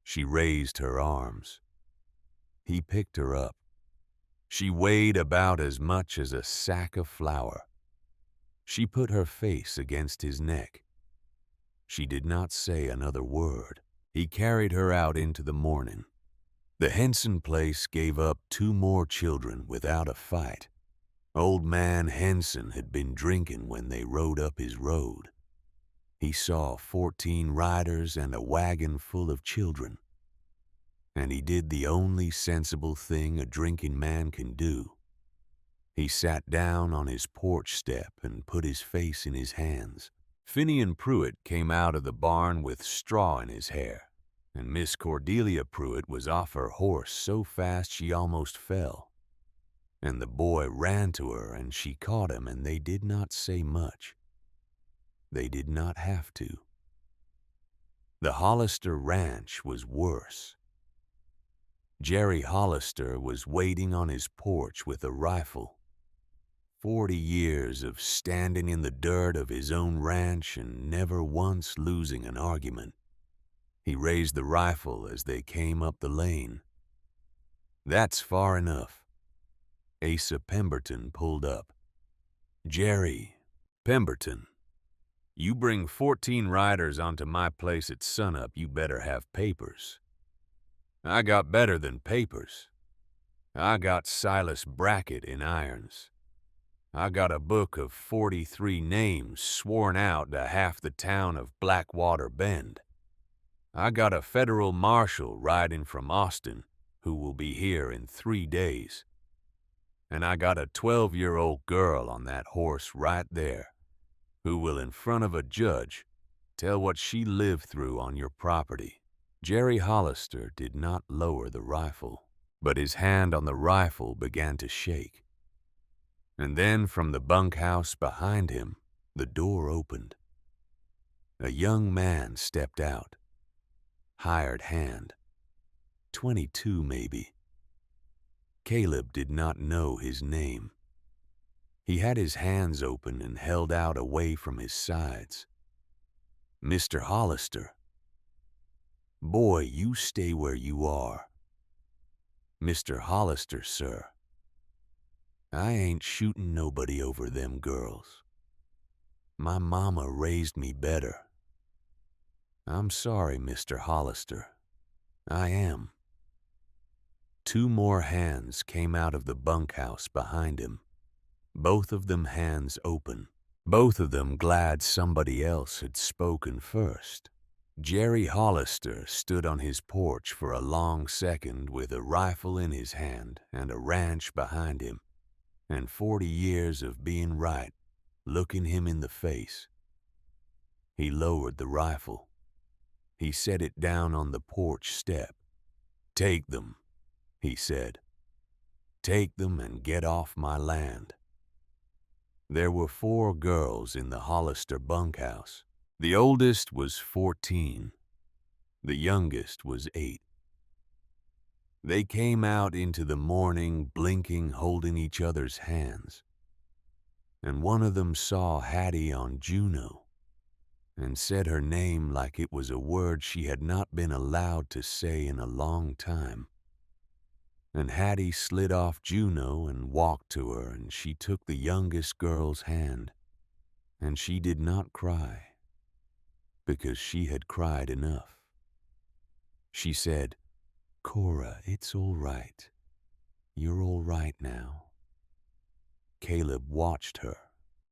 She raised her arms. He picked her up. She weighed about as much as a sack of flour. She put her face against his neck. She did not say another word. He carried her out into the morning. The Henson place gave up 2 more children without a fight. Old man Henson had been drinking when they rode up his road. He saw 14 riders and a wagon full of children. And he did the only sensible thing a drinking man can do. He sat down on his porch step and put his face in his hands. Finian Pruitt came out of the barn with straw in his hair, and Miss Cordelia Pruitt was off her horse so fast she almost fell. And the boy ran to her and she caught him, and they did not say much. They did not have to. The Hollister Ranch was worse. Jerry Hollister was waiting on his porch with a rifle. 40 years of standing in the dirt of his own ranch and never once losing an argument. He raised the rifle as they came up the lane. "That's far enough." Asa Pemberton pulled up. "Jerry, Pemberton, you bring 14 riders onto my place at sunup, you better have papers." "I got better than papers. I got Silas Brackett in irons. I got a book of 43 names sworn out to half the town of Blackwater Bend. I got a federal marshal riding from Austin who will be here in 3 days. And I got a 12-year-old girl on that horse right there who will, in front of a judge, tell what she lived through on your property." Jerry Hollister did not lower the rifle, but his hand on the rifle began to shake. And then from the bunkhouse behind him, the door opened. A young man stepped out. Hired hand. 22 maybe. Caleb did not know his name. He had his hands open and held out away from his sides. "Mr. Hollister." "Boy, you stay where you are." "Mr. Hollister, sir. I ain't shooting nobody over them girls. My mama raised me better. I'm sorry, Mr. Hollister. I am." 2 more hands came out of the bunkhouse behind him. Both of them hands open. Both of them glad somebody else had spoken first. Jerry Hollister stood on his porch for a long second with a rifle in his hand and a ranch behind him, and 40 years of being right looking him in the face. He lowered the rifle. He set it down on the porch step. "Take them," he said. "Take them and get off my land." There were 4 girls in the Hollister bunkhouse. The oldest was 14. The youngest was 8. They came out into the morning blinking, holding each other's hands. And one of them saw Hattie on Juneau. and said her name like it was a word she had not been allowed to say in a long time. And Hattie slid off Juno and walked to her, and she took the youngest girl's hand, and she did not cry, because she had cried enough. She said, "Cora, it's all right. You're all right now." Caleb watched her.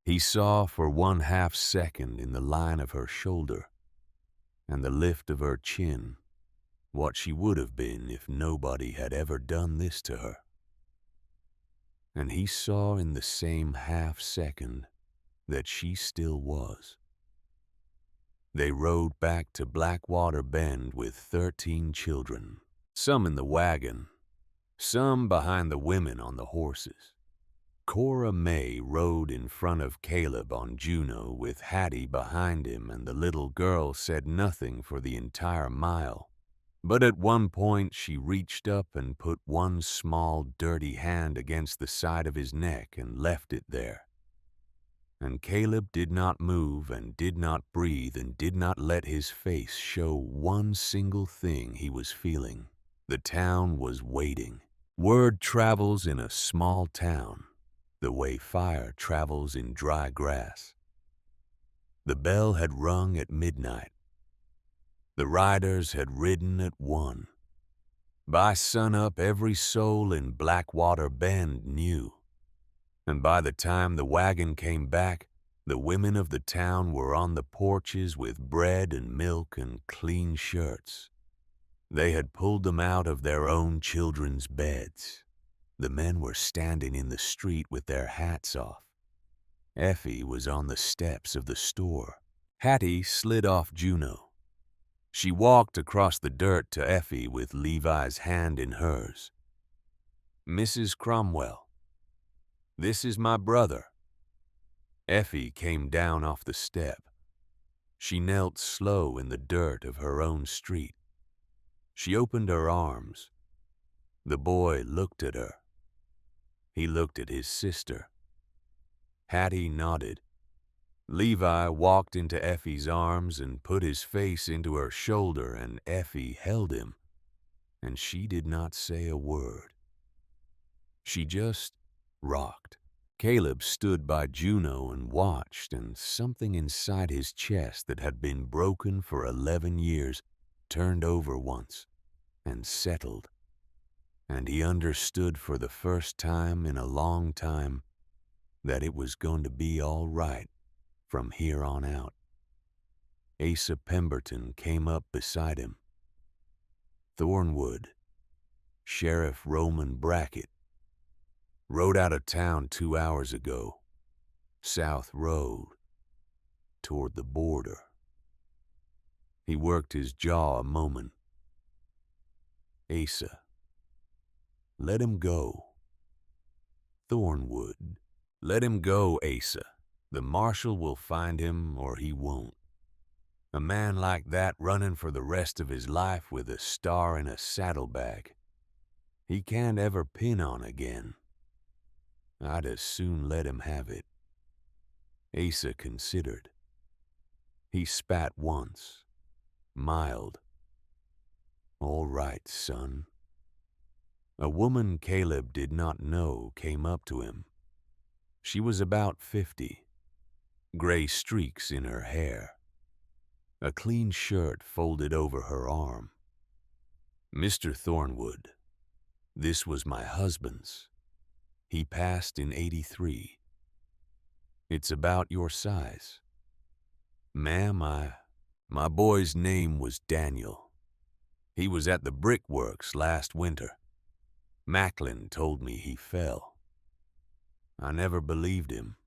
He saw for 1/2 second in the line of her shoulder and the lift of her chin what she would have been if nobody had ever done this to her. And he saw in the same 1/2 second that she still was. They rode back to Blackwater Bend with 13 children, some in the wagon, some behind the women on the horses. Cora May rode in front of Caleb on Juno with Hattie behind him, and the little girl said nothing for the entire mile. But at one point she reached up and put one small, dirty hand against the side of his neck and left it there. And Caleb did not move and did not breathe and did not let his face show one single thing he was feeling. The town was waiting. Word travels in a small town the way fire travels in dry grass. The bell had rung at midnight. The riders had ridden at 1. By sunup, every soul in Blackwater Bend knew. And by the time the wagon came back, the women of the town were on the porches with bread and milk and clean shirts. They had pulled them out of their own children's beds. The men were standing in the street with their hats off. Effie was on the steps of the store. Hattie slid off Juno. She walked across the dirt to Effie with Levi's hand in hers. "Mrs. Cromwell, this is my brother." Effie came down off the step. She knelt slow in the dirt of her own street. She opened her arms. The boy looked at her. He looked at his sister. Hattie nodded. Levi walked into Effie's arms and put his face into her shoulder, and Effie held him, and she did not say a word. She just rocked. Caleb stood by Juno and watched, and something inside his chest that had been broken for 11 years turned over once and settled. And he understood for the first time in a long time that it was going to be all right from here on out. Asa Pemberton came up beside him. Thornwood, Sheriff Roman Brackett, rode out of town 2 hours ago, South Road, toward the border. He worked his jaw a moment. "Asa, let him go." "Thornwood, let him go, Asa. The marshal will find him or he won't. A man like that running for the rest of his life with a star in a saddlebag, he can't ever pin on again. I'd as soon let him have it." Asa considered. He spat once, mild. "All right, son." A woman Caleb did not know came up to him. She was about 50, gray streaks in her hair, a clean shirt folded over her arm. "Mr. Thornwood, this was my husband's. He passed in 83. It's about your size. Ma'am, my boy's name was Daniel. He was at the brickworks last winter. Macklin told me he fell. I never believed him.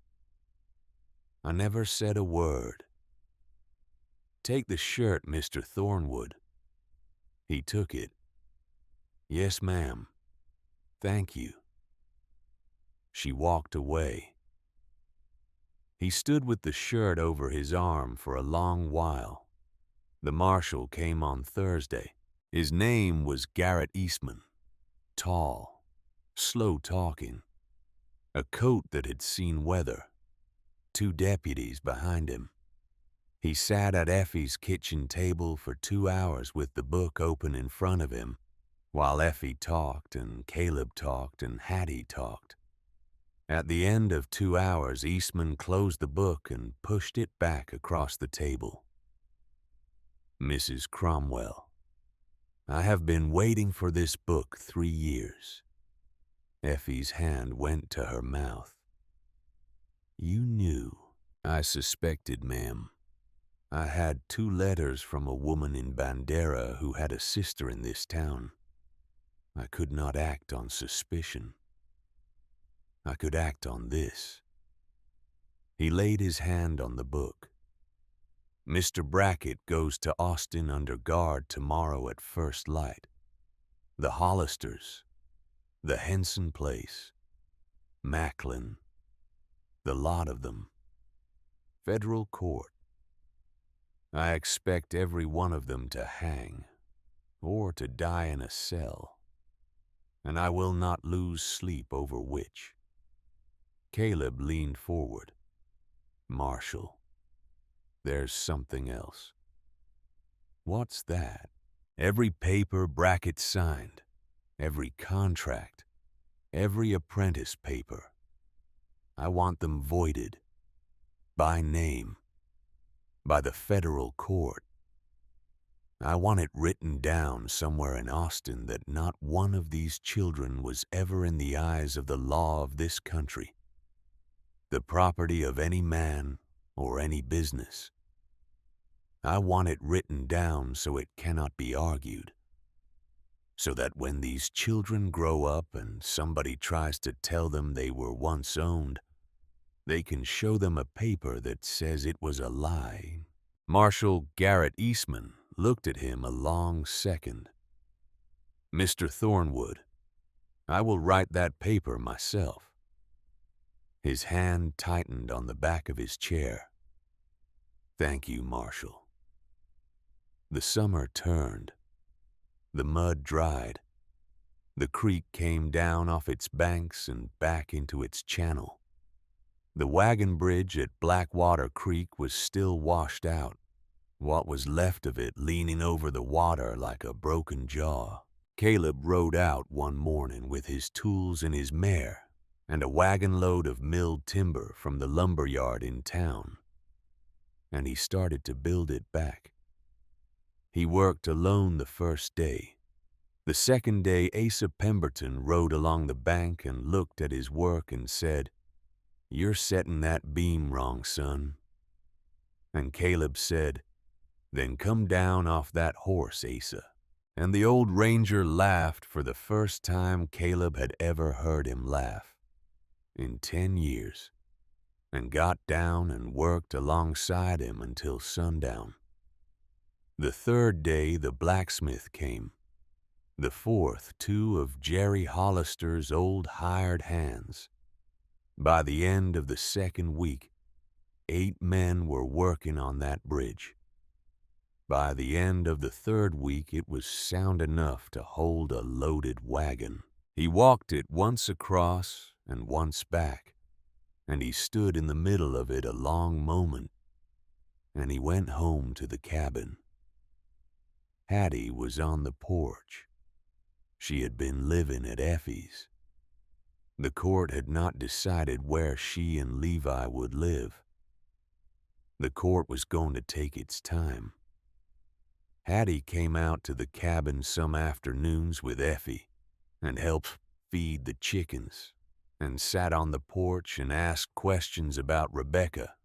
I never said a word. Take the shirt, Mr. Thornwood." He took it. "Yes, ma'am. Thank you." She walked away. He stood with the shirt over his arm for a long while. The marshal came on Thursday. His name was Garrett Eastman. Tall, slow-talking, a coat that had seen weather, 2 deputies behind him. He sat at Effie's kitchen table for 2 hours with the book open in front of him, while Effie talked and Caleb talked and Hattie talked. At the end of 2 hours, Eastman closed the book and pushed it back across the table. "Mrs. Cromwell, I have been waiting for this book 3 years. Effie's hand went to her mouth. "You knew." "I suspected, ma'am. I had 2 letters from a woman in Bandera who had a sister in this town. I could not act on suspicion. I could act on this." He laid his hand on the book. "Mr. Brackett goes to Austin under guard tomorrow at first light. The Hollisters, the Henson place, Macklin, the lot of them. Federal court. I expect every one of them to hang, or to die in a cell, and I will not lose sleep over which." Caleb leaned forward. "Marshal, there's something else." "What's that?" "Every paper Brackett signed, every contract, every apprentice paper. I want them voided, by name, by the federal court. I want it written down somewhere in Austin that not one of these children was ever in the eyes of the law of this country, the property of any man or any business. I want it written down so it cannot be argued, so that when these children grow up and somebody tries to tell them they were once owned, they can show them a paper that says it was a lie." Marshal Garrett Eastman looked at him a long second. "Mr. Thornwood, I will write that paper myself." His hand tightened on the back of his chair. "Thank you, Marshal." The summer turned. The mud dried. The creek came down off its banks and back into its channel. The wagon bridge at Blackwater Creek was still washed out, what was left of it leaning over the water like a broken jaw. Caleb rode out one morning with his tools and his mare and a wagon load of milled timber from the lumber yard in town, and he started to build it back. He worked alone the first day. The second day, Asa Pemberton rode along the bank and looked at his work and said, "You're setting that beam wrong, son." And Caleb said, "Then come down off that horse, Asa." And the old ranger laughed for the first time Caleb had ever heard him laugh in 10 years, and got down and worked alongside him until sundown. The third day the blacksmith came. The fourth, 2 of Jerry Hollister's old hired hands. By the end of the second week, 8 men were working on that bridge. By the end of the third week, it was sound enough to hold a loaded wagon. He walked it once across and once back, and he stood in the middle of it a long moment, and he went home to the cabin. Hattie was on the porch. She had been living at Effie's. The court had not decided where she and Levi would live. The court was going to take its time. Hattie came out to the cabin some afternoons with Effie and helped feed the chickens, and sat on the porch and asked questions about Rebecca.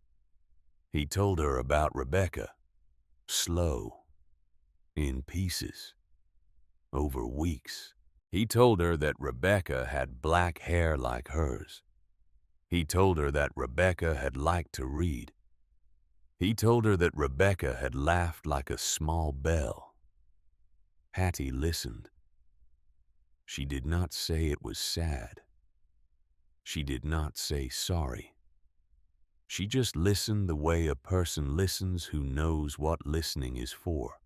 He told her about Rebecca, slow, in pieces, over weeks. He told her that Rebecca had black hair like hers. He told her that Rebecca had liked to read. He told her that Rebecca had laughed like a small bell. Hattie listened. She did not say it was sad. She did not say sorry. She just listened the way a person listens who knows what listening is for.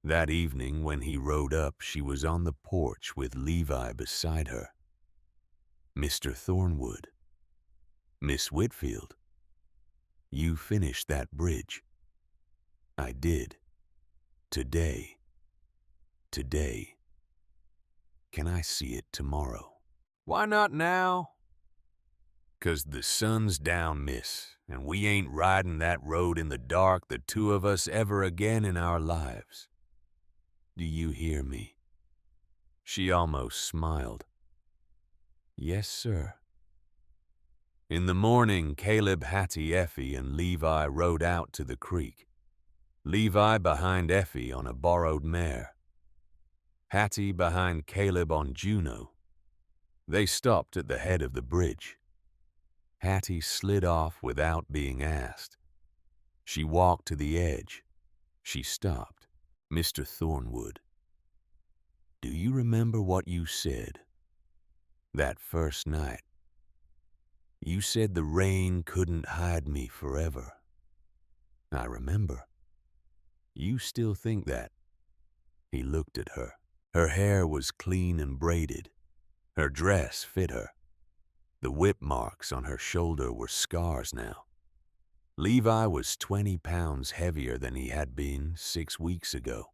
That evening, when he rode up, she was on the porch with Levi beside her. "Mr. Thornwood." "Miss Whitfield." You finished that bridge. I did. Today. Today. Can I see it tomorrow? Why not now? 'Cause the sun's down, miss, and we ain't riding that road in the dark, the two of us, ever again in our lives. Do you hear me? She almost smiled. Yes, sir. In the morning, Caleb, Hattie, Effie, and Levi rode out to the creek. Levi behind Effie on a borrowed mare. Hattie behind Caleb on Juno. They stopped at the head of the bridge. Hattie slid off without being asked. She walked to the edge. She stopped. Mr. Thornwood, do you remember what you said that first night? You said the rain couldn't hide me forever. I remember. You still think that? He looked at her. Her hair was clean and braided. Her dress fit her. The whip marks on her shoulder were scars now. Levi was 20 pounds heavier than he had been 6 weeks ago.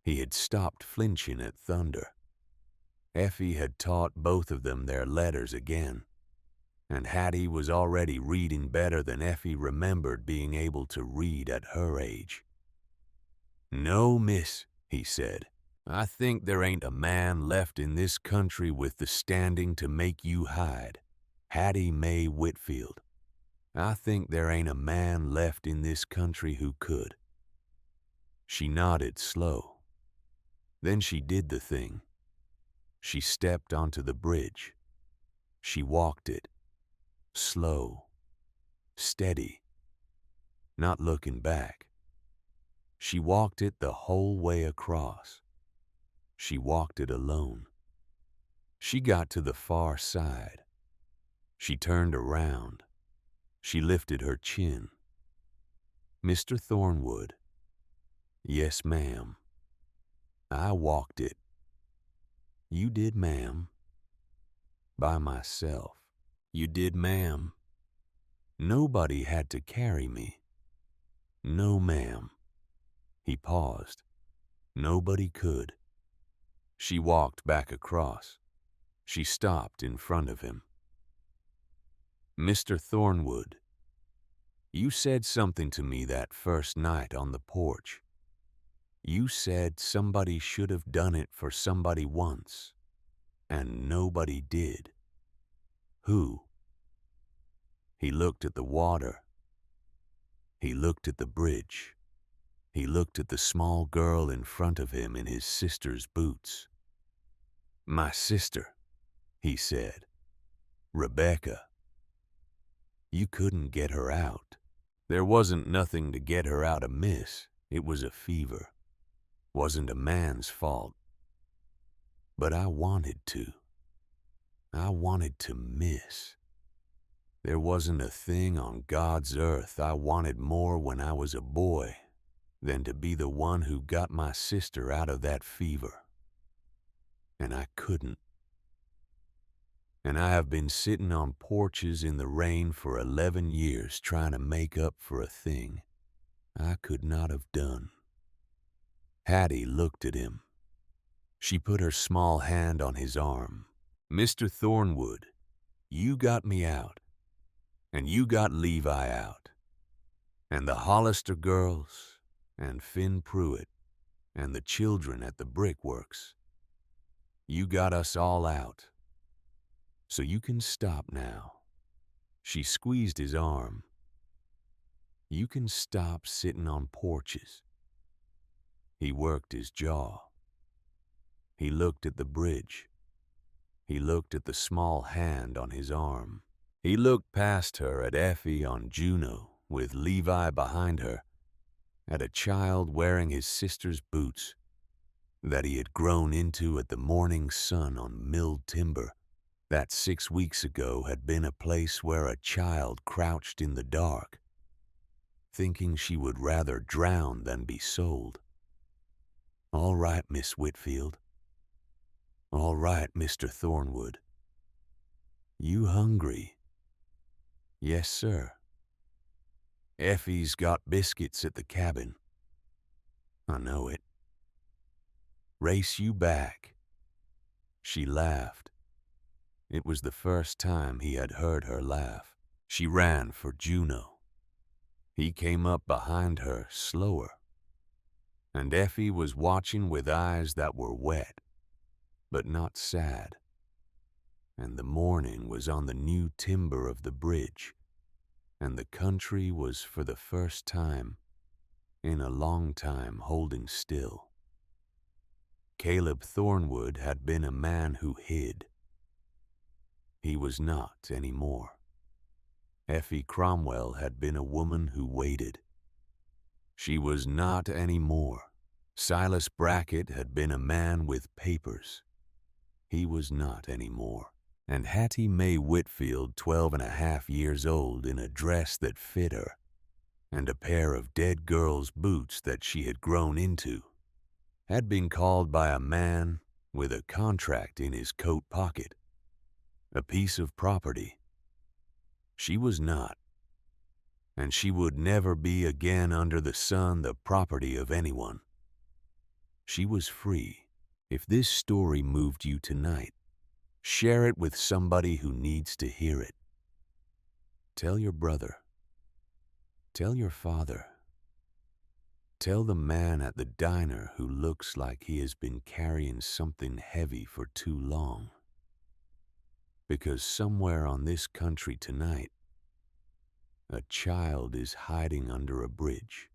He had stopped flinching at thunder. Effie had taught both of them their letters again, and Hattie was already reading better than Effie remembered being able to read at her age. No, miss, he said. I think there ain't a man left in this country with the standing to make you hide. Hattie Mae Whitfield. I think there ain't a man left in this country who could. She nodded slow. Then she did the thing. She stepped onto the bridge. She walked it. Slow. Steady. Not looking back. She walked it the whole way across. She walked it alone. She got to the far side. She turned around. She lifted her chin. Mr. Thornwood. Yes, ma'am. I walked it. You did, ma'am. By myself. You did, ma'am. Nobody had to carry me. No, ma'am. He paused. Nobody could. She walked back across. She stopped in front of him. Mr. Thornwood, you said something to me that first night on the porch. You said somebody should have done it for somebody once, and nobody did. Who? He looked at the water. He looked at the bridge. He looked at the small girl in front of him in his sister's boots. My sister, he said. Rebecca. You couldn't get her out. There wasn't nothing to get her out of, miss. It was a fever. Wasn't a man's fault. But I wanted to. I wanted to miss. There wasn't a thing on God's earth I wanted more when I was a boy than to be the one who got my sister out of that fever. And I couldn't. And I have been sitting on porches in the rain for 11 years trying to make up for a thing I could not have done. Hattie looked at him. She put her small hand on his arm. Mr. Thornwood, you got me out, and you got Levi out, and the Hollister girls, and Finn Pruitt, and the children at the brickworks. You got us all out. So you can stop now. She squeezed his arm. You can stop sitting on porches. He worked his jaw. He looked at the bridge. He looked at the small hand on his arm. He looked past her at Effie on Juno, with Levi behind her, at a child wearing his sister's boots that he had grown into at the morning sun on milled timber that 6 weeks ago had been a place where a child crouched in the dark, thinking she would rather drown than be sold. All right, Miss Whitfield. All right, Mr. Thornwood. You hungry? Yes, sir. Effie's got biscuits at the cabin. I know it. Race you back. She laughed. It was the first time he had heard her laugh. She ran for Juno. He came up behind her slower, and Effie was watching with eyes that were wet, but not sad. And the morning was on the new timber of the bridge, and the country was for the first time in a long time holding still. Caleb Thornwood had been a man who hid. He was not anymore. Effie Cromwell had been a woman who waited. She was not anymore. Silas Brackett had been a man with papers. He was not anymore. And Hattie Mae Whitfield, 12.5 years old, in a dress that fit her, and a pair of dead girl's boots that she had grown into, had been called by a man with a contract in his coat pocket, a piece of property. She was not, and she would never be again under the sun the property of anyone. She was free. If this story moved you tonight, share it with somebody who needs to hear it. Tell your brother. Tell your father. Tell the man at the diner who looks like he has been carrying something heavy for too long. Because somewhere on this country tonight, a child is hiding under a bridge,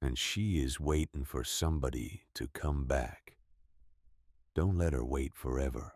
and she is waiting for somebody to come back. Don't let her wait forever.